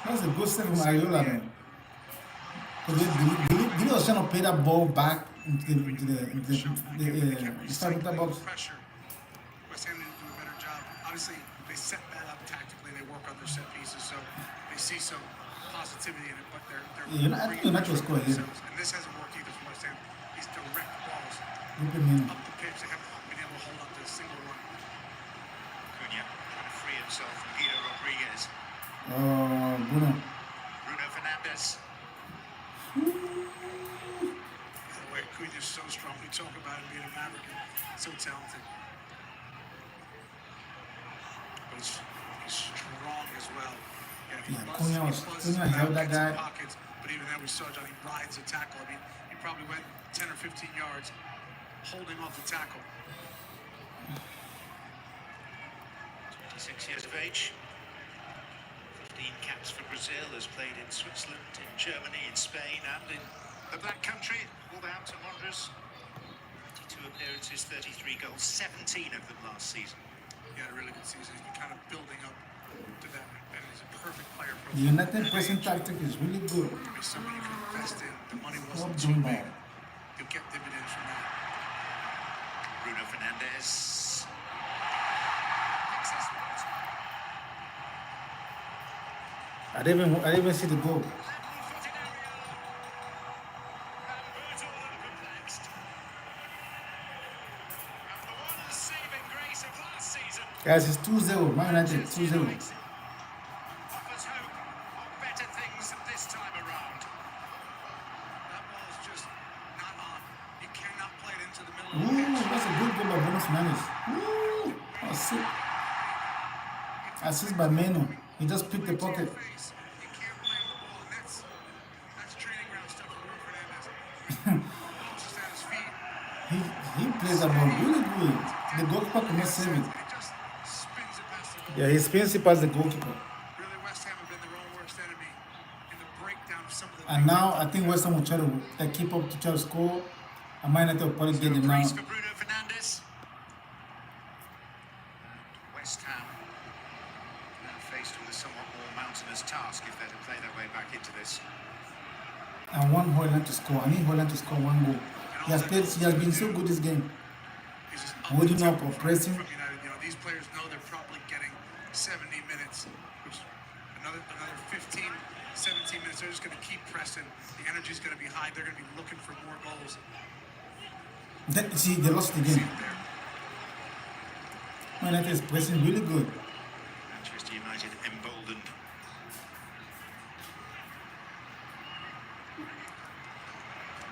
Speaker 2: That's a good save from Areola, man. Billy was trying to play that ball back into the start of the box.
Speaker 7: Pressure. West Ham need to do a better job. Obviously, they set that up tactically. They work on their set pieces, so they see some positivity in it. But they're
Speaker 2: I think United will score here.
Speaker 7: and this hasn't worked either for West Ham. These direct balls
Speaker 2: Look at him.
Speaker 7: up the pitch. They haven't been able to hold up to a single one.
Speaker 4: Cunha trying to free himself from Guido Rodriguez.
Speaker 2: Oh, Bruno.
Speaker 4: Bruno Fernandes.
Speaker 7: By the way, Cunha's so strong. We talk about him being a maverick and so talented. But he's strong as well.
Speaker 2: Cunha held that guy.
Speaker 7: Pockets, but even then, we saw Johnny rides the tackle. I mean, he probably went 10 or 15 yards holding off the tackle.
Speaker 4: 26 years of age. 15 caps for Brazil, has played in Switzerland, in Germany, in Spain, and in the Black Country, Wolverhampton Wanderers. 52 appearances, 33 goals, 17 of them last season.
Speaker 7: He had a really good season. He's been kind of building up to that, and he's a perfect player.
Speaker 2: The United pressing tactic is really good.
Speaker 7: It'd be something you can invest in. The money wasn't
Speaker 2: Stop
Speaker 7: too
Speaker 2: doing
Speaker 7: big.
Speaker 2: that.
Speaker 7: You'll get dividends from that.
Speaker 4: Bruno Fernandes.
Speaker 2: I didn't even see the goal. Guys, it's 2-0. Man United 2-0.
Speaker 4: Offers hope of better things this time around.
Speaker 7: That ball is just not on. You cannot play it into the middle of
Speaker 2: Ooh,
Speaker 7: the pitch.
Speaker 2: that's a good goal by Bruno Fernandes. Ooh, assist. Assist by Meno. He just picked the pocket.
Speaker 7: You can't blame the ball. That's training ground stuff for Bruno Fernandes. Ball's just at his feet.
Speaker 2: He plays that ball really good. The goalkeeper cannot save it.
Speaker 7: He just spins it past the goal.
Speaker 2: Yeah, he spins it past the goalkeeper.
Speaker 7: Really, West Ham have been their own worst enemy in the breakdown of some of the
Speaker 2: And now I think West Ham will try to keep up to try to score. And Man United will probably get them now.
Speaker 4: Brace for Bruno Fernandes. And West Ham now faced with a somewhat more mountainous task if they're to play their way back into this.
Speaker 2: I want Holland to score. I need Holland to score one goal. He has been so good this game.
Speaker 7: He's just
Speaker 2: Holding up or
Speaker 7: from
Speaker 2: pressing.
Speaker 7: United. You know, these players know they're probably getting 70 minutes, which another 15, 17 minutes. They're just going to keep pressing. The energy's going to be high. They're going to be looking for more goals.
Speaker 2: See, they lost the
Speaker 7: See
Speaker 2: game.
Speaker 7: it there.
Speaker 2: Man United is pressing really good.
Speaker 4: Manchester United emboldened.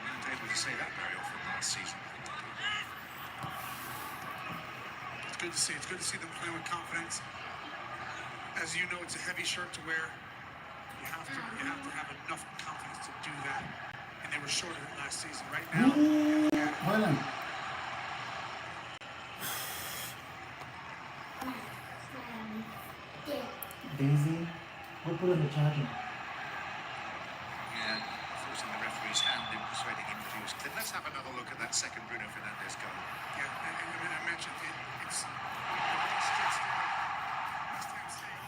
Speaker 4: Not able to say that very often last season.
Speaker 7: It's good to see. It's good to see them playing with confidence. As you know, it's a heavy shirt to wear. You have to have enough confidence to do that. And they were short of it last season. Right now,
Speaker 2: Holland. Daisy, go put on the charger.
Speaker 4: Yeah, forcing the referee's hand in persuading him that he was clear. Let's have another look at that second Bruno Fernandes goal.
Speaker 7: yeah, and I mean, I mentioned it's West Ham State.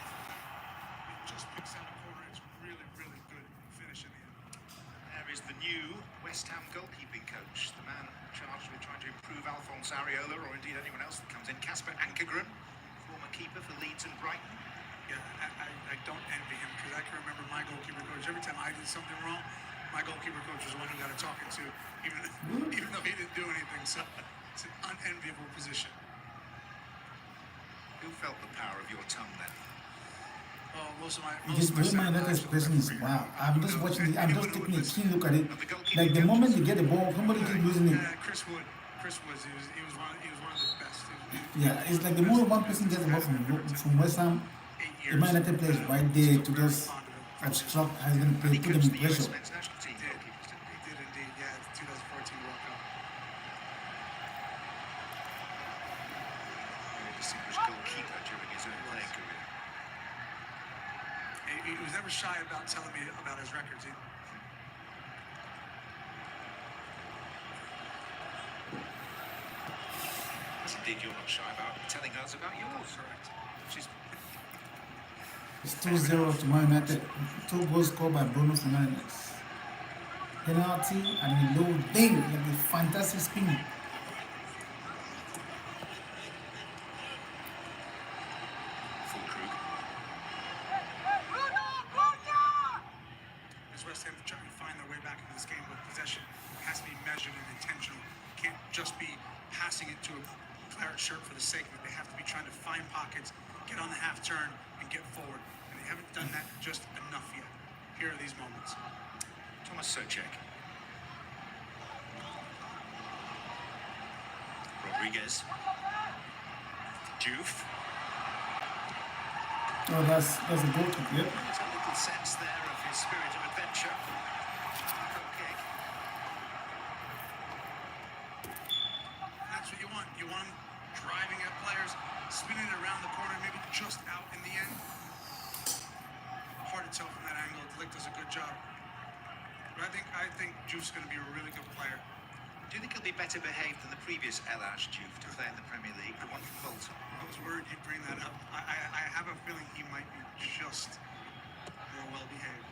Speaker 7: It just picks out a corner. It's really, really good finish in the end.
Speaker 4: There is the new West Ham goalkeeping coach, the man charged with trying to improve Alphonse Areola, or indeed anyone else that comes in. Casper Ankergren, former keeper for Leeds and Brighton.
Speaker 7: Yeah, I don't envy him because I can remember my goalkeeper coach. Every time I did something wrong, my goalkeeper coach was the one who got a talking to, even though he didn't do anything. So it's an unenviable position.
Speaker 4: Who felt the power of your tongue then?
Speaker 7: Oh, most of my
Speaker 2: Man United's pressing is wow. I'm just watching. I'm just taking a keen look at it. Like the moment you get the ball, somebody keep losing it.
Speaker 7: Chris Wood, he was one of the best.
Speaker 2: Yeah, it's like the moment one person gets the ball from West Ham, the Man United players right there to just obstruct, has been put them in pressure.
Speaker 4: Men's national team goalkeepers, didn't he?
Speaker 7: He did indeed. Yeah, it's 2014 World Cup.
Speaker 4: Very distinguished goalkeeper during his own playing career.
Speaker 7: He was never shy about telling me about his records.
Speaker 4: as indeed you're not shy about telling us about yours. Correct. She's
Speaker 2: It's 2-0 to Man United. 2 goals scored by Bruno Fernandes. Penalty and a low ding, like a fantastic spin.
Speaker 4: full Krug.
Speaker 7: As West Ham trying to find their way back into this game with possession, it has to be measured and intentional. Can't just be passing it to a claret shirt for the sake of it. They have to be trying to find pockets, get on the half turn, and get forward. And they haven't done that just enough yet. Here are these moments.
Speaker 4: Thomas Souček. Rodriguez. Juve.
Speaker 2: Oh, that's a goal kick, yep.
Speaker 4: There's a little sense there of his spirit of adventure. Goal kick.
Speaker 7: That's what you want. You want them driving at players, spinning it around the corner, maybe just out in the end. Hard to tell from that angle. Delict does a good job. But I think Juve's going to be a really good player.
Speaker 4: Do you think he'll be better behaved than the previous Elash Juve to play in the Premier League, the one from Bolton?
Speaker 7: I was worried you'd bring that up. I have a feeling he might be just more well behaved.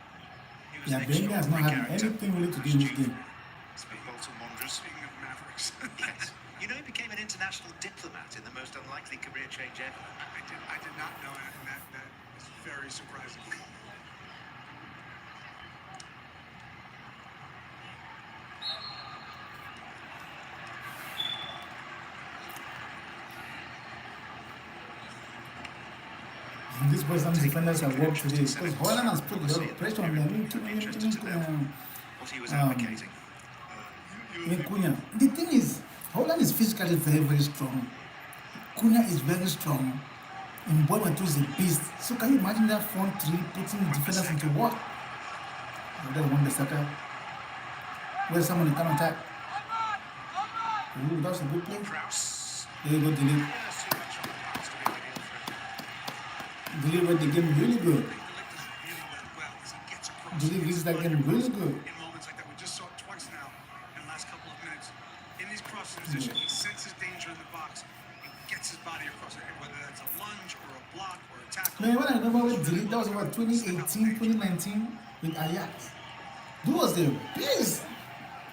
Speaker 4: He was
Speaker 2: Yeah,
Speaker 4: an
Speaker 2: Benga has not
Speaker 4: extraordinary
Speaker 2: had
Speaker 4: character.
Speaker 2: anything really to do with this game.
Speaker 4: Speak Bolton Wanderers.
Speaker 7: Speaking of Mavericks,
Speaker 4: Yes. You know he became an international diplomat in the most unlikely career change ever.
Speaker 7: I did not know that, and that is very surprising.
Speaker 2: This was some defenders have worked today because Holland has put a lot of pressure on them.
Speaker 4: What he was advocating.
Speaker 2: Even Cunha. The thing is, Holland is physically very, very strong. Cunha is very strong. Mbuemo is a beast. So can you imagine that front three putting defenders into what? They won the second. Where's someone can attack? Ooh, that's a good play.
Speaker 4: Kraus.
Speaker 2: There you go, delete.
Speaker 4: There's too much on the pass to be revealed for him.
Speaker 2: Delete read the game really good.
Speaker 7: Delict does really well as he gets across.
Speaker 2: Delete reads that game really good.
Speaker 7: In moments like that, we just saw it twice now in the last couple of minutes. In these cross positions, he senses danger in the box and gets his body across it, whether that's a lunge or a block or a tackle.
Speaker 2: Man, when I remember when Delete, that was about 2018, 2019 with Ajax. That was the best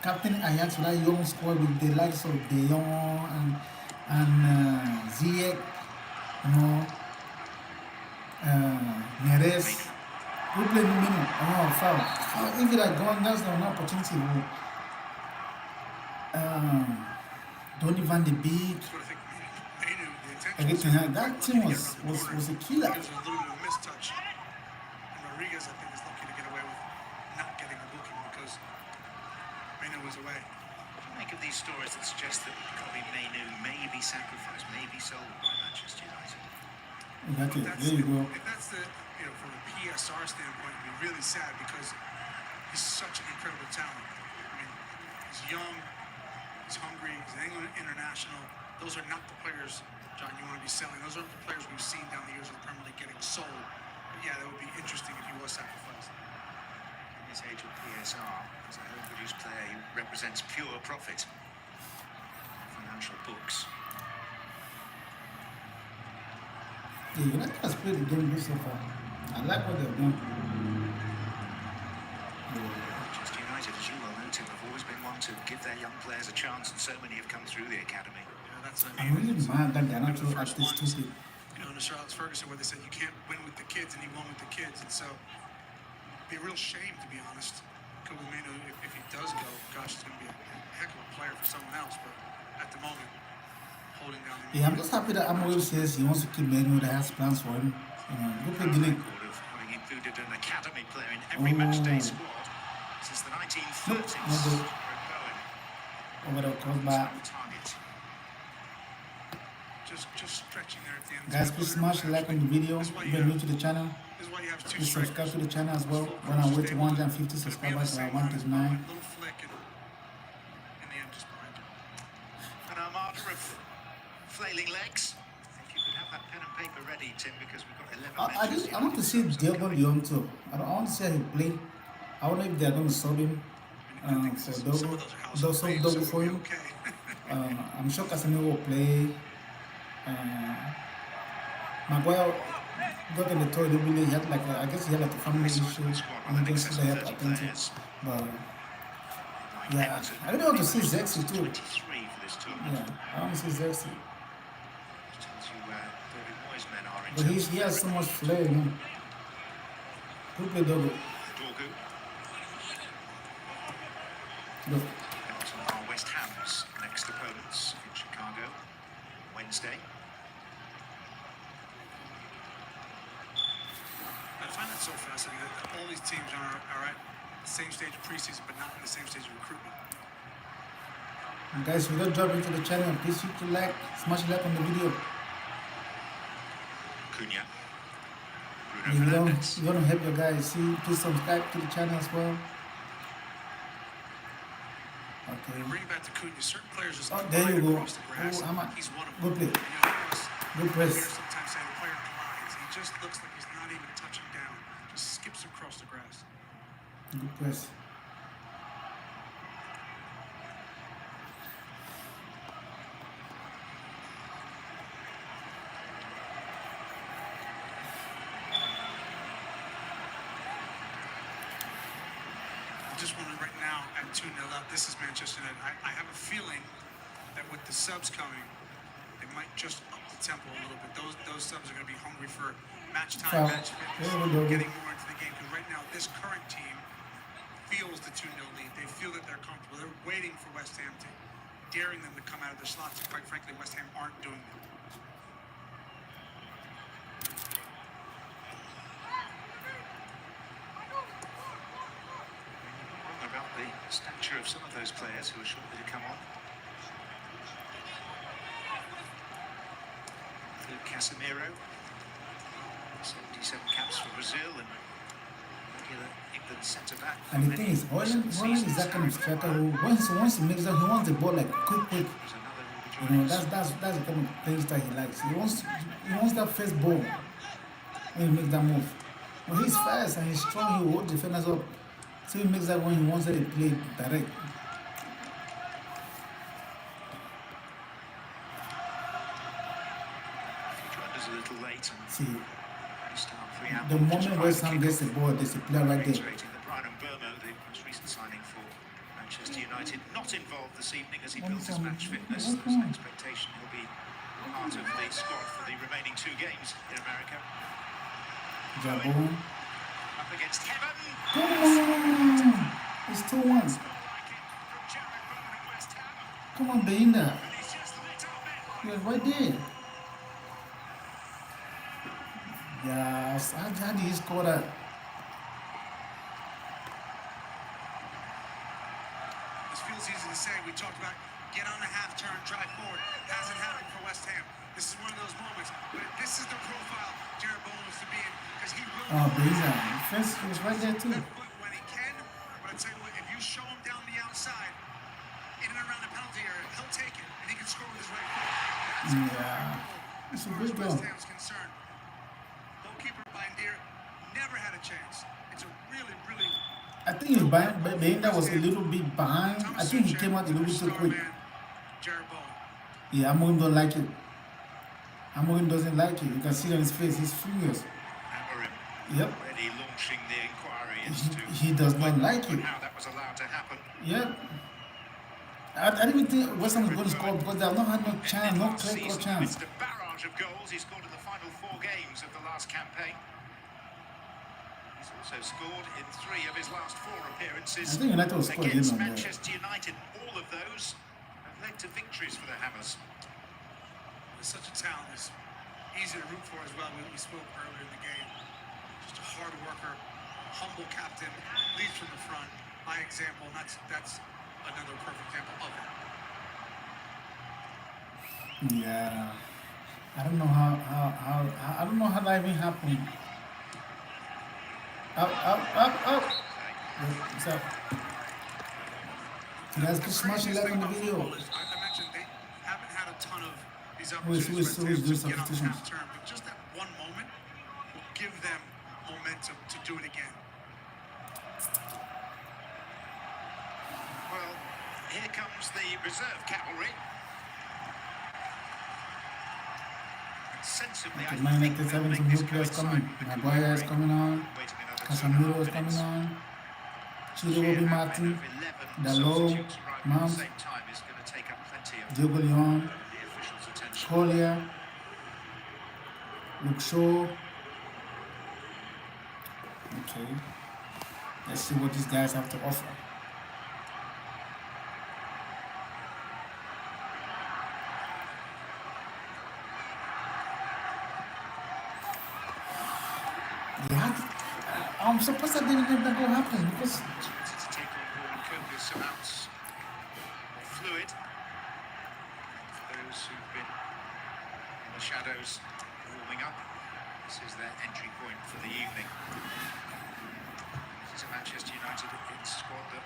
Speaker 2: captain Ajax with that young squad with the likes of De Jong and Ziyech, you know, Neres. Who played Mbuemo? Oh, foul. If it had gone, that's an opportunity. Donny van de Beek.
Speaker 7: That's what I think they knew. The intention
Speaker 2: Everything. That team was a killer.
Speaker 7: There's a little bit of a mistouch. And Rodriguez, I think, is lucky to get away with not getting a booking because Maino was away.
Speaker 4: What do you make of these stories that suggest that Kobe Mainu may be sacrificed, may be sold by Manchester United?
Speaker 2: Exactly. There you go.
Speaker 7: If that's the, from a PSR standpoint, it'd be really sad because he's such an incredible talent. I mean, he's young, he's hungry, he's an England international. Those are not the players, John, you want to be selling. Those aren't the players we've seen down the years of the Premier League getting sold. But yeah, that would be interesting if he was sacrificed.
Speaker 4: In this age of PSR, as a home-produced player, he represents pure profit. Financial books.
Speaker 2: Yeah, United has played the game good so far. I like what they've done.
Speaker 4: Manchester United, as you well know, Tim, have always been one to give their young players a chance, and so many have come through the academy.
Speaker 7: That's
Speaker 2: I'm really mad that they're not so
Speaker 7: first
Speaker 2: at this
Speaker 7: ones,
Speaker 2: stupid.
Speaker 7: under Sir Alex Ferguson, where they said you can't win with the kids, and he won with the kids, and so it'd be a real shame, to be honest. Kobe Maino, if he does go, gosh, it's going to be a heck of a player for someone else, but at the moment, holding down the
Speaker 2: Yeah, I'm just happy that Amorim says he wants to keep Mbuemo, that has plans for him. Go play the league.
Speaker 4: Record of having included an academy player in every matchday squad since the 1930s.
Speaker 2: No goal.
Speaker 4: Bowen,
Speaker 2: Over the crossbar.
Speaker 4: target.
Speaker 7: just stretching there at the end.
Speaker 2: Guys, please smash the like on the video. If you're new to the channel,
Speaker 7: This is why you have two
Speaker 2: please subscribe
Speaker 7: strikers.
Speaker 2: to the channel as well. When I wait to 150 subscribers, or 139.
Speaker 7: Little flick and in the end just behind him.
Speaker 4: An armada of flailing legs. If you could have that pen and paper ready, Tim, because we've got 11
Speaker 2: I want to see Diego Leon too. I want to see how he play. I wonder if they're going to sub him for
Speaker 7: Some of
Speaker 2: double.
Speaker 7: those are house
Speaker 2: They'll sub
Speaker 7: plays,
Speaker 2: double
Speaker 7: so
Speaker 2: for
Speaker 7: we'll
Speaker 2: him.
Speaker 7: be okay.
Speaker 2: I'm sure Casemiro will play. Maguire got in the toilet. Really, he had like I guess he had like a family issue. Emergency they had to attend to. But yeah, I really want to see Zexy too.
Speaker 4: 23 for this tournament.
Speaker 2: Yeah, I want to see Zexy.
Speaker 4: Which tells you where David Moyes' men are in
Speaker 2: But
Speaker 4: terms
Speaker 2: he
Speaker 4: of
Speaker 2: has so much flair, you know. Good play, Dogo.
Speaker 4: Dorgu.
Speaker 2: Look,
Speaker 4: Everton are West Ham's next opponents in Chicago Wednesday.
Speaker 7: I find it so fascinating that all these teams are at the same stage of preseason, but not in the same stage of recruitment.
Speaker 2: and guys, if you don't drop into the channel, please hit the like, smash the like on the video.
Speaker 4: Cunha.
Speaker 2: If
Speaker 4: Bruno
Speaker 2: you
Speaker 4: Fernandes.
Speaker 2: want to help your guys see, please subscribe to the channel as well. Okay.
Speaker 7: Bring it back to Cunha. Certain players just
Speaker 2: Oh, there you
Speaker 7: glide
Speaker 2: go.
Speaker 7: across the grass.
Speaker 2: Oh,
Speaker 7: He's one of them.
Speaker 2: good play.
Speaker 7: And you'll hear us
Speaker 2: Good
Speaker 7: here
Speaker 2: press.
Speaker 7: sometimes say the player glides. He just looks like he's not even touching down. Just skips across the grass.
Speaker 2: Good press.
Speaker 7: I just want to right now at 2-0 up. This is Manchester United. I have a feeling that with the subs coming, they might just up the tempo a little bit. Those subs are going to be hungry for match time,
Speaker 2: Foul.
Speaker 7: match fitness,
Speaker 2: There we go.
Speaker 7: getting more into the game. Because right now, this current team feels the 2-0 lead. They feel that they're comfortable. They're waiting for West Ham to daring them to come out of their slots. Quite frankly, West Ham aren't doing that.
Speaker 4: Wrong about the stature of some of those players who are shortly to come on. Casemiro, 77 caps for Brazil and regular England centre-back.
Speaker 2: And the thing is, Holland is that kind of striker who once he makes up, he wants the ball like quick. You know, that's the kind of things that he likes. He wants that first ball when he makes that move. Well, he's fast and he's strong. He will hold defenders up. So he makes that when he wants to play direct.
Speaker 4: A little late and
Speaker 2: See,
Speaker 4: start preamble.
Speaker 2: the moment West Ham gets the ball, there's a player right there.
Speaker 4: Reiterating that Bryan Mbuemo, the most recent signing for Manchester United, not involved this evening as he builds his match fitness. There's an expectation he'll be part of the squad for the remaining 2 games in America.
Speaker 2: Jabon.
Speaker 4: Up against heaven.
Speaker 2: Come on! It's 2-1. Come on, Belinda. He was right there. Yes, how did he score that?
Speaker 7: This feels easy to say. We talked about get on a half turn, drive forward. Hasn't happened for West Ham. This is one of those moments. But this is the profile Jared Bowen wants to be in because he will.
Speaker 2: Oh, Belinda. First, he was right there too.
Speaker 7: Left foot when he can. But I tell you what, if you show him down the outside, in and around the penalty area, he'll take it and he can score with his right foot.
Speaker 2: Yeah, it's a
Speaker 7: As
Speaker 2: good
Speaker 7: far as
Speaker 2: goal.
Speaker 7: West Ham's concerned, goalkeeper Bryan never had a chance. It's a really
Speaker 2: I think Belinda was a little bit behind. I think he came out a little bit too quick.
Speaker 7: Jared Bowen.
Speaker 2: Yeah, Amorim don't like it. Amorim doesn't like it. You can see it on his face. He's furious.
Speaker 4: Amorim
Speaker 2: Yep.
Speaker 4: already launching the inquiry as to
Speaker 2: He does not like it.
Speaker 4: how that was allowed to happen.
Speaker 2: Yep. I didn't even think West Ham was going to score because they have not had no chance, no
Speaker 4: Last
Speaker 2: clear cut
Speaker 4: season,
Speaker 2: chance.
Speaker 4: amidst a barrage of goals, he scored in the final 4 games of the last campaign. He's also scored in 3 of his last 4 appearances
Speaker 2: I think United will score
Speaker 4: against
Speaker 2: again on that.
Speaker 4: Manchester United. All of those have led to victories for the Hammers.
Speaker 7: With such a talent, it's easy to root for as well. We spoke earlier in the game. Just a hard worker, humble captain, leads from the front by example, and that's another perfect example of it.
Speaker 2: Yeah. I don't know how that even happened. Up. What's up? You guys can smash the like on the video.
Speaker 7: I mentioned they haven't had a ton of these
Speaker 2: Who is
Speaker 7: opportunities
Speaker 2: doing
Speaker 7: to get on the
Speaker 2: substitutions?
Speaker 7: half turn, but just that one moment will give them momentum to do it again.
Speaker 4: Well, here comes the reserve cavalry. sensibly.
Speaker 2: Okay,
Speaker 4: I
Speaker 2: Man
Speaker 4: think
Speaker 2: United
Speaker 4: they'll
Speaker 2: having
Speaker 4: make
Speaker 2: some
Speaker 4: this
Speaker 2: new players
Speaker 4: coincide
Speaker 2: coming.
Speaker 4: with the
Speaker 2: Maguire is
Speaker 4: recovery.
Speaker 2: coming on.
Speaker 4: Waiting another 2.5
Speaker 2: Casemiro is
Speaker 4: minutes.
Speaker 2: coming on. Chido
Speaker 4: Sheer
Speaker 2: Obi
Speaker 4: outline
Speaker 2: Martin.
Speaker 4: of 11
Speaker 2: Dalot.
Speaker 4: substitutes arriving at the
Speaker 2: Mount.
Speaker 4: same time is going to take up plenty of
Speaker 2: Diogo Leon.
Speaker 4: the officials' attention.
Speaker 2: Collier. Luke Shaw. Okay. Let's see what these guys have to offer. Yeah, I'm surprised I didn't think that will happen because
Speaker 4: To take on board copious amounts of fluid. For those who've been in the shadows warming up, this is their entry point for the evening. This is a Manchester United squad that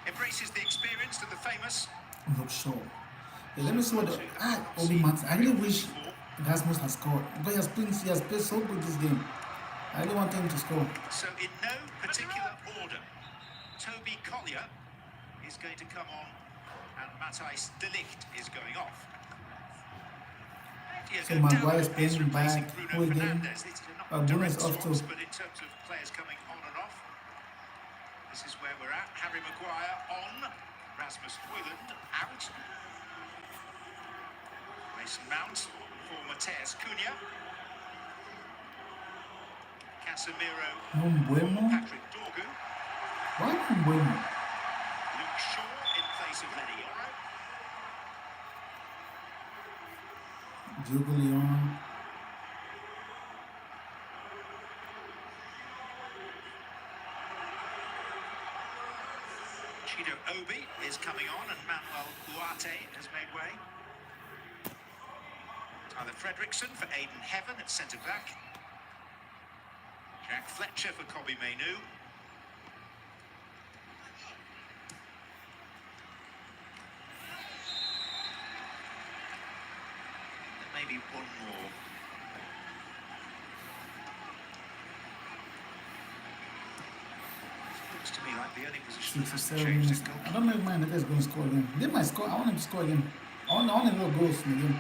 Speaker 4: embraces the experienced and the famous.
Speaker 2: I'm not sure. Yeah, let me see what the Obi Martin. I really wish Rasmus has scored. But he has played so good this game. I really want him to score.
Speaker 4: So in no particular order, Toby Collier is going to come on and Matheus de Ligt is going off.
Speaker 2: So Maguire is playing back. Who again?
Speaker 4: Bruno
Speaker 2: is off too.
Speaker 4: But in terms of players coming on and off, this is where we're at. Harry Maguire on, Rasmus Højlund out. Mason Mount for Matheus Cunha. Casemiro,
Speaker 2: Mbuemo?
Speaker 4: Patrick Dorgu.
Speaker 2: Why Mbuemo?
Speaker 4: Luke Shaw in place of Lenny Yoro.
Speaker 2: Diogo Leon.
Speaker 4: Chido Obi is coming on and Manuel Ugarte has made way. Tyler Fredrickson for Aidan Heaven at centre-back. Jack Fletcher for Kobbie Mainoo. There may be one more. Looks to me like the only position that
Speaker 2: 6 or
Speaker 4: hasn't
Speaker 2: 7
Speaker 4: changed
Speaker 2: minutes.
Speaker 4: is goalkeeper.
Speaker 2: I don't know if Man United is going to score again. They might score. I want him to score again. I want a little goals in the game.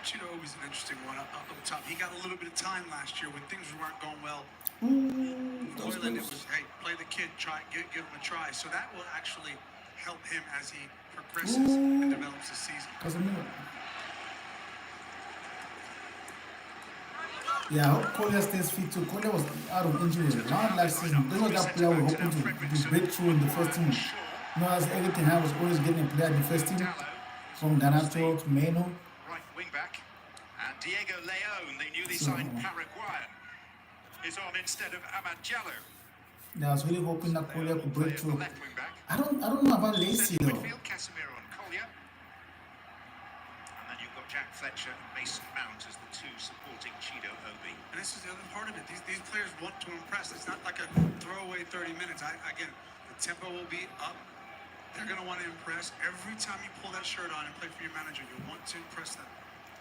Speaker 7: Chido Obi's an interesting one up top. He got a little bit of time last year when things weren't going well.
Speaker 2: Ooh, those
Speaker 7: Højlund, it
Speaker 2: goals.
Speaker 7: was, hey, play the kid, give him a try. So that will actually help him as he progresses and develops the season.
Speaker 2: Casemiro. Yeah, I hope Collier stays fit too. Collier was out of injury around last season. This was that player we were hoping to break through in the first team. You know, as everything I was always getting a player in the first team. From Ganato to Meno.
Speaker 4: Right wing back. And Diego León, the newly signed Paraguayan, is on instead of Amad Diallo.
Speaker 2: Yeah, I was really hoping that Collier could break
Speaker 4: Plays the
Speaker 2: through.
Speaker 4: left wing back.
Speaker 2: I don't know about Lacey
Speaker 4: Central
Speaker 2: though.
Speaker 4: midfield, Casemiro and Collier. And then you've got Jack Fletcher and Mason Mount as the two supporting Chido Obi.
Speaker 7: And this is the other part of it. These players want to impress. It's not like a throwaway 30 minutes. Again, the tempo will be up. They're going to want to impress. Every time you pull that shirt on and play for your manager, you want to impress them.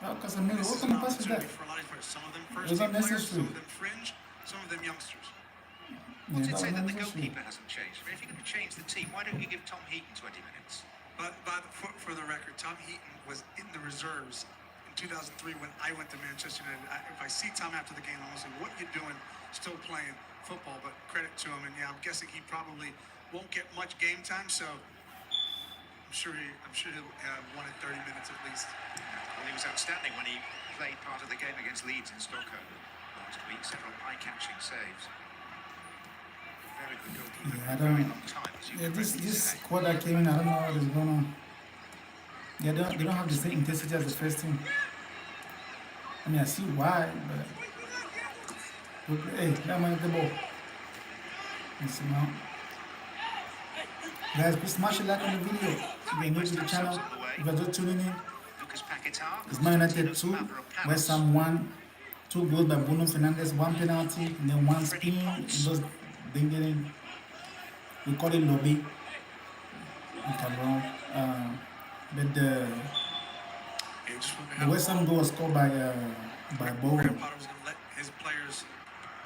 Speaker 2: Oh, Casemiro,
Speaker 7: This
Speaker 2: what
Speaker 7: is
Speaker 2: kind
Speaker 7: an
Speaker 2: of pass is that?
Speaker 7: opportunity for a lot of players. Some of them first
Speaker 2: It's
Speaker 7: team players,
Speaker 2: unnecessary.
Speaker 7: some of them fringe, some of them youngsters.
Speaker 4: What's
Speaker 2: Yeah,
Speaker 4: it say
Speaker 2: that
Speaker 4: that the
Speaker 2: was unnecessary.
Speaker 4: goalkeeper hasn't changed? I mean, if you're going to change the team, why don't you give Tom Heaton 20 minutes?
Speaker 7: But for the record, Tom Heaton was in the reserves in 2003 when I went to Manchester United. If I see Tom after the game, I'm going to say, what are you doing still playing football? But credit to him. And yeah, I'm guessing he probably won't get much game time, so I'm sure he'll have 1 in 30 minutes at least.
Speaker 4: Well, he was outstanding when he played part of the game against Leeds in Stockholm last week. Several eye-catching saves. Very good goalkeeper.
Speaker 2: Yeah, I
Speaker 4: for a very
Speaker 2: don't.
Speaker 4: long time, as you
Speaker 2: Yeah,
Speaker 4: correctly
Speaker 2: this
Speaker 4: say.
Speaker 2: squad that came in, I don't know what is going on. Yeah, they don't have the same intensity as the first team. I mean, I see why, but hey, that man the ball. Let's see now. Guys, please smash a like on the video. If you're new to the channel, if you're just tuning in,
Speaker 4: Lucas Paquetá,
Speaker 2: it's Man United 2,
Speaker 4: Mavropanos.
Speaker 2: West Ham 1, 2 goals by Bruno Fernandes, 1 penalty, and then 1 spin. It just ding it in. We call it lobby in Cameroon. But the West Ham goal was scored by Bowen.
Speaker 7: Graham Potter was going to let his players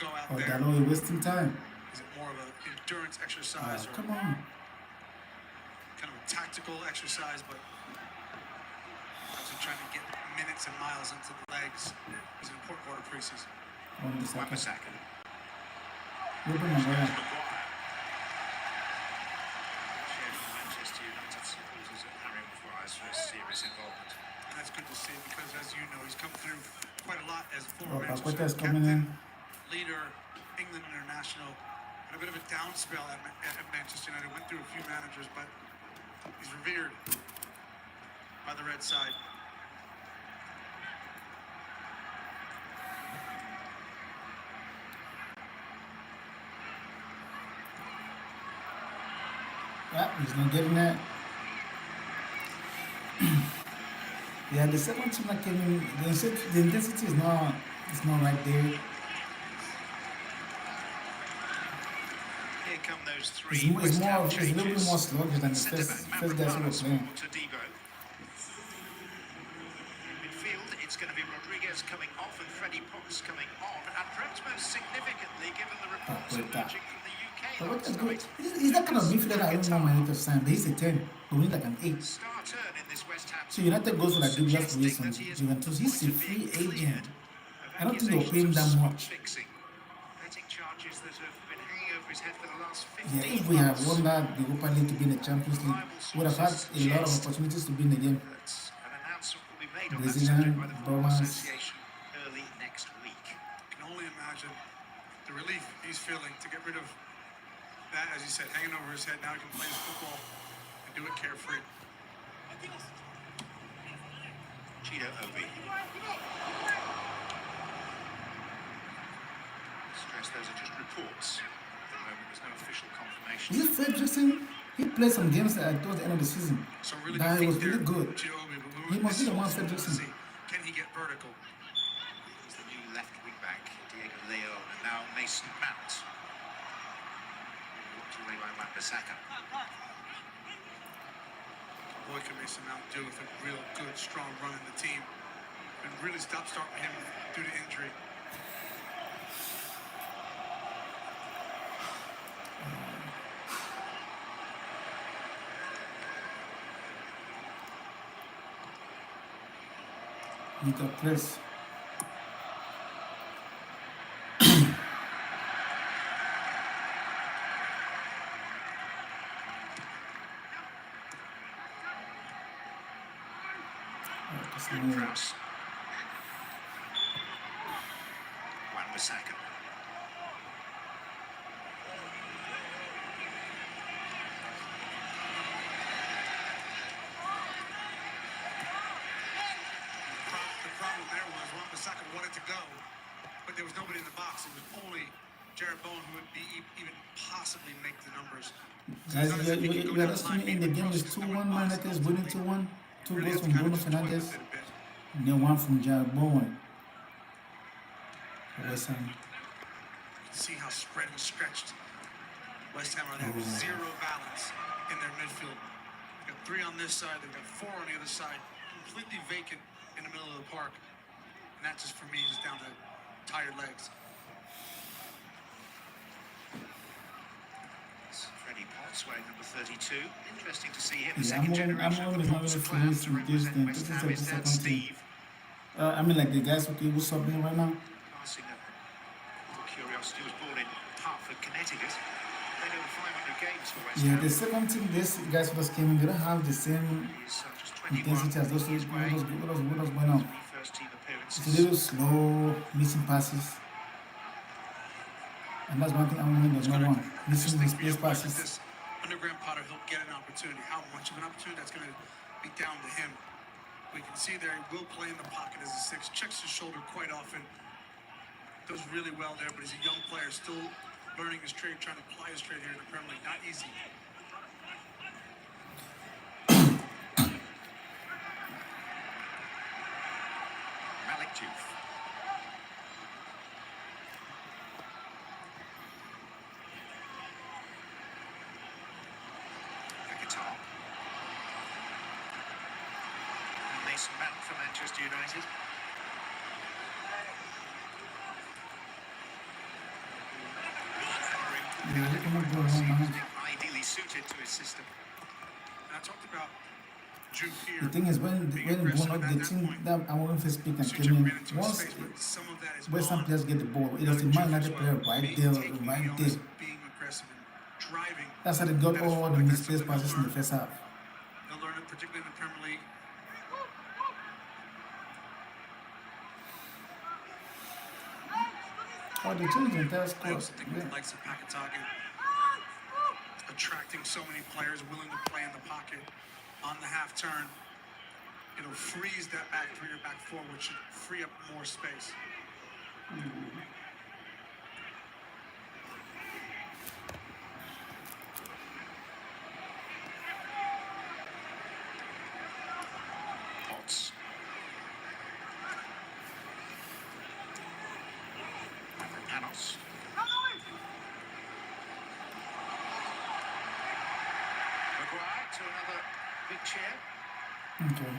Speaker 7: go out
Speaker 2: Oh,
Speaker 7: there.
Speaker 2: Dalot, you're wasting time.
Speaker 7: Is it more of an endurance exercise or
Speaker 2: Come on.
Speaker 7: kind of a tactical exercise? But obviously trying to get minutes and miles into the legs. It's an important part of preseason.
Speaker 4: Wan-Bissaka.
Speaker 2: Open my boy.
Speaker 4: Manchester United supporters at Harry Maguire's first serious involvement.
Speaker 7: And that's good to see because, as you know, he's come through quite a lot as a former
Speaker 2: Oh,
Speaker 7: Manchester
Speaker 2: Paqueta's
Speaker 7: United
Speaker 2: coming in.
Speaker 7: captain, leader, England international. Had a bit of a down spell at Manchester United. Went through a few managers, but he's revered by the red side.
Speaker 2: Yeah, he's not getting that. Yeah, the second team that came in, the intensity is not right there.
Speaker 4: Here come those three.
Speaker 2: It's a little bit more sluggish than the first guys who were playing.
Speaker 4: Midfield, it's going to be Rodriguez coming off and Freddie Potts coming on, and perhaps most significantly, given the reports emerging from the UK.
Speaker 2: But what is good? He's that kind of midfielder that I don't know my to sign, but he's a 10, but he's like an 8.
Speaker 4: Star turn in this West Ham.
Speaker 2: So United goes for like dubious reasons. Juventus, he's a free agent. I don't think they'll pay him that much.
Speaker 4: Betting charges that have been hanging over his head for the last 15
Speaker 2: Yeah, if we have won that the Europa League to be in the Champions League, we would have had a lot of opportunities to be in the game.
Speaker 4: An announcement will be made on that
Speaker 2: Brazilian,
Speaker 4: subject by the Football
Speaker 2: Bomas.
Speaker 4: Association early next week.
Speaker 7: Can only imagine the relief he's feeling to get rid of that, as you said, hanging over his head. Now he can play his football and do it carefree.
Speaker 4: Cheeto Obi. Stress those are just reports. At the moment, there's no official confirmation.
Speaker 2: Is it Fredrickson? He played some games towards the end of the season.
Speaker 7: So really
Speaker 2: That
Speaker 7: good
Speaker 2: was
Speaker 7: feet
Speaker 2: really
Speaker 7: there,
Speaker 2: good.
Speaker 7: Cheeto Obi, but
Speaker 2: He must be the one
Speaker 7: also want to
Speaker 2: Fredrickson.
Speaker 7: see, can he get vertical?
Speaker 4: He's the new left wing back, Diego Leon, and now Mason Mount. Walked away by Wan-Bissaka.
Speaker 7: What can Mason Mount do with a real good, strong run in the team? And really start with him due to injury.
Speaker 2: He got press.
Speaker 4: Good cross. Wan-Bissaka.
Speaker 7: The problem there was Wan-Bissaka wanted to go, but there was nobody in the box. It was only Jared Bowen who would be even possibly make the numbers.
Speaker 2: Guys, we are assuming in the game is 2-1, Man United is winning 2-1. 2 goals from Bruno Fernandes, and then 1 from Jared Bowen. West Ham.
Speaker 7: See how spread and stretched West Ham are. They have zero balance in their midfield. They've got 3 on this side, they've got 4 on the other side, completely vacant in the middle of the park. And that just, for me, is down to tired legs.
Speaker 4: Freddie Potts wearing number 32. Interesting to see him. The
Speaker 2: Yeah,
Speaker 4: second generation of the
Speaker 2: not
Speaker 4: Potts
Speaker 2: really
Speaker 4: clan
Speaker 2: familiar
Speaker 4: to
Speaker 2: with this
Speaker 4: represent
Speaker 2: thing.
Speaker 4: West
Speaker 2: This is
Speaker 4: Ham
Speaker 2: the
Speaker 4: is dad
Speaker 2: second team.
Speaker 4: Steve.
Speaker 2: I mean, like the guys who subbing right now.
Speaker 4: Passing a little curiosity, was born in Hartford, Connecticut. Played over 500 games for West
Speaker 2: Yeah,
Speaker 4: Ham.
Speaker 2: the second team, these guys who just came in, they don't have the same
Speaker 4: He's just 21.
Speaker 2: intensity as those
Speaker 4: His way.
Speaker 2: what went on.
Speaker 4: First team appearances.
Speaker 2: It's a little slow, missing passes. And that's one thing I'm winning, there's no one. Missing misplaced passes.
Speaker 7: This underground Potter, he'll get an opportunity. How much of an opportunity, that's going to be down to him. We can see there, he will play in the pocket as a 6, checks his shoulder quite often. Does really well there, but he's a young player, still learning his trade, trying to apply his trade here in the Premier League. Not easy.
Speaker 4: Malik Diouf. Qatar. And Mason Mount for Manchester United.
Speaker 2: Yeah, they cannot go wrong, man.
Speaker 4: Ideally suited to his system.
Speaker 7: And I talked about Juve here.
Speaker 2: The thing is, when Mbuemo, the team that I want to speak and came in, once West Ham players get the ball, it was the Man United player right there, right there.
Speaker 7: Being aggressive and driving.
Speaker 2: That's how they got all the misplaced passes in the first half.
Speaker 7: They'll learn it, particularly in the Premier League.
Speaker 2: Oh, they changed the entire
Speaker 7: I
Speaker 2: score.
Speaker 7: also think with the likes of Pakataki attracting so many players willing to play in the pocket on the half turn, it'll freeze that back three or back four, which should free up more space.
Speaker 4: Potts. Panos. Maguire to another big chair.
Speaker 2: Okay.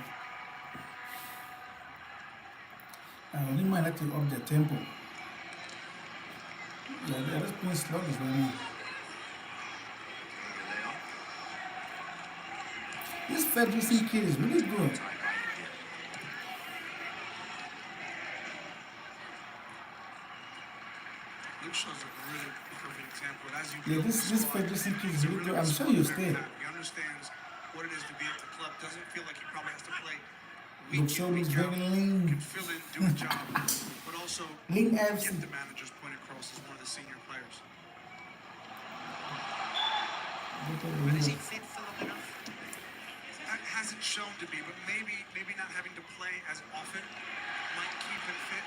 Speaker 2: We might have to up the tempo. Yeah, they're just playing sluggish right now. This Federation kid is really good.
Speaker 7: Luke shows a really perfect example. As you
Speaker 2: Yeah, this Federation kid is really good. I'm sure you'll stay.
Speaker 7: He understands what it is to be at the club. Doesn't feel like he probably has to play
Speaker 2: Luke Shaw is very lean.
Speaker 7: can fill in, do a job, but also
Speaker 2: Lean
Speaker 7: get
Speaker 2: FC.
Speaker 7: the manager's point across as one of the senior players.
Speaker 4: But is he fit for long enough?
Speaker 7: That hasn't shown to be, but maybe not having to play as often might keep him fit.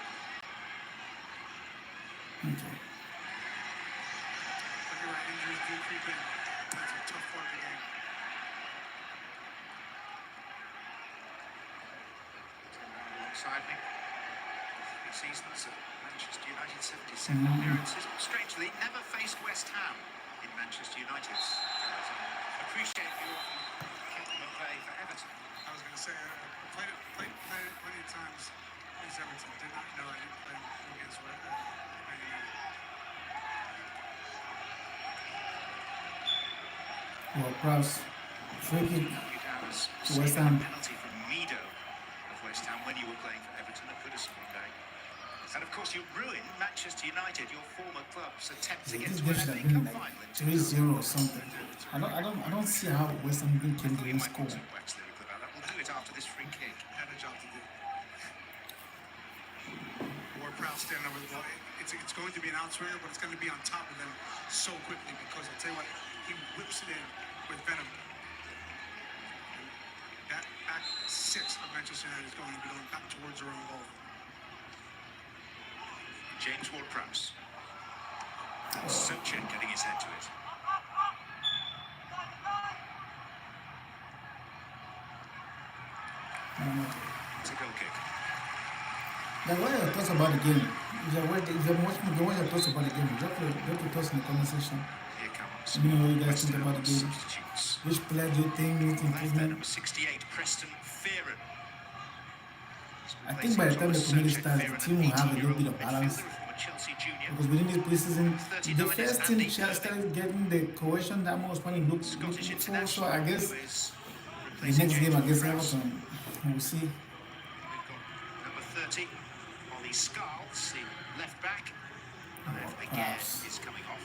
Speaker 2: Okay.
Speaker 7: But you're right, injuries do creep in. That's a tough part of the game.
Speaker 4: Alongside me. 3 seasons at Manchester United, 77 appearances. Strangely, never faced West Ham in Manchester United's colours. Appreciate you often kept him at bay for Everton.
Speaker 7: I was going to say, I played it plenty of times against Everton. Did not know I didn't play against Man United.
Speaker 2: Well, Prowse. Free kick.
Speaker 4: You down as
Speaker 2: To West
Speaker 4: receiving
Speaker 2: Ham.
Speaker 4: a penalty from Mido of West Ham when you were playing for Everton at Goodison one day. And of course, you ruined Manchester United, your former club's attempt to get
Speaker 2: This
Speaker 4: to
Speaker 2: game
Speaker 4: an
Speaker 2: should
Speaker 4: FA
Speaker 2: have been
Speaker 4: Cup
Speaker 2: like
Speaker 4: final in
Speaker 2: 3-0 or something. I don't see how West Ham can
Speaker 4: We
Speaker 2: do
Speaker 4: might
Speaker 2: score.
Speaker 4: want to wax lyrical about that. We'll do it after this free kick.
Speaker 7: Had a job to do. Ward-Prowse standing over the ball. It's going to be an outswinger, but it's going to be on top of them so quickly because I'll tell you what, he whips it in with venom. That back six of Manchester United is going to be going back towards their own goal.
Speaker 4: James Ward-Prowse. Sochin getting his head to it. It's a goal kick.
Speaker 2: Then what are your thoughts about the game? If you're watching the game, what are your thoughts about the game? Drop your thoughts in the comment section.
Speaker 4: Here comes
Speaker 2: Let me know what you guys
Speaker 4: West
Speaker 2: think about the game.
Speaker 4: substitutes.
Speaker 2: Which player do you think needs
Speaker 4: Left there,
Speaker 2: improvement?
Speaker 4: number 68, Preston Fearon.
Speaker 2: I think by the time the community starts, the team will have a little bit of balance. Because within this preseason, the first team started getting the cohesion that was when it looked so I guess the next game against Everton, we'll see.
Speaker 4: We've got number 30, Ollie Scarls, the left back. Left again is coming off.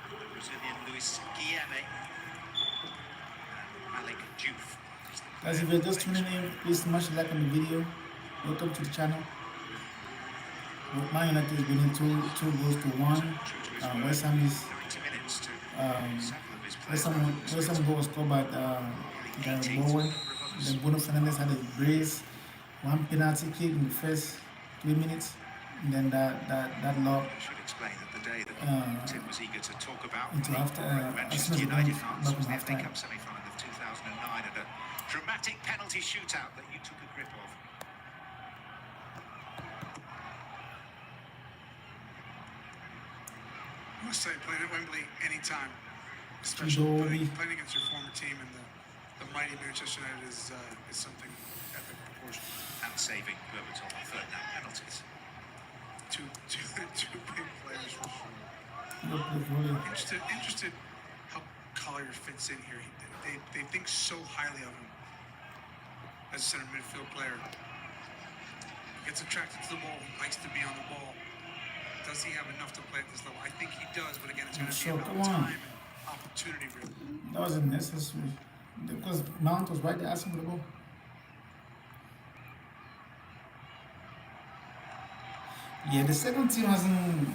Speaker 4: The Brazilian Luis Guilherme. And Malik Diouf.
Speaker 2: Guys, if you're just tuning in, please smash a like on the video. Welcome to the channel. Man United is winning 2 goals to 1. West Ham is
Speaker 4: 90 minutes to
Speaker 2: West Ham goal was scored by Bowen. Then Bruno Fernandes had a brace, 1 penalty kick in the first 3 minutes, and then that lob
Speaker 4: should explain that the day that Tim was eager to talk about
Speaker 2: into after
Speaker 4: Manchester
Speaker 2: Arsenal
Speaker 4: United
Speaker 2: back
Speaker 4: fans
Speaker 2: from
Speaker 4: was the FA
Speaker 2: halftime.
Speaker 4: Cup semi-final of 2009 and a dramatic penalty shootout that you took a grip of.
Speaker 7: I must say, playing at Wembley anytime, especially playing against your former team and the mighty Manchester United is something epic proportion.
Speaker 4: And saving Berbatov on third down penalties.
Speaker 7: Two big players for sure.
Speaker 2: Look, really.
Speaker 7: Interested how Collier fits in here. They think speaks so highly of him as a center midfield player. Gets attracted to the ball, likes to be on the ball. Does he have enough to play at this level? I think he does, but again, it's going to be about time and opportunity, really.
Speaker 2: That wasn't necessary because Mount was right there asking for the ball. Yeah, the second team hasn't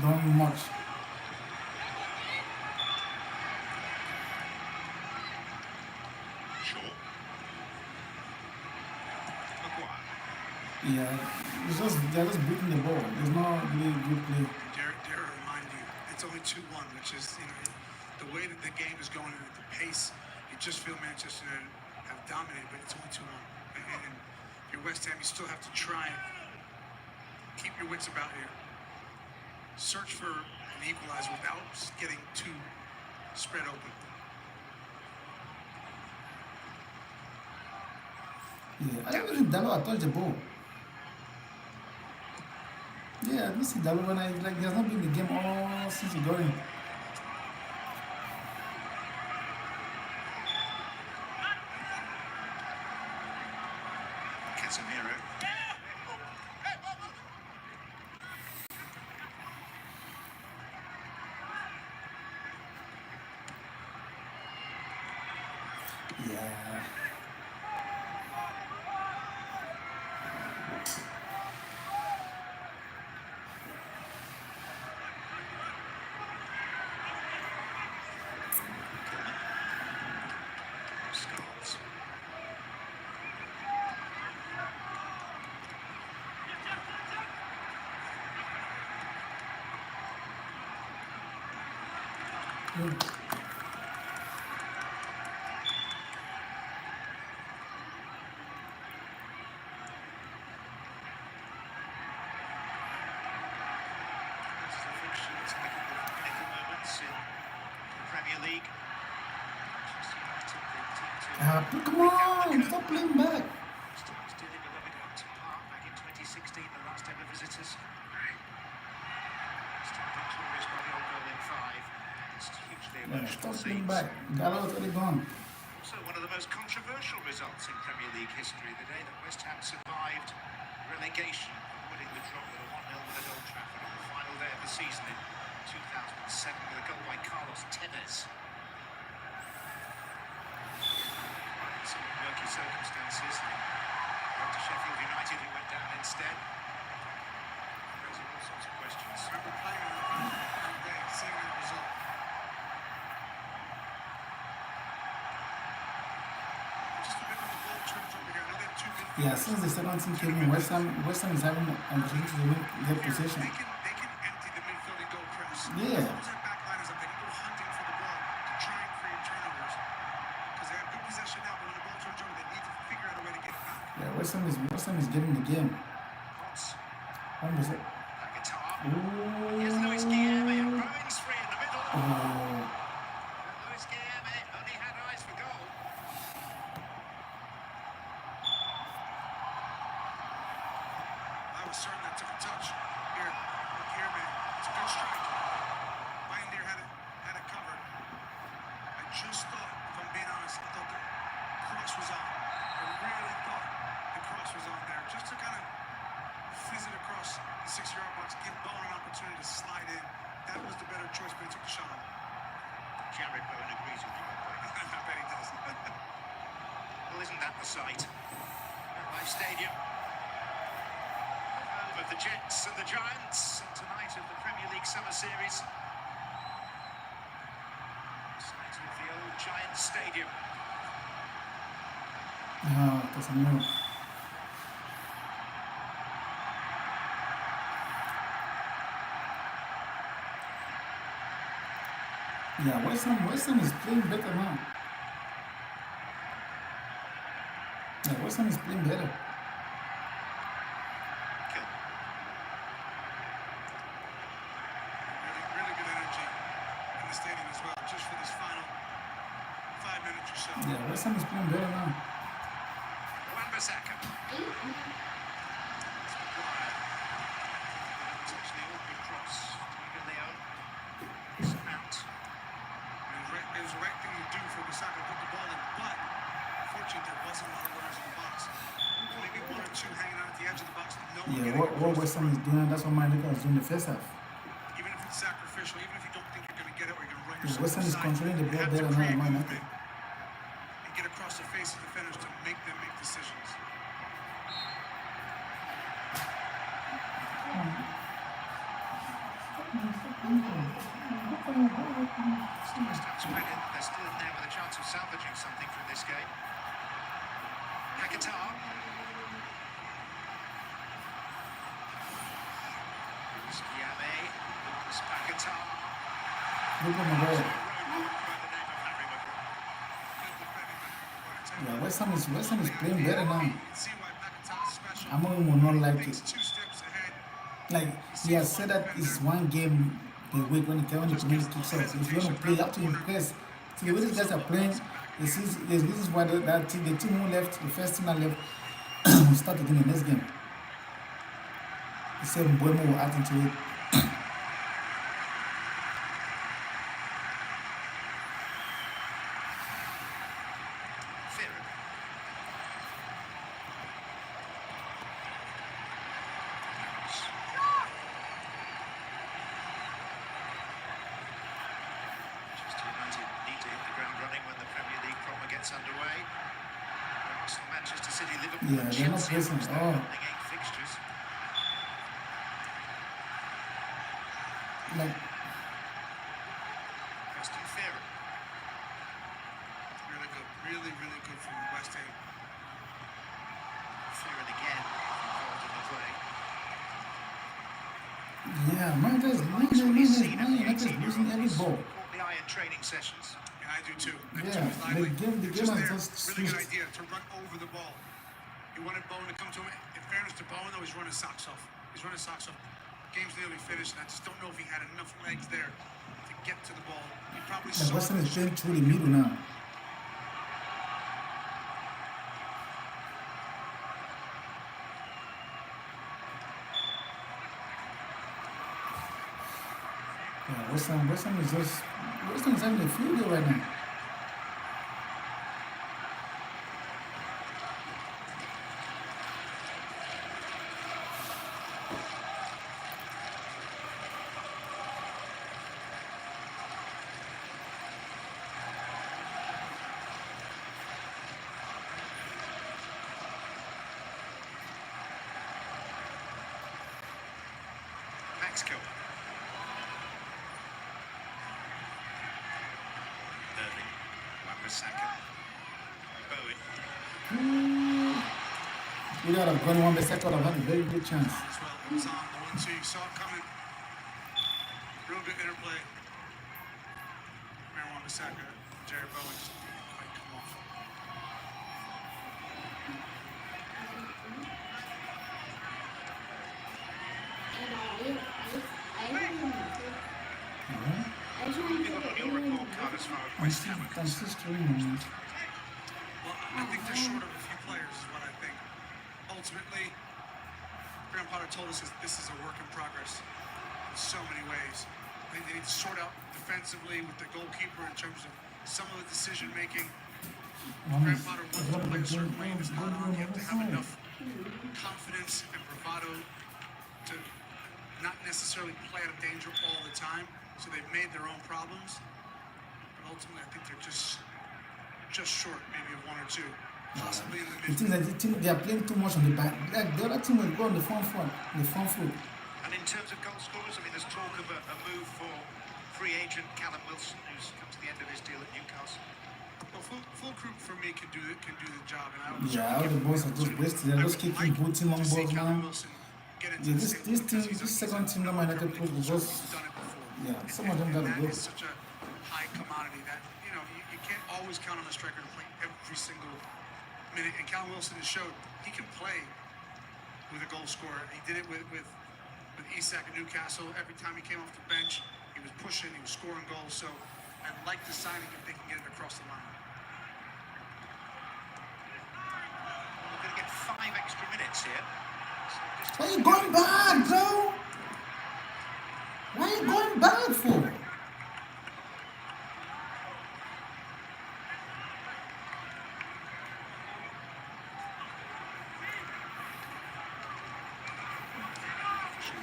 Speaker 2: done much. Yeah, they're just beating the ball. There's no really good play.
Speaker 7: Dare remind you, it's only 2-1, which is, the way that the game is going and at the pace, you just feel Manchester United have dominated, but it's only 2-1. And if you're West Ham, you still have to try and keep your wits about you. Search for an equalizer without getting too spread open.
Speaker 2: Yeah, I don't really Dalo touch the ball. Yeah, I see Dalo when he has not been in the game all since he got in.
Speaker 4: Casemiro.
Speaker 2: Yeah.
Speaker 4: Scarves. This is a fixture that's making the pinnacle moments in the Premier League. Manchester United, the team to
Speaker 2: Come on, stop playing back.
Speaker 4: still in the beloved Upton Park back in 2016, the last ever visitors. Still victorious by the old goal in 5. It's hugely
Speaker 2: Yeah,
Speaker 4: emotional
Speaker 2: stop playing
Speaker 4: scenes.
Speaker 2: back. Dalo's already gone.
Speaker 4: Also one of the most controversial results in Premier League history, the day that West Ham survived relegation, winning the drop with a 1-0 win at Old Trafford on the final day of the season in 2007 with a goal by Carlos Tevez. In some murky circumstances, they went to Sheffield United, who went down instead. Raising all sorts of questions.
Speaker 7: Remember playing on that day, seeing that result. Just a bit on the ball turns over here. I know they have 2 midfielders.
Speaker 2: Yeah, since the second team came in, West Ham is having an opportunity to win their possession.
Speaker 7: They can empty the midfield and go press.
Speaker 2: Yeah.
Speaker 7: As long as that back line is up, they can go hunting for the ball to try and create turnovers. Because they have good possession now, but when the ball turns over, they need to figure out a way to get it back.
Speaker 2: Yeah, West Ham is getting the game.
Speaker 4: Potts,
Speaker 2: 100%.
Speaker 4: that guitar.
Speaker 2: Ooh.
Speaker 4: Here's Luis Guilherme, and Bryan's free in the middle.
Speaker 2: Oh.
Speaker 4: Luis Guilherme only had eyes for goal.
Speaker 7: I was certain that took a touch. Here, man. It's a good strike. Bryan had it covered. I just thought, if I'm being honest, I thought the cross was on. I really thought the cross was on there. Just to kind of fizz it across the 6-yard box, give Bowen an opportunity to slide in. That was the better choice, but he took the shot on.
Speaker 4: Jared Bowen agrees with you, by the way.
Speaker 7: I bet he does.
Speaker 4: Well, isn't that the sight? MetLife Stadium. Home of the Jets and the Giants, and tonight of the Premier League Summer Series. Site of the old Giants Stadium.
Speaker 2: No, Casemiro. Yeah, West Ham is playing better now. Yeah, West Ham is playing better.
Speaker 4: Kill.
Speaker 7: Really good energy in the stadium as well, just for this final 5 minutes or so.
Speaker 2: Yeah, West Ham is playing better now.
Speaker 4: Wan-Bissaka. It's Bryan. It's actually an awkward cross. Leon. Mount.
Speaker 7: He was right It was the right thing to do for Bissaka to put the ball in, but unfortunately there wasn't a lot of runners in the box. Maybe one or two hanging out at the edge of the box. No one
Speaker 2: Yeah,
Speaker 7: getting
Speaker 2: what West Ham is doing, that's what my Lakers is doing in the first half.
Speaker 7: even if it's sacrificial, even if you don't think you're going to get it or you're going to run
Speaker 2: Yeah,
Speaker 7: yourself
Speaker 2: West Ham is
Speaker 7: inside,
Speaker 2: controlling the
Speaker 7: you
Speaker 2: ball
Speaker 7: have to
Speaker 2: better now
Speaker 7: create
Speaker 2: than Man
Speaker 7: movement
Speaker 2: United.
Speaker 7: and get across the face of defenders to make them make decisions.
Speaker 4: West Ham's credit, they're still in there with a chance of salvaging something from this game. Hakatar. Skiame. Lucas Hakatar.
Speaker 2: Look at my boy.
Speaker 4: By the name of Harry Maguire.
Speaker 2: Yeah, West Ham is playing better now.
Speaker 7: You can see why Paquetá is special.
Speaker 2: Amorim will not like
Speaker 7: Thinks
Speaker 2: it.
Speaker 7: 2 steps ahead.
Speaker 2: Like, he has said that it's one game per week when the community kicks off. If you want to play, you have to impress. See, the way these guys are playing, this is why the team who left, the first team that left, will start again the next game. He said Mbuemo will add into it.
Speaker 4: Fearon. Manchester United need to hit the ground running when the Premier League proper gets underway. Arsenal, Manchester City, Liverpool,
Speaker 2: Yeah,
Speaker 4: and
Speaker 2: they're not
Speaker 4: Chelsea
Speaker 2: pressing
Speaker 4: amongst
Speaker 2: at
Speaker 4: their
Speaker 2: all.
Speaker 4: opening 8 fixtures.
Speaker 2: Like,
Speaker 4: Preston Fearon.
Speaker 7: Really good. Really, really good from West Ham.
Speaker 4: Fearon again involved in the play.
Speaker 2: yeah, Man United losing every ball.
Speaker 4: Caught the eye in training sessions.
Speaker 7: Yeah, I do too.
Speaker 2: Yeah, the game
Speaker 7: Just
Speaker 2: has
Speaker 7: there,
Speaker 2: just
Speaker 7: really good
Speaker 2: switched.
Speaker 7: idea to run over the ball. He wanted Bowen to come to him. In fairness to Bowen, though, he's running socks off. Game's nearly finished, and I just don't know if he had enough legs there to get to the ball. He probably
Speaker 2: Like,
Speaker 7: saw
Speaker 2: West Ham
Speaker 7: it.
Speaker 2: is playing through the middle now. Yeah, West Ham is having a field day right now.
Speaker 4: Mexico. Irving. Wan-Bissaka. Bowen.
Speaker 2: We would have gone one second, would have had a very good chance.
Speaker 7: As well, it was on the 1-2. You saw it coming. Real good interplay. Aaron Wan-Bissaka, Jared Bowen just didn't quite come off.
Speaker 4: You've got on your report card as far as West Ham are concerned.
Speaker 7: Well, I think they're short of a few players, is what I think. Ultimately, Graham Potter told us this is a work in progress in so many ways. I think they need to sort out defensively with the goalkeeper in terms of some of the decision making. Graham Potter wants to play a certain way in this on. You have to have enough confidence and bravado to not necessarily play out of danger all the time. So they've made their own problems. But ultimately, I think they're just short, maybe of 1 or 2. Possibly in the
Speaker 2: It seems like they are playing too much on the back. Like, the other team will go on the front foot.
Speaker 4: And in terms of goal scorers, I mean, there's talk of a move for free agent Callum Wilson, who's come to the end of his deal at Newcastle.
Speaker 7: Well, full group for me can do the job, and I would
Speaker 2: Yeah, all the balls are just wasted. They're just kicking, booting long balls now. Yeah, this second team that might not put is just, yeah, some of them gotta go.
Speaker 7: That is such a high commodity that, you can't always count on the striker to play every single minute. And Callum Wilson has showed he can play with a goal scorer. He did it with Isak at Newcastle. Every time he came off the bench, he was pushing, he was scoring goals. So I'd like the signing if they can get it across the line.
Speaker 4: We're going to get 5 extra minutes here. So just
Speaker 2: Why are you going bad, bro? Why are you going bad for?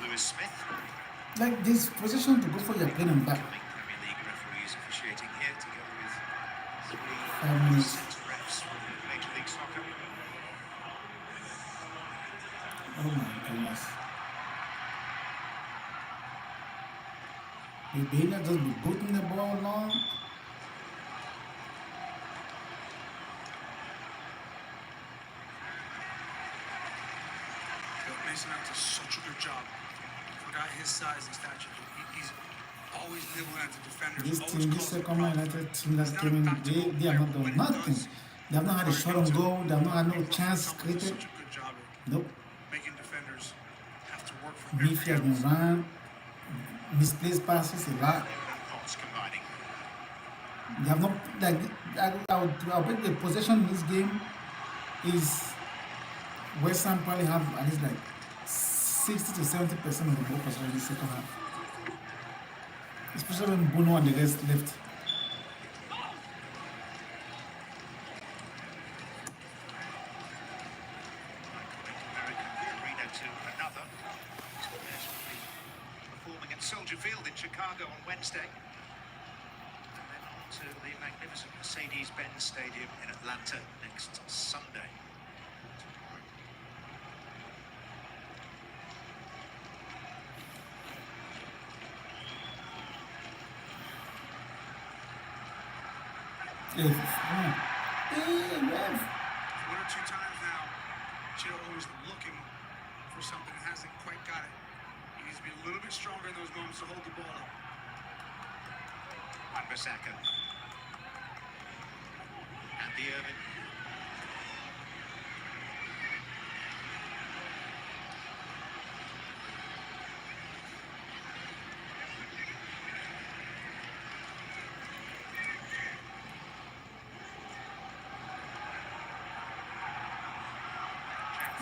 Speaker 4: Lewis Smith.
Speaker 2: Like this position to go for your plane and back.
Speaker 4: Premier League referees officiating here together with
Speaker 2: 5 minutes.
Speaker 4: centre refs from Major League Soccer.
Speaker 2: Oh my goodness. You better just be booting the ball long.
Speaker 7: Mason does such a good job. For a guy his size and stature, he's always nibbling at the defenders.
Speaker 2: This
Speaker 7: always
Speaker 2: team, this
Speaker 7: causing
Speaker 2: second
Speaker 7: problems.
Speaker 2: United team that
Speaker 7: He's not
Speaker 2: came in,
Speaker 7: a tactical
Speaker 2: they
Speaker 7: player,
Speaker 2: have not
Speaker 7: but
Speaker 2: done
Speaker 7: when he
Speaker 2: nothing.
Speaker 7: does,
Speaker 2: They have not had a shot on goal. They have not had no chance created.
Speaker 7: Such a good job at
Speaker 2: Nope.
Speaker 7: making defenders have to work from
Speaker 2: Midfield has been run. Misplaced passes a lot.
Speaker 4: Potts combining.
Speaker 2: They have not, like, I'll bet the possession in this game is West Ham probably have at least like 60 to 70% of the ball possession in the second half. Especially when Mbuemo and the rest left.
Speaker 4: American arena to another. These players will be performing at Soldier Field in Chicago on Wednesday. And then on to the magnificent Mercedes-Benz Stadium in Atlanta next Sunday.
Speaker 2: Hey, ref.
Speaker 7: One or two times now, Chito always looking for something and hasn't quite got it. He needs to be a little bit stronger in those moments to hold the ball up.
Speaker 4: Wan-Bissaka. Andy Irvin.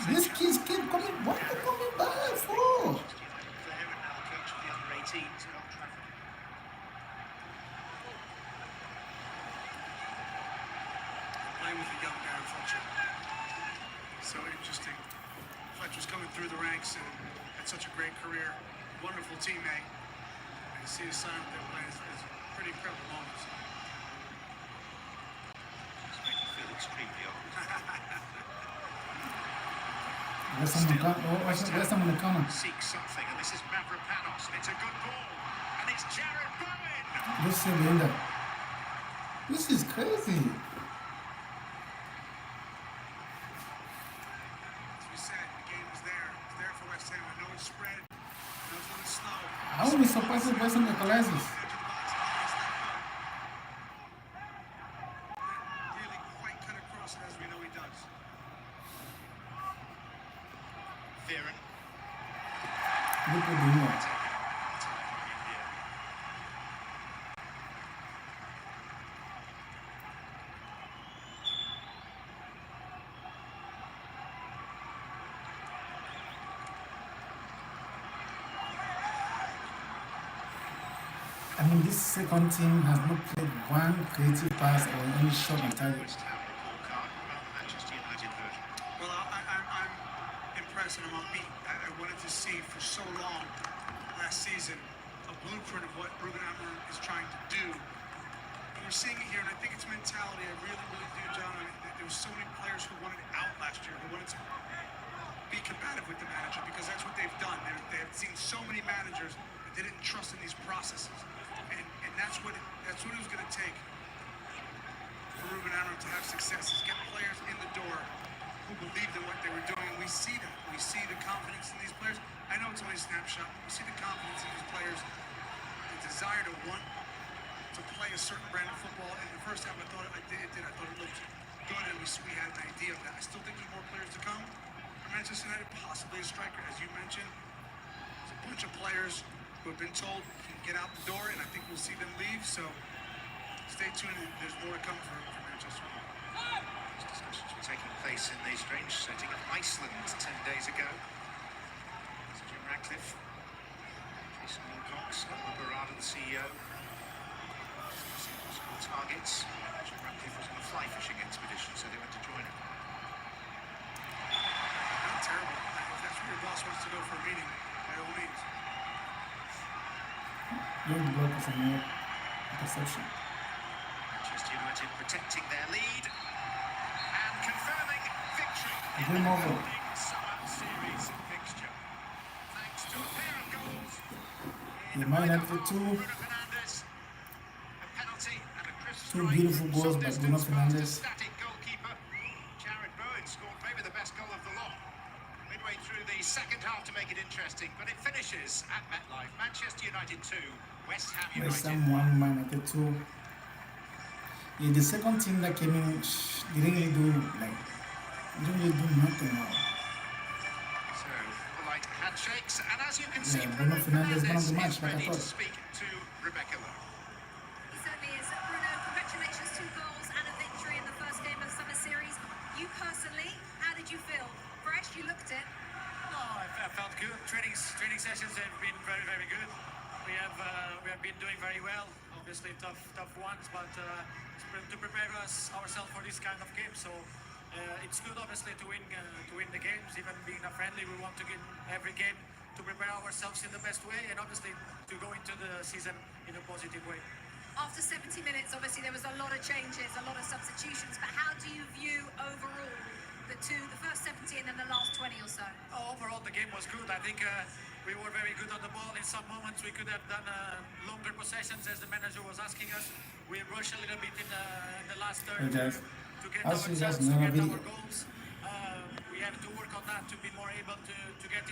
Speaker 2: These kids keep coming. What are they coming back for?
Speaker 4: Player and now the coach of the under-18s at Old Trafford.
Speaker 7: Playing with a young Darren Fletcher. So interesting. Fletcher's coming through the ranks and had such a great career. Wonderful teammate. And to see his son out there playing is pretty incredible moments.
Speaker 4: It's making me feel extremely old.
Speaker 2: West Ham on the corner.
Speaker 4: Seeks something, and this is Mavropanos, and it's a good ball. And it's Jared Bowen!
Speaker 2: This is Linda. This is crazy.
Speaker 7: As we said, the game is there. It's there for West Ham. I know it's spread. I know it's a little slow.
Speaker 2: I won't be surprised if West Ham equalizes.
Speaker 7: Really quite cut across it as we know he does.
Speaker 4: Fearon.
Speaker 2: Look at the move. I mean, this second team has not played one creative pass or any shot on target.
Speaker 4: West Ham report card about the Manchester United version.
Speaker 7: Well, I'm impressed and I'm upbeat. I wanted to see for so long last season a blueprint of what Ruben Amorim is trying to do. And we're seeing it here, and I think it's mentality. I really, really do, John. I mean, there were so many players who wanted out last year, who wanted to be combative with the manager because that's what they've done. They have seen so many managers that they didn't trust in these processes. And that's what it was going to take for Ruben Amorim to have success, is get players in the door who believed in what they were doing. And we see that. We see the confidence in these players. I know it's only a snapshot. We see the confidence in these players, the desire to want to play a certain brand of football. In the first half, I thought it did. I thought it looked good, and we had an idea of that. I still think there's more players to come. Manchester United, possibly a striker, as you mentioned. There's a bunch of players who have been told can get out the door, and I think we'll see them leave. So stay tuned. There's more to come for Manchester United.
Speaker 4: These discussions were taking place in the strange setting of Iceland 10 days ago. There's Jim Ratcliffe, Jason Wilcox, Elmer Barada, the CEO, discussing possible targets. Jim Ratcliffe was on a fly fishing expedition, so they went to join him.
Speaker 7: Not terrible. If that's where your boss wants to go for a meeting, by all means.
Speaker 2: Young block is a more interception.
Speaker 4: Manchester United protecting their lead and confirming victory in
Speaker 2: Game
Speaker 4: the
Speaker 2: over.
Speaker 4: opening summer series fixture. Thanks to a pair of goals
Speaker 2: The
Speaker 4: in
Speaker 2: Man
Speaker 4: either
Speaker 2: United
Speaker 4: half,
Speaker 2: two.
Speaker 4: Bruno Fernandes, a penalty and a crisp
Speaker 2: Two
Speaker 4: strike
Speaker 2: beautiful
Speaker 4: from
Speaker 2: goals
Speaker 4: some
Speaker 2: by
Speaker 4: distance
Speaker 2: Bruno
Speaker 4: past a
Speaker 2: Fernandes.
Speaker 4: static goalkeeper. Jared Bowen scored maybe the best goal of the lot midway through the second half to make it interesting, but it finishes at MetLife. Manchester United 2, West Ham
Speaker 2: West
Speaker 4: United
Speaker 2: Ham
Speaker 4: 1.
Speaker 2: 1, Man United 2. Yeah, the second team that came in didn't really do nothing.
Speaker 4: So, polite handshakes, and as you can
Speaker 2: Yeah,
Speaker 4: see,
Speaker 2: Bruno
Speaker 4: Bruno
Speaker 2: Fernandes, man of the
Speaker 4: Fernandes
Speaker 2: match,
Speaker 4: is
Speaker 2: like I
Speaker 4: ready to
Speaker 2: thought.
Speaker 4: speak to Rebecca Lowe.
Speaker 3: He certainly is. Bruno, congratulations, 2 goals and a victory in the first game of the summer series. You personally, how did you feel? Fresh, you looked it.
Speaker 10: No, I felt good. Training sessions have been very, very good. We have been doing very well. Obviously tough ones, but to prepare ourselves for this kind of game. So it's good, obviously, to win the games. Even being a friendly, we want to get every game to prepare ourselves in the best way, and obviously to go into the season in a positive way.
Speaker 3: After 70 minutes, obviously there was a lot of changes, a lot of substitutions, but how do you view overall the first 70 and then the last 20 or so?
Speaker 10: Overall, the game was good. I think we were very good on the ball. In some moments, we could have done longer possessions, as the manager was asking us. We rushed a little bit in the last third
Speaker 2: Hey guys,
Speaker 10: to get
Speaker 2: I'll
Speaker 10: our
Speaker 2: see you guys
Speaker 10: chances,
Speaker 2: in
Speaker 10: to
Speaker 2: another
Speaker 10: get
Speaker 2: video.
Speaker 10: our goals. We have to work on that to be more able to get